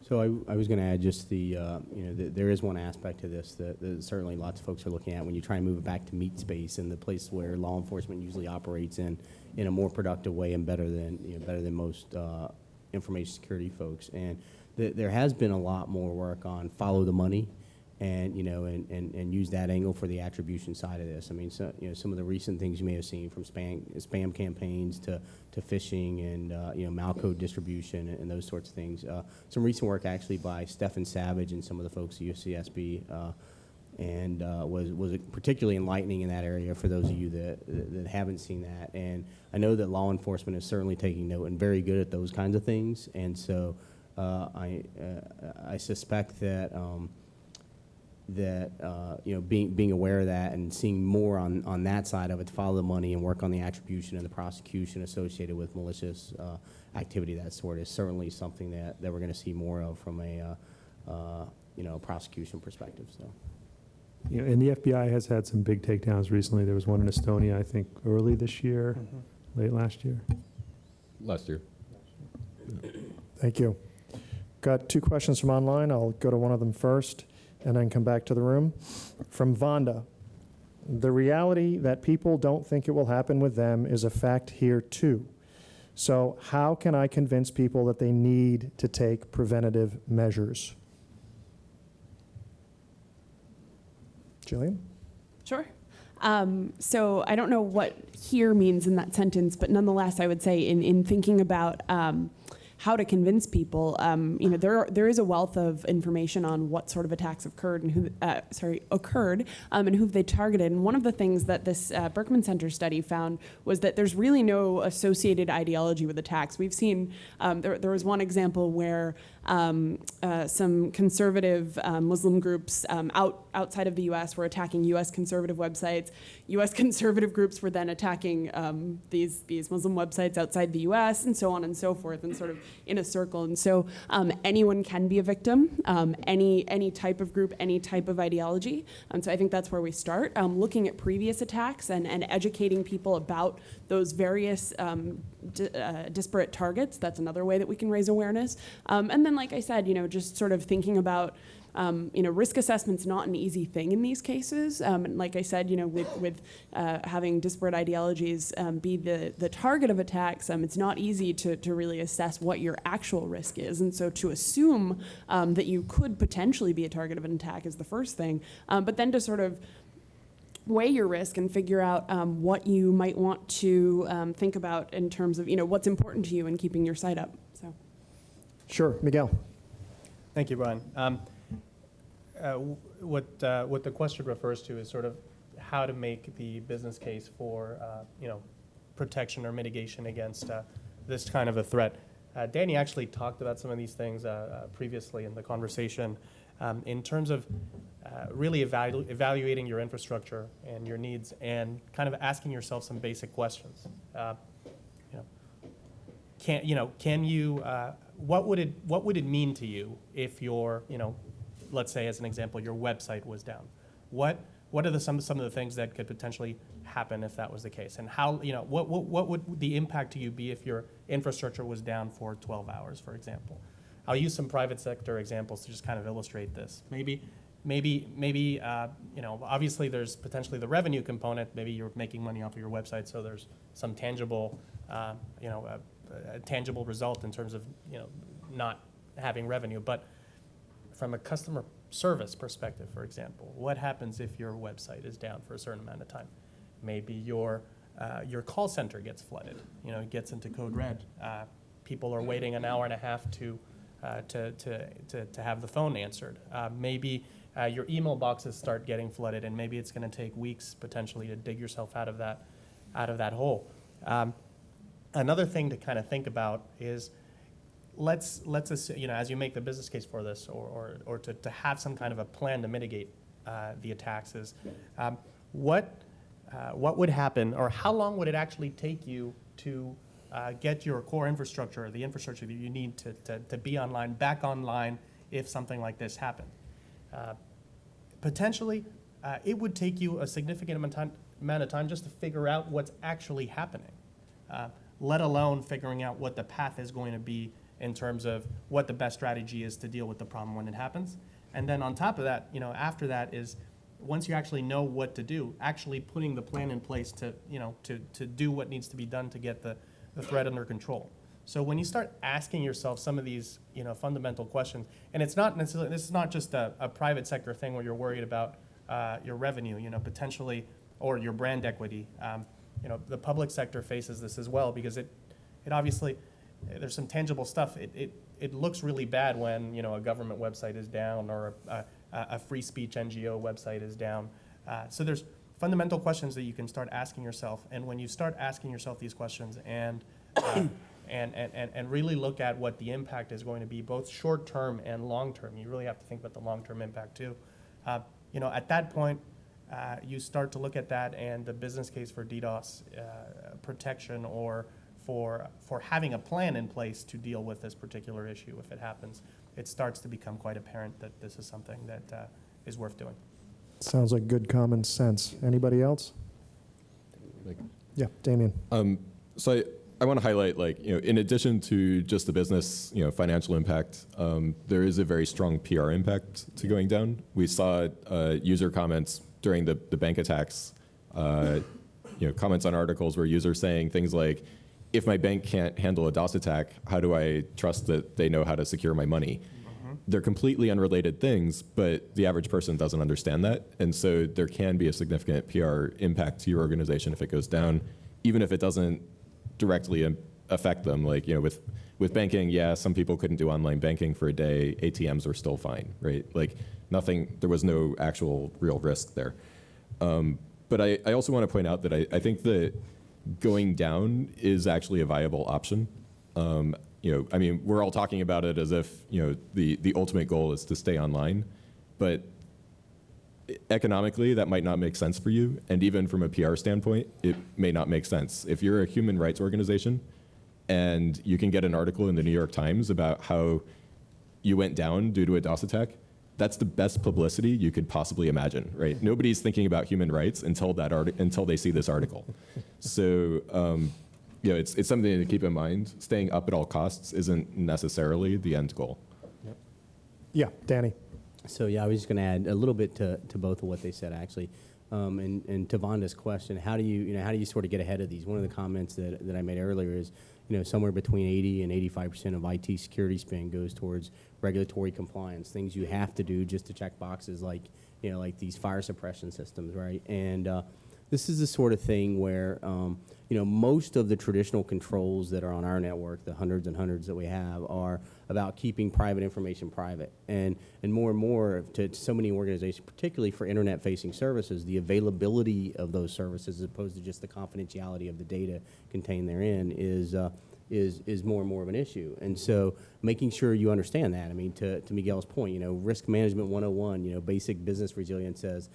So I was going to add just there is one aspect to this that certainly lots of folks are looking at when you try and move it back to meat space and the place where law enforcement usually operates in a more productive way and better than most information security folks. And there has been a lot more work on follow the money, and use that angle for the attribution side of this. I mean, so, some of the recent things you may have seen, from spam campaigns to phishing and malcode distribution and those sorts of things. Some recent work actually by Stefan Savage and some of the folks at UCSB, and was particularly enlightening in that area for those of you that haven't seen that. And I know that law enforcement is certainly taking note and very good at those kinds of things. And so I suspect that being aware of that and seeing more on that side of it to follow the money and work on the attribution and the prosecution associated with malicious activity of that sort is certainly something that we're going to see more of from a prosecution perspective. So. And the FBI has had some big takedowns recently. There was one in Estonia, I think, early this year, late last year. Last year. Thank you. Got two questions from online. I'll go to one of them first and then come back to the room. From Vonda, the reality that people don't think it will happen with them is a fact here too. So how can I convince people that they need to take preventative measures? Jillian? Sure. So I don't know what here means in that sentence, but nonetheless, I would say in thinking about how to convince people, there is a wealth of information on what sort of attacks occurred and who they targeted. And one of the things that this Berkman Center study found was that there's really no associated ideology with attacks. We've seen there was one example where some conservative Muslim groups outside of the U.S. were attacking U.S. conservative websites. U.S. conservative groups were then attacking these Muslim websites outside the U.S. and so on and so forth, and sort of in a circle. And so anyone can be a victim, any type of group, any type of ideology. And so I think that's where we start, looking at previous attacks and educating people about those various disparate targets. That's another way that we can raise awareness. And then, like I said, just sort of thinking about risk assessment's not an easy thing in these cases. And like I said, with having disparate ideologies be the target of attacks, it's not easy to really assess what your actual risk is. And so to assume that you could potentially be a target of an attack is the first thing. But then to sort of weigh your risk and figure out what you might want to think about in terms of what's important to you in keeping your site up. So. Sure, Miguel. Thank you, Brian. What the question refers to is sort of how to make the business case for protection or mitigation against this kind of a threat. Danny actually talked about some of these things previously in the conversation in terms of really evaluating your infrastructure and your needs and kind of asking yourself some basic questions. What would it mean to you if your let's say, as an example, your website was down? What are some of the things that could potentially happen if that was the case? And how, what would the impact to you be if your infrastructure was down for 12 hours, for example? I'll use some private sector examples to just kind of illustrate this. Maybe, obviously there's potentially the revenue component. Maybe you're making money off of your website, so there's some tangible, a tangible result in terms of, not having revenue. But from a customer service perspective, for example, what happens if your website is down for a certain amount of time? Maybe your call center gets flooded, it gets into code red. People are waiting an hour and a half to have the phone answered. Maybe your email boxes start getting flooded, and maybe it's going to take weeks potentially to dig yourself out of that hole. Another thing to kind of think about is, let's assume, as you make the business case for this, or to have some kind of a plan to mitigate the attacks, is what would happen, or how long would it actually take you to get your core infrastructure, the infrastructure that you need to be online, back online if something like this happened? Potentially, it would take you a significant amount of time just to figure out what's actually happening, let alone figuring out what the path is going to be in terms of what the best strategy is to deal with the problem when it happens. And then on top of that, after that is, once you actually know what to do, actually putting the plan in place to do what needs to be done to get the threat under control. So when you start asking yourself some of these, fundamental questions, and it's not necessarily, this is not just a private sector thing where you're worried about your revenue, potentially, or your brand equity. The public sector faces this as well, because it obviously, there's some tangible stuff. It looks really bad when, a government website is down, or a free speech NGO website is down. So there's fundamental questions that you can start asking yourself, and when you start asking yourself these questions and really look at what the impact is going to be, both short term and long term, you really have to think about the long term impact too. At that point, you start to look at that and the business case for DDoS protection, or for having a plan in place to deal with this particular issue if it happens. It starts to become quite apparent that this is something that is worth doing. Sounds like good common sense. Anybody else? Yeah, Damien. So I want to highlight, in addition to just the business, financial impact, there is a very strong PR impact to going down. We saw user comments during the bank attacks, comments on articles where users saying things like, if my bank can't handle a DOS attack, how do I trust that they know how to secure my money? They're completely unrelated things, but the average person doesn't understand that. And so there can be a significant PR impact to your organization if it goes down, even if it doesn't directly affect them. With banking, some people couldn't do online banking for a day. ATMs were still fine, right? There was no actual real risk there. But I also want to point out that I think that going down is actually a viable option. We're all talking about it as if, the ultimate goal is to stay online, but economically that might not make sense for you. And even from a PR standpoint, it may not make sense. If you're a human rights organization and you can get an article in the New York Times about how you went down due to a DOS attack, that's the best publicity you could possibly imagine, right? Nobody's thinking about human rights until they see this article. So, it's something to keep in mind. Staying up at all costs isn't necessarily the end goal. Yep. Yeah, Danny. So I was just going to add a little bit to both of what they said, actually. And to Vonda's question, how do you sort of get ahead of these? One of the comments that I made earlier is, somewhere between 80 and 85% of IT security spend goes towards regulatory compliance, things you have to do just to check boxes, like these fire suppression systems, right? And this is the sort of thing where, most of the traditional controls that are on our network, the hundreds and hundreds that we have, are about keeping private information private. And more to so many organizations, particularly for internet-facing services, the availability of those services, as opposed to just the confidentiality of the data contained therein, is more and more of an issue. And so making sure you understand that. To Miguel's point, risk management 101, basic business resilience says,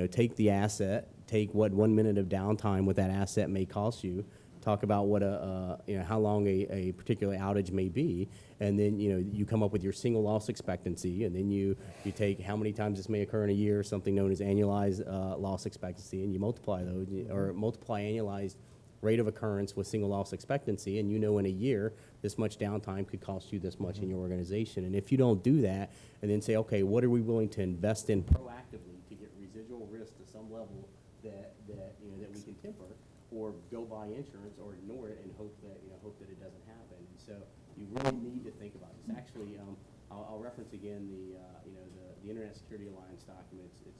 take the asset, take what 1 minute of downtime with that asset may cost you, talk about what how long a particular outage may be, and then you come up with your single loss expectancy, and then you take how many times this may occur in a year, something known as annualized loss expectancy, and you multiply those, or multiply annualized rate of occurrence with single loss expectancy, and in a year this much downtime could cost you this much in your organization. And if you don't do that, and then say, okay, what are we willing to invest in proactively to get residual risk to some level that we can temper, or go buy insurance or ignore it and hope that it doesn't happen. So you really need to think about this. Actually, I'll reference again the the Internet Security Alliance document. It's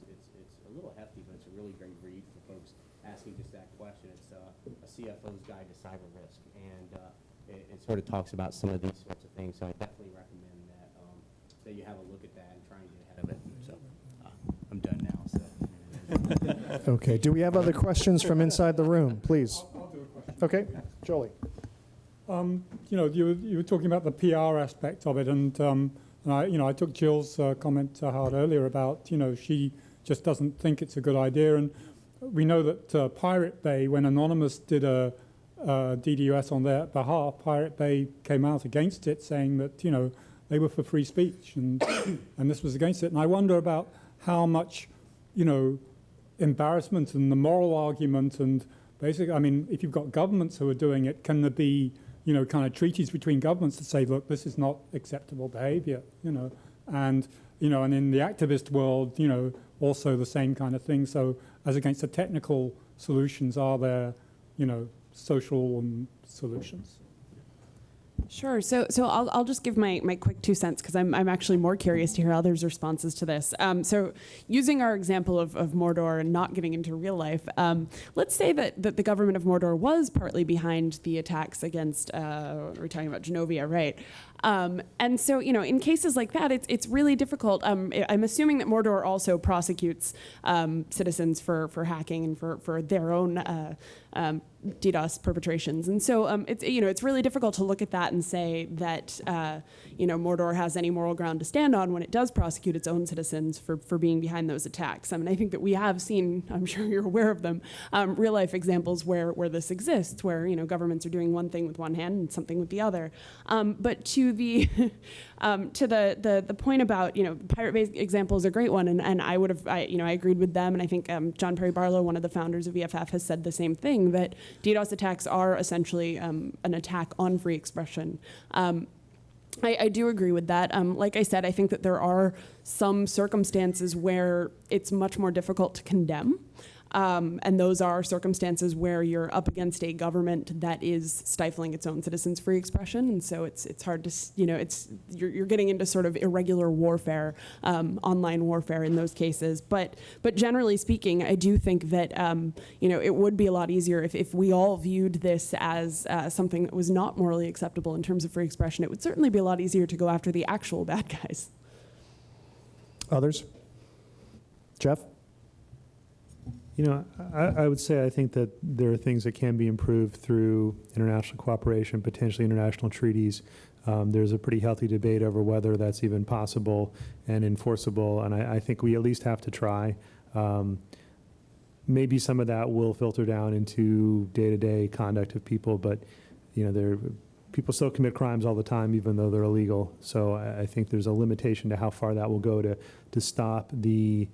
a little hefty, but it's a really great read for folks asking just that question. It's a CFO's Guide to Cyber Risk, and it sort of talks about some of these sorts of things. So I definitely recommend that you have a look at that and try and get ahead of it. So I'm done now. So. Okay, do we have other questions from inside the room, please? I'll do a question. Okay, Jolie. You were talking about the PR aspect of it, and I took Jill's comment to heart earlier about, she just doesn't think it's a good idea. And we know that Pirate Bay, when Anonymous did a DDoS on their behalf, Pirate Bay came out against it, saying that, they were for free speech, and this was against it. And I wonder about how much, embarrassment and the moral argument, and basically, I mean, if you've got governments who are doing it, can there be, kind of treaties between governments to say, look, this is not acceptable behavior, and in the activist world, also the same kind of thing. So as against the technical solutions, are there, social solutions? Sure. So I'll just give my quick 2 cents, because I'm actually more curious to hear others' responses to this. So using our example of Mordor and not getting into real life, let's say that the government of Mordor was partly behind the attacks against, we're talking about Genovia, right? And so, in cases like that, it's really difficult. I'm assuming that Mordor also prosecutes citizens for hacking and for their own DDoS perpetrations. And so it's really difficult to look at that and say that Mordor has any moral ground to stand on when it does prosecute its own citizens for being behind those attacks. I mean, I think that we have seen, I'm sure you're aware of them, real life examples where this exists, where governments are doing one thing with one hand and something with the other. But to the the point about Pirate Bay example is a great one, and I would have I agreed with them, and I think John Perry Barlow, one of the founders of EFF, has said the same thing, that DDoS attacks are essentially an attack on free expression. I do agree with that. Like I said, I think that there are some circumstances where it's much more difficult to condemn. And those are circumstances where you're up against a government that is stifling its own citizens' free expression, and so it's hard to you're getting into sort of irregular warfare, online warfare in those cases. But generally speaking, I do think that it would be a lot easier if we all viewed this as something that was not morally acceptable in terms of free expression. It would certainly be a lot easier to go after the actual bad guys. Others? Jeff? I would say I think that there are things that can be improved through international cooperation, potentially international treaties. There's a pretty healthy debate over whether that's even possible and enforceable, and I think we at least have to try. Maybe some of that will filter down into day-to-day conduct of people, but people still commit crimes all the time, even though they're illegal. So I think there's a limitation to how far that will go to stop the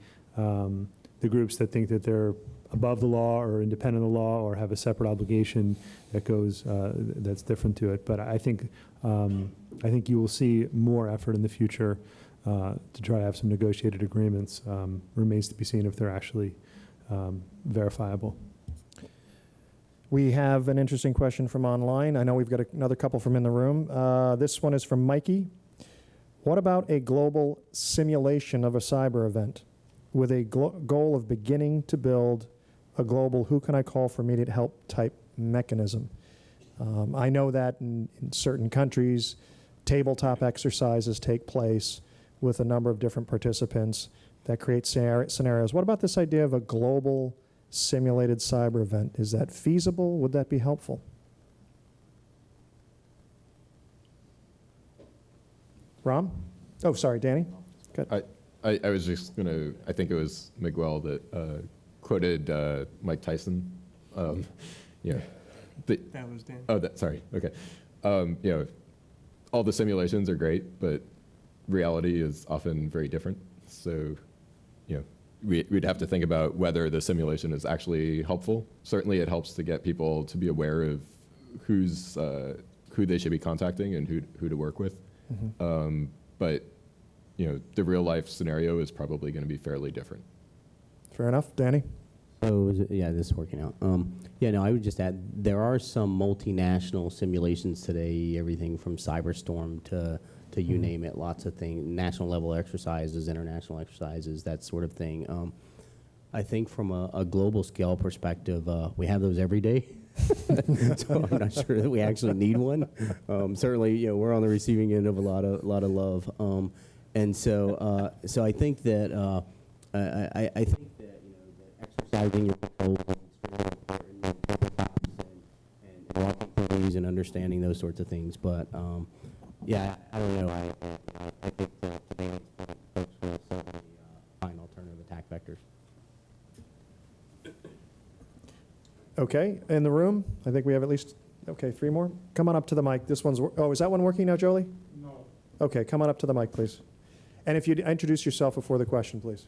groups that think that they're above the law or independent of the law or have a separate obligation that goes that's different to it. But I think you will see more effort in the future to try to have some negotiated agreements. Remains to be seen if they're actually verifiable. We have an interesting question from online. I know we've got another couple from in the room. This one is from Mikey. What about a global simulation of a cyber event with a goal of beginning to build a global who can I call for immediate help type mechanism? I know that in certain countries, tabletop exercises take place with a number of different participants that create scenarios. What about this idea of a global simulated cyber event? Is that feasible? Would that be helpful? Ram? Oh, sorry, Danny? Good. I was just going to, I think it was Miguel that quoted Mike Tyson. That was Dan. Oh, sorry. Okay. All the simulations are great, but reality is often very different. So, we'd have to think about whether the simulation is actually helpful. Certainly it helps to get people to be aware of who they should be contacting and who to work with. Mm-hmm. But the real life scenario is probably going to be fairly different. Fair enough. Danny? So, yeah, this is working out. Yeah, no, I would just add, there are some multinational simulations today, everything from Cyberstorm to you name it, lots of things, national level exercises, international exercises, that sort of thing. I think from a global scale perspective, we have those every day. So I'm not sure that we actually need one. Certainly, you know, we're on the receiving end of a lot of love. And so, so I think that, I think that, you know, that exercising your control is extremely important, and walking things and understanding those sorts of things. But yeah, I don't know. I think that today folks will certainly find alternative attack vectors. Okay, in the room, I think we have at least, okay, 3 more. Come on up to the mic. This one's, oh, is that one working now, Jolie? No. Okay, come on up to the mic, please. And if you'd introduce yourself before the question, please.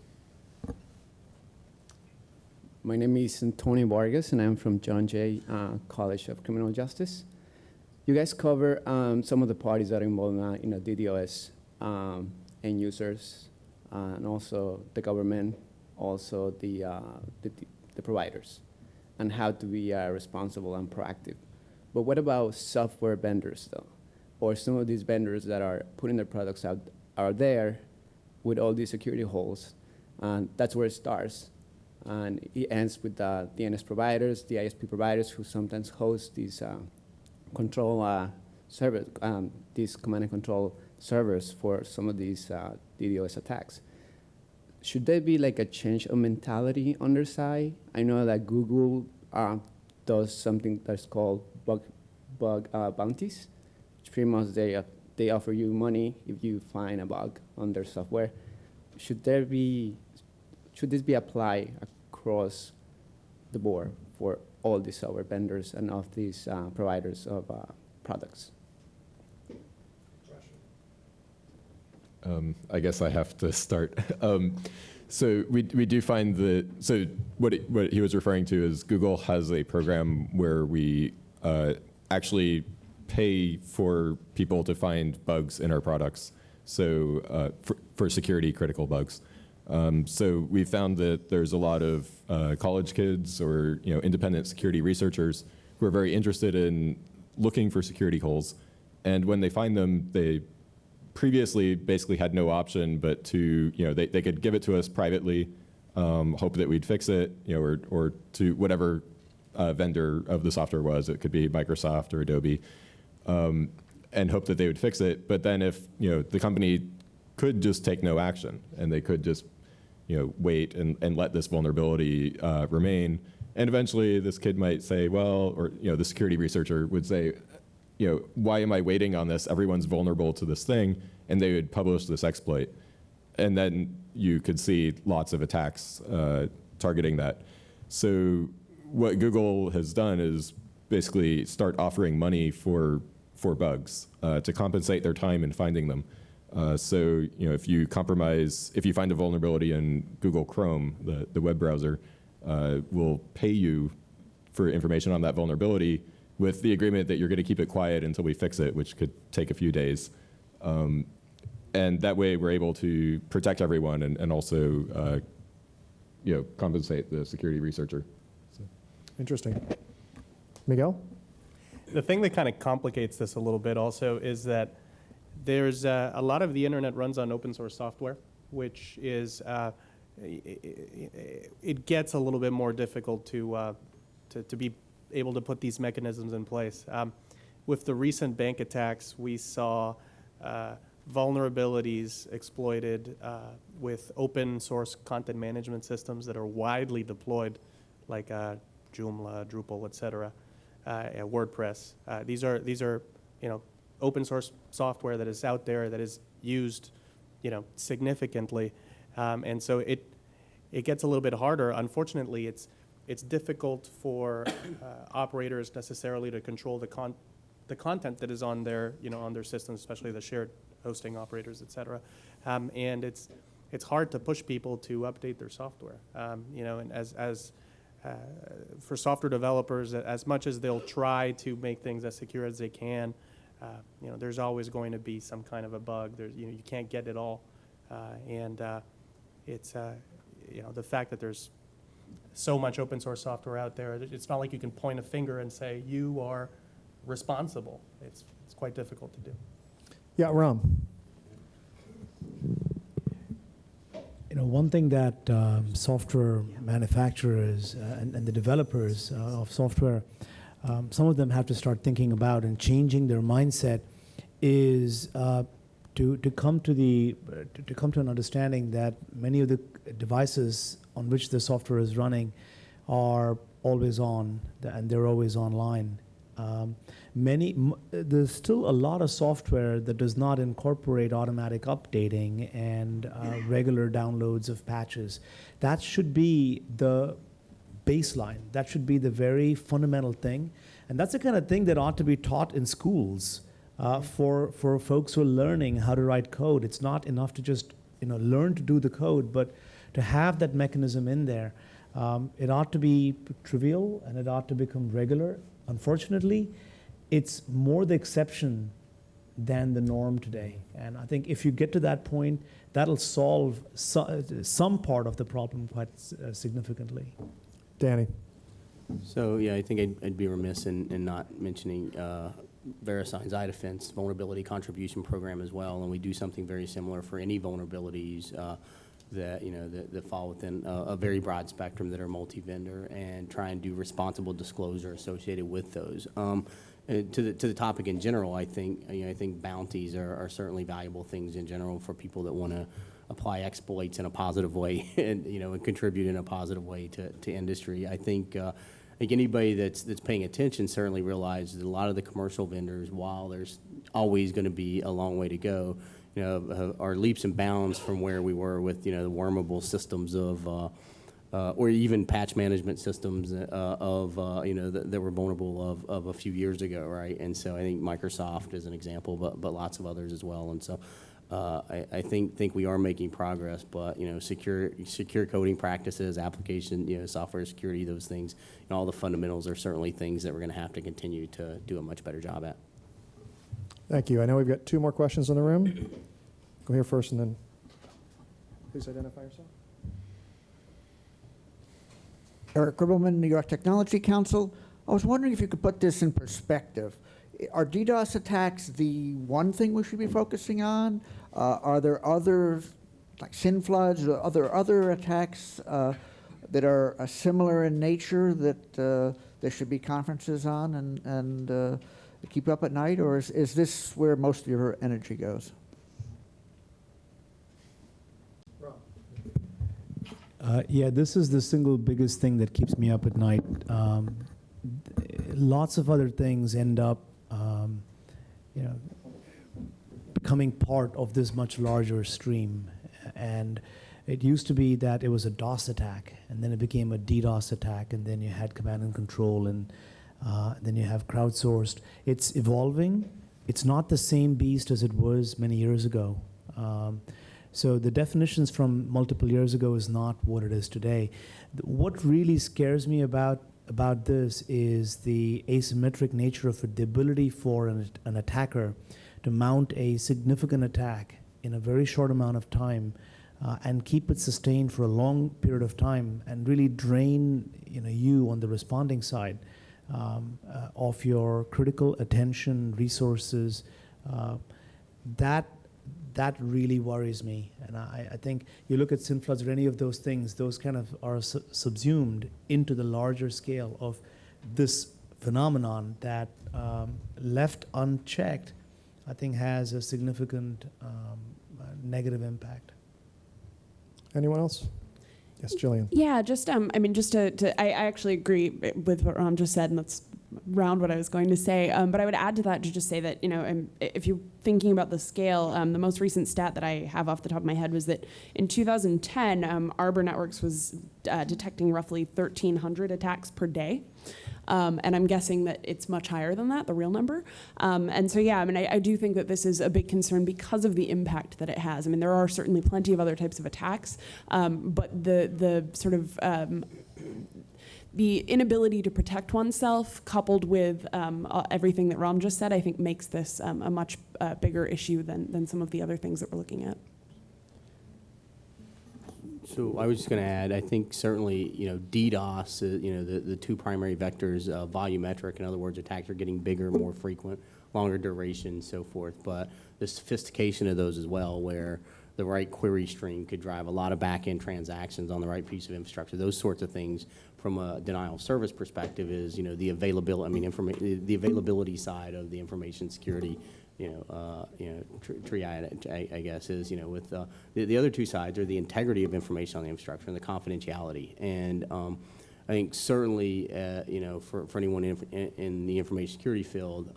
My name is Antonio Vargas, and I'm from John Jay College of Criminal Justice. You guys cover some of the parties that are involved in DDoS, end users, and also the government, also the providers, and how to be responsible and proactive. But what about software vendors, though? Or some of these vendors that are putting their products out there with all these security holes, and that's where it starts. And it ends with the DNS providers, the ISP providers, who sometimes host these control servers, these command and control servers for some of these DDoS attacks. Should there be like a change of mentality on their side? I know that Google does something that's called bug bounties, which pretty much they offer you money if you find a bug on their software. Should this be applied across the board for all these software vendors and of these providers of products? I guess I have to start. So we do find that, so what he was referring to is Google has a program where we actually pay for people to find bugs in our products, so for security critical bugs. So we found that there's a lot of college kids or independent security researchers who are very interested in looking for security holes, and when they find them, they previously basically had no option but to, they could give it to us privately, hope that we'd fix it, or to whatever vendor of the software was. It could be Microsoft or Adobe, and hope that they would fix it. But then if, the company could just take no action and they could just, wait and let this vulnerability remain. And eventually this kid might say, well, or, the security researcher would say, why am I waiting on this? Everyone's vulnerable to this thing. And they would publish this exploit. And then you could see lots of attacks targeting that. So what Google has done is basically start offering money for bugs to compensate their time in finding them. So if you find a vulnerability in Google Chrome, the web browser, will pay you for information on that vulnerability with the agreement that you're going to keep it quiet until we fix it, which could take a few days. And that way we're able to protect everyone and also compensate the security researcher. So. Interesting. Miguel? The thing that kind of complicates this a little bit also is that there's a lot of the internet runs on open source software, which is, it gets a little bit more difficult to be able to put these mechanisms in place. With the recent bank attacks, we saw vulnerabilities exploited with open source content management systems that are widely deployed, like Joomla, Drupal, etc., WordPress. These are open source software that is out there that is used significantly, and so it gets a little bit harder. Unfortunately, it's difficult for operators necessarily to control the content that is on their on their systems, especially the shared hosting operators, etc. And it's hard to push people to update their software. And as for software developers, as much as they'll try to make things as secure as they can, there's always going to be some kind of a bug. You can't get it all, and it's the fact that there's so much open source software out there. It's not like you can point a finger and say, you are responsible. It's quite difficult to do. Yeah, Ram. One thing that software manufacturers and the developers of software, some of them have to start thinking about and changing their mindset is to come to an understanding that many of the devices on which the software is running are always on and they're always online. There's still a lot of software that does not incorporate automatic updating and regular downloads of patches. That should be the baseline. That should be the very fundamental thing. And that's the kind of thing that ought to be taught in schools for folks who are learning how to write code. It's not enough to just learn to do the code, but to have that mechanism in there. It ought to be trivial and it ought to become regular. Unfortunately, it's more the exception than the norm today. And I think if you get to that point, that'll solve some part of the problem quite significantly. Danny. So yeah, I think I'd be remiss in not mentioning VeriSign's iDefense vulnerability contribution program as well, and we do something very similar for any vulnerabilities that fall within a very broad spectrum that are multi-vendor, and try and do responsible disclosure associated with those. To the topic in general, I think bounties are certainly valuable things in general for people that want to apply exploits in a positive way and contribute in a positive way to industry. I think anybody that's paying attention certainly realizes that a lot of the commercial vendors, while there's always going to be a long way to go, are leaps and bounds from where we were with the wormable systems of or even patch management systems that were vulnerable of a few years ago, right? And so I think Microsoft is an example, but lots of others as well. And so I think we are making progress, but secure coding practices, application, software security, those things, all the fundamentals are certainly things that we're going to have to continue to do a much better job at. Thank you. I know we've got 2 more questions in the room. Go here first and then please identify yourself. Eric Ribbelman, New York Technology Council. I was wondering if you could put this in perspective. Are DDoS attacks the one thing we should be focusing on? Are there others, like SYN floods, or other attacks that are similar in nature that there should be conferences on and keep up at night? Or is this where most of your energy goes? Yeah, this is the single biggest thing that keeps me up at night. Lots of other things end up, becoming part of this much larger stream. And it used to be that it was a DOS attack, and then it became a DDoS attack, and then you had command and control, and then you have crowdsourced. It's evolving. It's not the same beast as it was many years ago. So the definitions from multiple years ago is not what it is today. What really scares me about this is the asymmetric nature of it, the ability for an attacker to mount a significant attack in a very short amount of time and keep it sustained for a long period of time and really drain you on the responding side of your critical attention, resources. That really worries me. And I think you look at SYN floods or any of those things, those kind of are subsumed into the larger scale of this phenomenon that, left unchecked, I think has a significant negative impact. Anyone else? Yes, Jillian. Yeah, I actually agree with what Ram just said, and that's around what I was going to say. But I would add to that to just say that, if you're thinking about the scale, the most recent stat that I have off the top of my head was that in 2010, Arbor Networks was detecting roughly 1,300 attacks per day. And I'm guessing that it's much higher than that, the real number. And so, yeah, I do think that this is a big concern because of the impact that it has. There are certainly plenty of other types of attacks, but the sort of the inability to protect oneself, coupled with everything that Ram just said, I think makes this a much bigger issue than some of the other things that we're looking at. So I was just going to add, I think certainly, DDoS, the two primary vectors, volumetric, in other words, attacks are getting bigger, more frequent, longer duration, so forth. But the sophistication of those as well, where the right query stream could drive a lot of back-end transactions on the right piece of infrastructure. Those sorts of things from a denial of service perspective is, the availability, the availability side of the information security, triad, I guess, is, with the other two sides are the integrity of information on the infrastructure and the confidentiality. And I think certainly, for anyone in the information security field,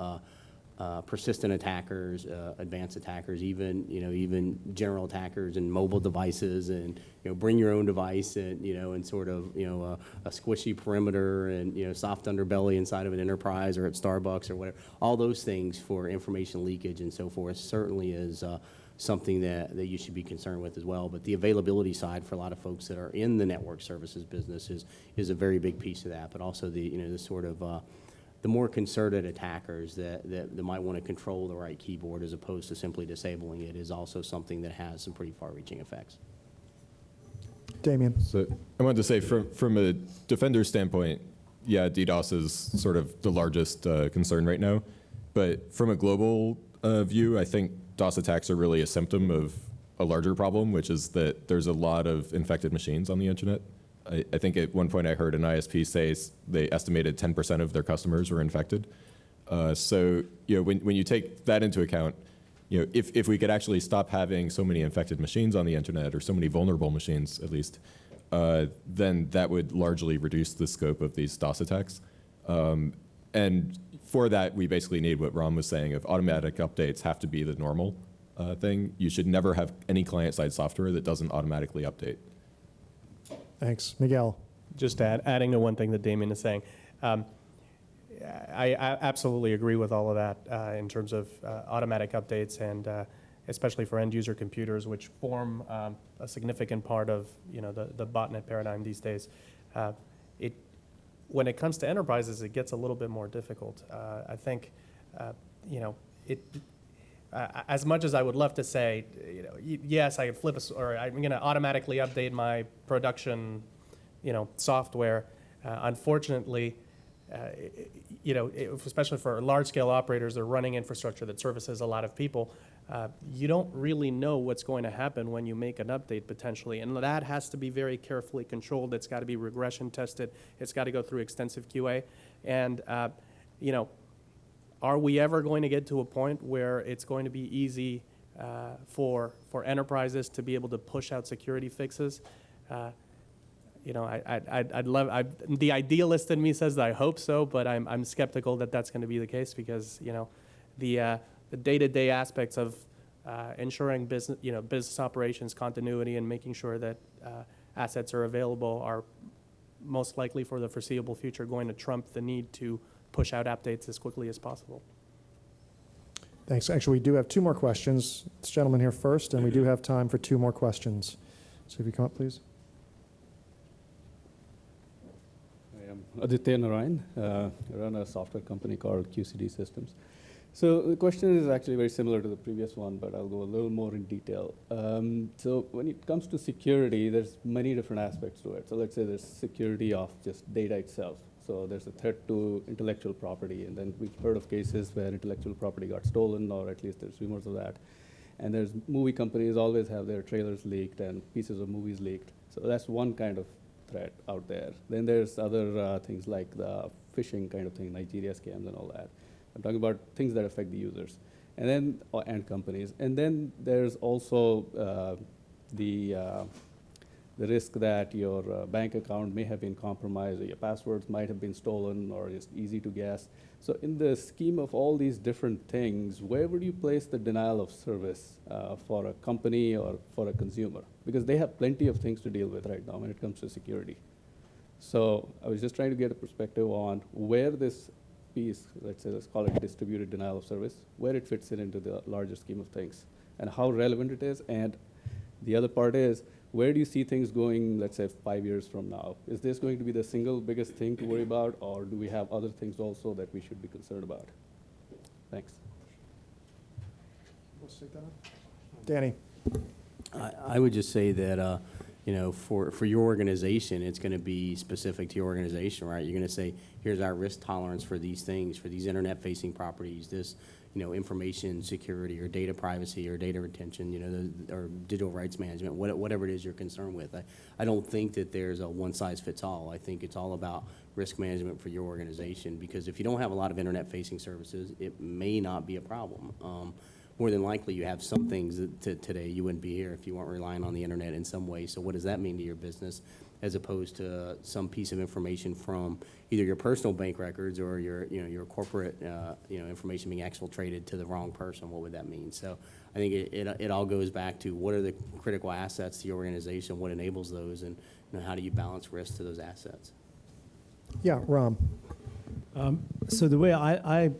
persistent attackers, advanced attackers, even general attackers and mobile devices, and bring your own device, and sort of a squishy perimeter, and soft underbelly inside of an enterprise or at Starbucks or whatever. All those things for information leakage and so forth certainly is something that you should be concerned with as well. But the availability side for a lot of folks that are in the network services business is a very big piece of that. But also the sort of the more concerted attackers that might want to control the right keyboard as opposed to simply disabling it is also something that has some pretty far-reaching effects. Damien. So I wanted to say from a defender standpoint, yeah, DDoS is sort of the largest concern right now. But from a global view, I think DOS attacks are really a symptom of a larger problem, which is that there's a lot of infected machines on the internet. I think at one point I heard an ISP say they estimated 10% of their customers were infected. So when you take that into account, if we could actually stop having so many infected machines on the internet, or so many vulnerable machines at least, then that would largely reduce the scope of these DOS attacks. And for that, we basically need what Ram was saying of automatic updates have to be the normal thing. You should never have any client-side software that doesn't automatically update. Thanks. Miguel. Just adding to one thing that Damien is saying, I absolutely agree with all of that in terms of automatic updates, and especially for end user computers, which form a significant part of the botnet paradigm these days. When it comes to enterprises, it gets a little bit more difficult. I think as much as I would love to say, yes, I could or I'm going to automatically update my production, software. Unfortunately, especially for large-scale operators that are running infrastructure that services a lot of people, you don't really know what's going to happen when you make an update potentially, and that has to be very carefully controlled. It's got to be regression tested. It's got to go through extensive QA, and are we ever going to get to a point where it's going to be easy for enterprises to be able to push out security fixes? I'd love. The idealist in me says that I hope so, but I'm skeptical that that's going to be the case, because the day-to-day aspects of ensuring business operations continuity and making sure that assets are available are most likely for the foreseeable future going to trump the need to push out updates as quickly as possible. Thanks. Actually, we do have two more questions. This gentleman here first, and we do have time for two more questions. So if you come up, please. I am Aditya Narayan. I run a software company called QCD Systems. So the question is actually very similar to the previous one, but I'll go a little more in detail. So when it comes to security, there's many different aspects to it. So let's say there's security of just data itself. So there's a threat to intellectual property, and then we've heard of cases where intellectual property got stolen, or at least there's rumors of that. And there's movie companies always have their trailers leaked and pieces of movies leaked. So that's one kind of threat out there. Then there's other things like the phishing kind of thing, Nigeria scams and all that. I'm talking about things that affect the users, and then and companies. And then there's also the risk that your bank account may have been compromised, or your passwords might have been stolen, or just easy to guess. So in the scheme of all these different things, where would you place the denial of service for a company or for a consumer? Because they have plenty of things to deal with right now when it comes to security. So I was just trying to get a perspective on where this piece, let's call it distributed denial of service, where it fits into the larger scheme of things, and how relevant it is. And the other part is, where do you see things going, let's say, 5 years from now? Is this going to be the single biggest thing to worry about, or do we have other things also that we should be concerned about? Thanks. Danny. I would just say that, for your organization, it's going to be specific to your organization, right? You're going to say, here's our risk tolerance for these things, for these internet-facing properties, this, information security or data privacy or data retention, or digital rights management, whatever it is you're concerned with. I don't think that there's a one-size-fits-all. I think it's all about risk management for your organization, because if you don't have a lot of internet-facing services, it may not be a problem. More than likely, you have some things that today you wouldn't be here if you weren't relying on the internet in some way. So what does that mean to your business, as opposed to some piece of information from either your personal bank records or your corporate information being exfiltrated to the wrong person? What would that mean? So I think it all goes back to what are the critical assets to your organization, what enables those, and how do you balance risk to those assets? Yeah, Ram. So the way I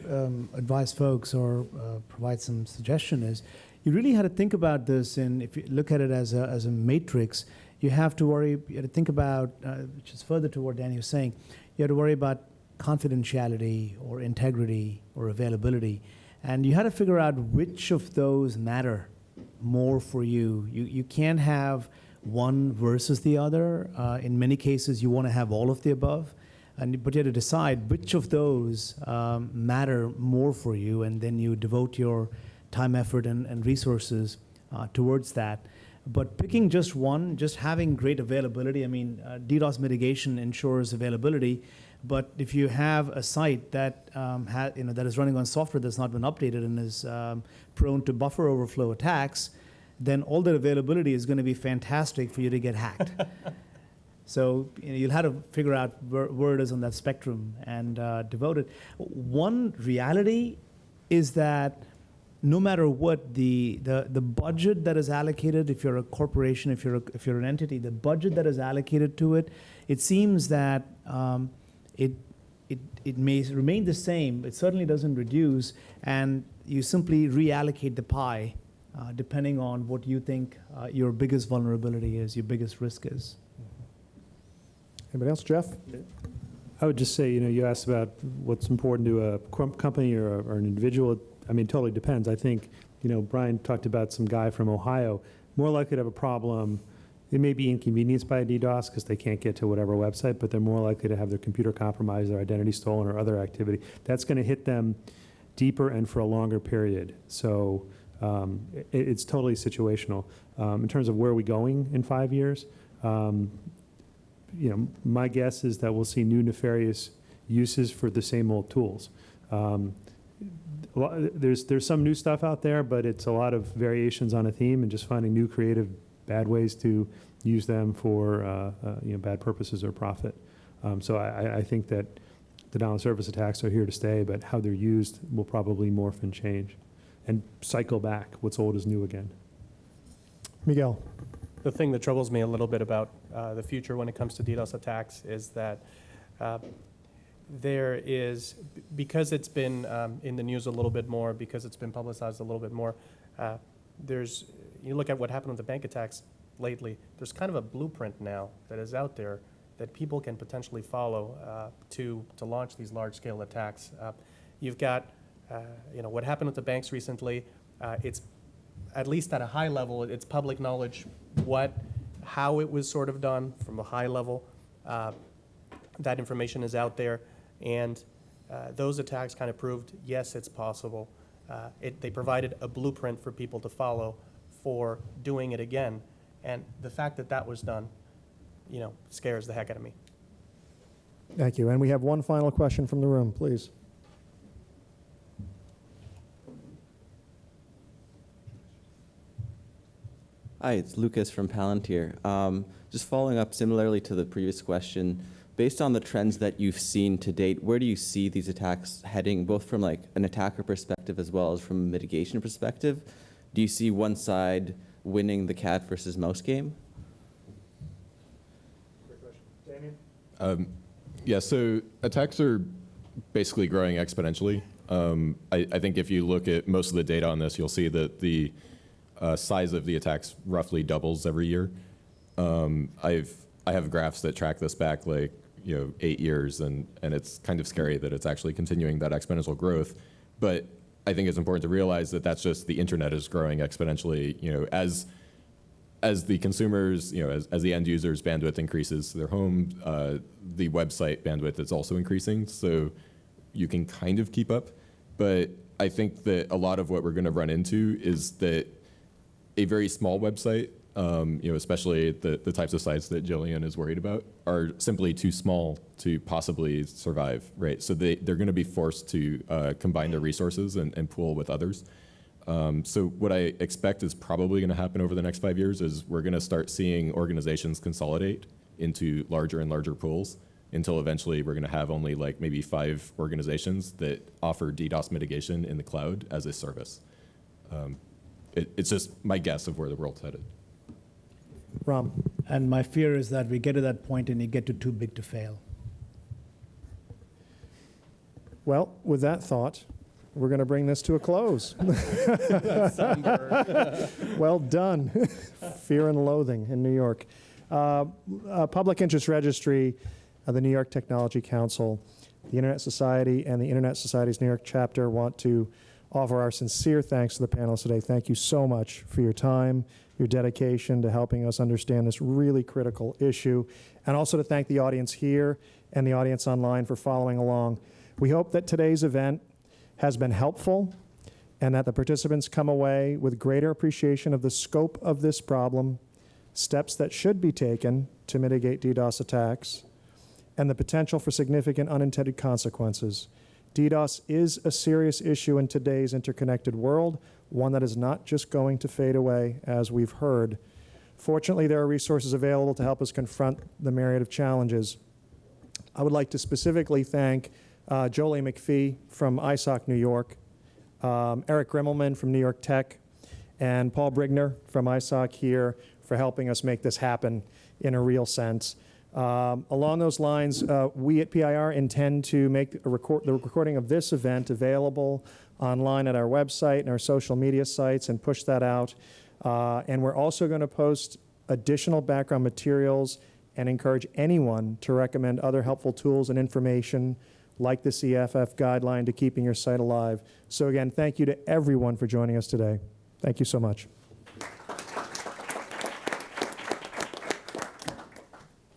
advise folks or provide some suggestion is, you really had to think about this, and if you look at it as a matrix, you have to think about, which is further to what Danny was saying, you have to worry about confidentiality or integrity or availability, and you had to figure out which of those matter more for you. You can't have one versus the other. In many cases, you want to have all of the above. But you have to decide which of those matter more for you, and then you devote your time, effort, and resources towards that. But picking just one, just having great availability, DDoS mitigation ensures availability, but if you have a site that that is running on software that's not been updated and is prone to buffer overflow attacks, then all that availability is going to be fantastic for you to get hacked. So you'll have to figure out where it is on that spectrum and devote it. One reality is that no matter what, the budget that is allocated, if you're a corporation, if you're an entity, the budget that is allocated to it, it seems that it may remain the same. It certainly doesn't reduce, and you simply reallocate the pie depending on what you think your biggest vulnerability is, your biggest risk is. Anybody else? Jeff? I would just say, you asked about what's important to a company or an individual. It totally depends. I think, Brian talked about some guy from Ohio, more likely to have a problem. They may be inconvenienced by a DDoS because they can't get to whatever website, but they're more likely to have their computer compromised, their identity stolen, or other activity. That's going to hit them deeper and for a longer period. So it's totally situational. In terms of where are we going in 5 years, my guess is that we'll see new nefarious uses for the same old tools. There's some new stuff out there, but it's a lot of variations on a theme and just finding new creative bad ways to use them for bad purposes or profit. So I think that denial of service attacks are here to stay, but how they're used will probably morph and change and cycle back. What's old is new again. Miguel. The thing that troubles me a little bit about the future when it comes to DDoS attacks is that there is, because it's been in the news a little bit more, because it's been publicized a little bit more, you look at what happened with the bank attacks lately, there's kind of a blueprint now that is out there that people can potentially follow to launch these large-scale attacks. You've got, what happened with the banks recently. It's, at least at a high level, it's public knowledge how it was sort of done from a high level. That information is out there, and those attacks kind of proved, yes, it's possible. They provided a blueprint for people to follow for doing it again, and the fact that that was done, scares the heck out of me. Thank you. And we have one final question from the room, please. Hi, it's Lucas from Palantir. Just following up similarly to the previous question, based on the trends that you've seen to date, where do you see these attacks heading, both from like an attacker perspective as well as from a mitigation perspective? Do you see one side winning the cat versus mouse game? Great question. Damien? Yeah, so attacks are basically growing exponentially. I think if you look at most of the data on this, you'll see that the size of the attacks roughly doubles every year. I have graphs that track this back 8 years, and it's kind of scary that it's actually continuing that exponential growth. But I think it's important to realize that that's just the internet is growing exponentially. as the consumers, as the end users' bandwidth increases to their home, the website bandwidth is also increasing. So you can kind of keep up. But I think that a lot of what we're going to run into is that a very small website, especially the types of sites that Jillian is worried about, are simply too small to possibly survive, right? So they're going to be forced to combine their resources and pool with others. So what I expect is probably going to happen over the next 5 years is we're going to start seeing organizations consolidate into larger and larger pools until eventually we're going to have only like maybe 5 organizations that offer DDoS mitigation in the cloud as a service. It's just my guess of where the world's headed. Ram. And my fear is that we get to that point and you get to too big to fail. Well, with that thought, we're going to bring this to a close. Well done. Fear and Loathing in New York. Public Interest Registry, the New York Technology Council, the Internet Society, and the Internet Society's New York chapter want to offer our sincere thanks to the panelists today. Thank you so much for your time, your dedication to helping us understand this really critical issue, and also to thank the audience here and the audience online for following along. We hope that today's event has been helpful and that the participants come away with greater appreciation of the scope of this problem, steps that should be taken to mitigate DDoS attacks, and the potential for significant unintended consequences. DDoS is a serious issue in today's interconnected world, one that is not just going to fade away, as we've heard. Fortunately, there are resources available to help us confront the myriad of challenges. I would like to specifically thank Jolie McPhee from ISOC-New York, Eric Grimmelman from New York Tech, and Paul Brigner from ISOC here for helping us make this happen in a real sense. Along those lines, we at PIR intend to make the recording of this event available online at our website and our social media sites and push that out. And we're also going to post additional background materials and encourage anyone to recommend other helpful tools and information like the CFF guideline to keeping your site alive. So again, thank you to everyone for joining us today. Thank you so much.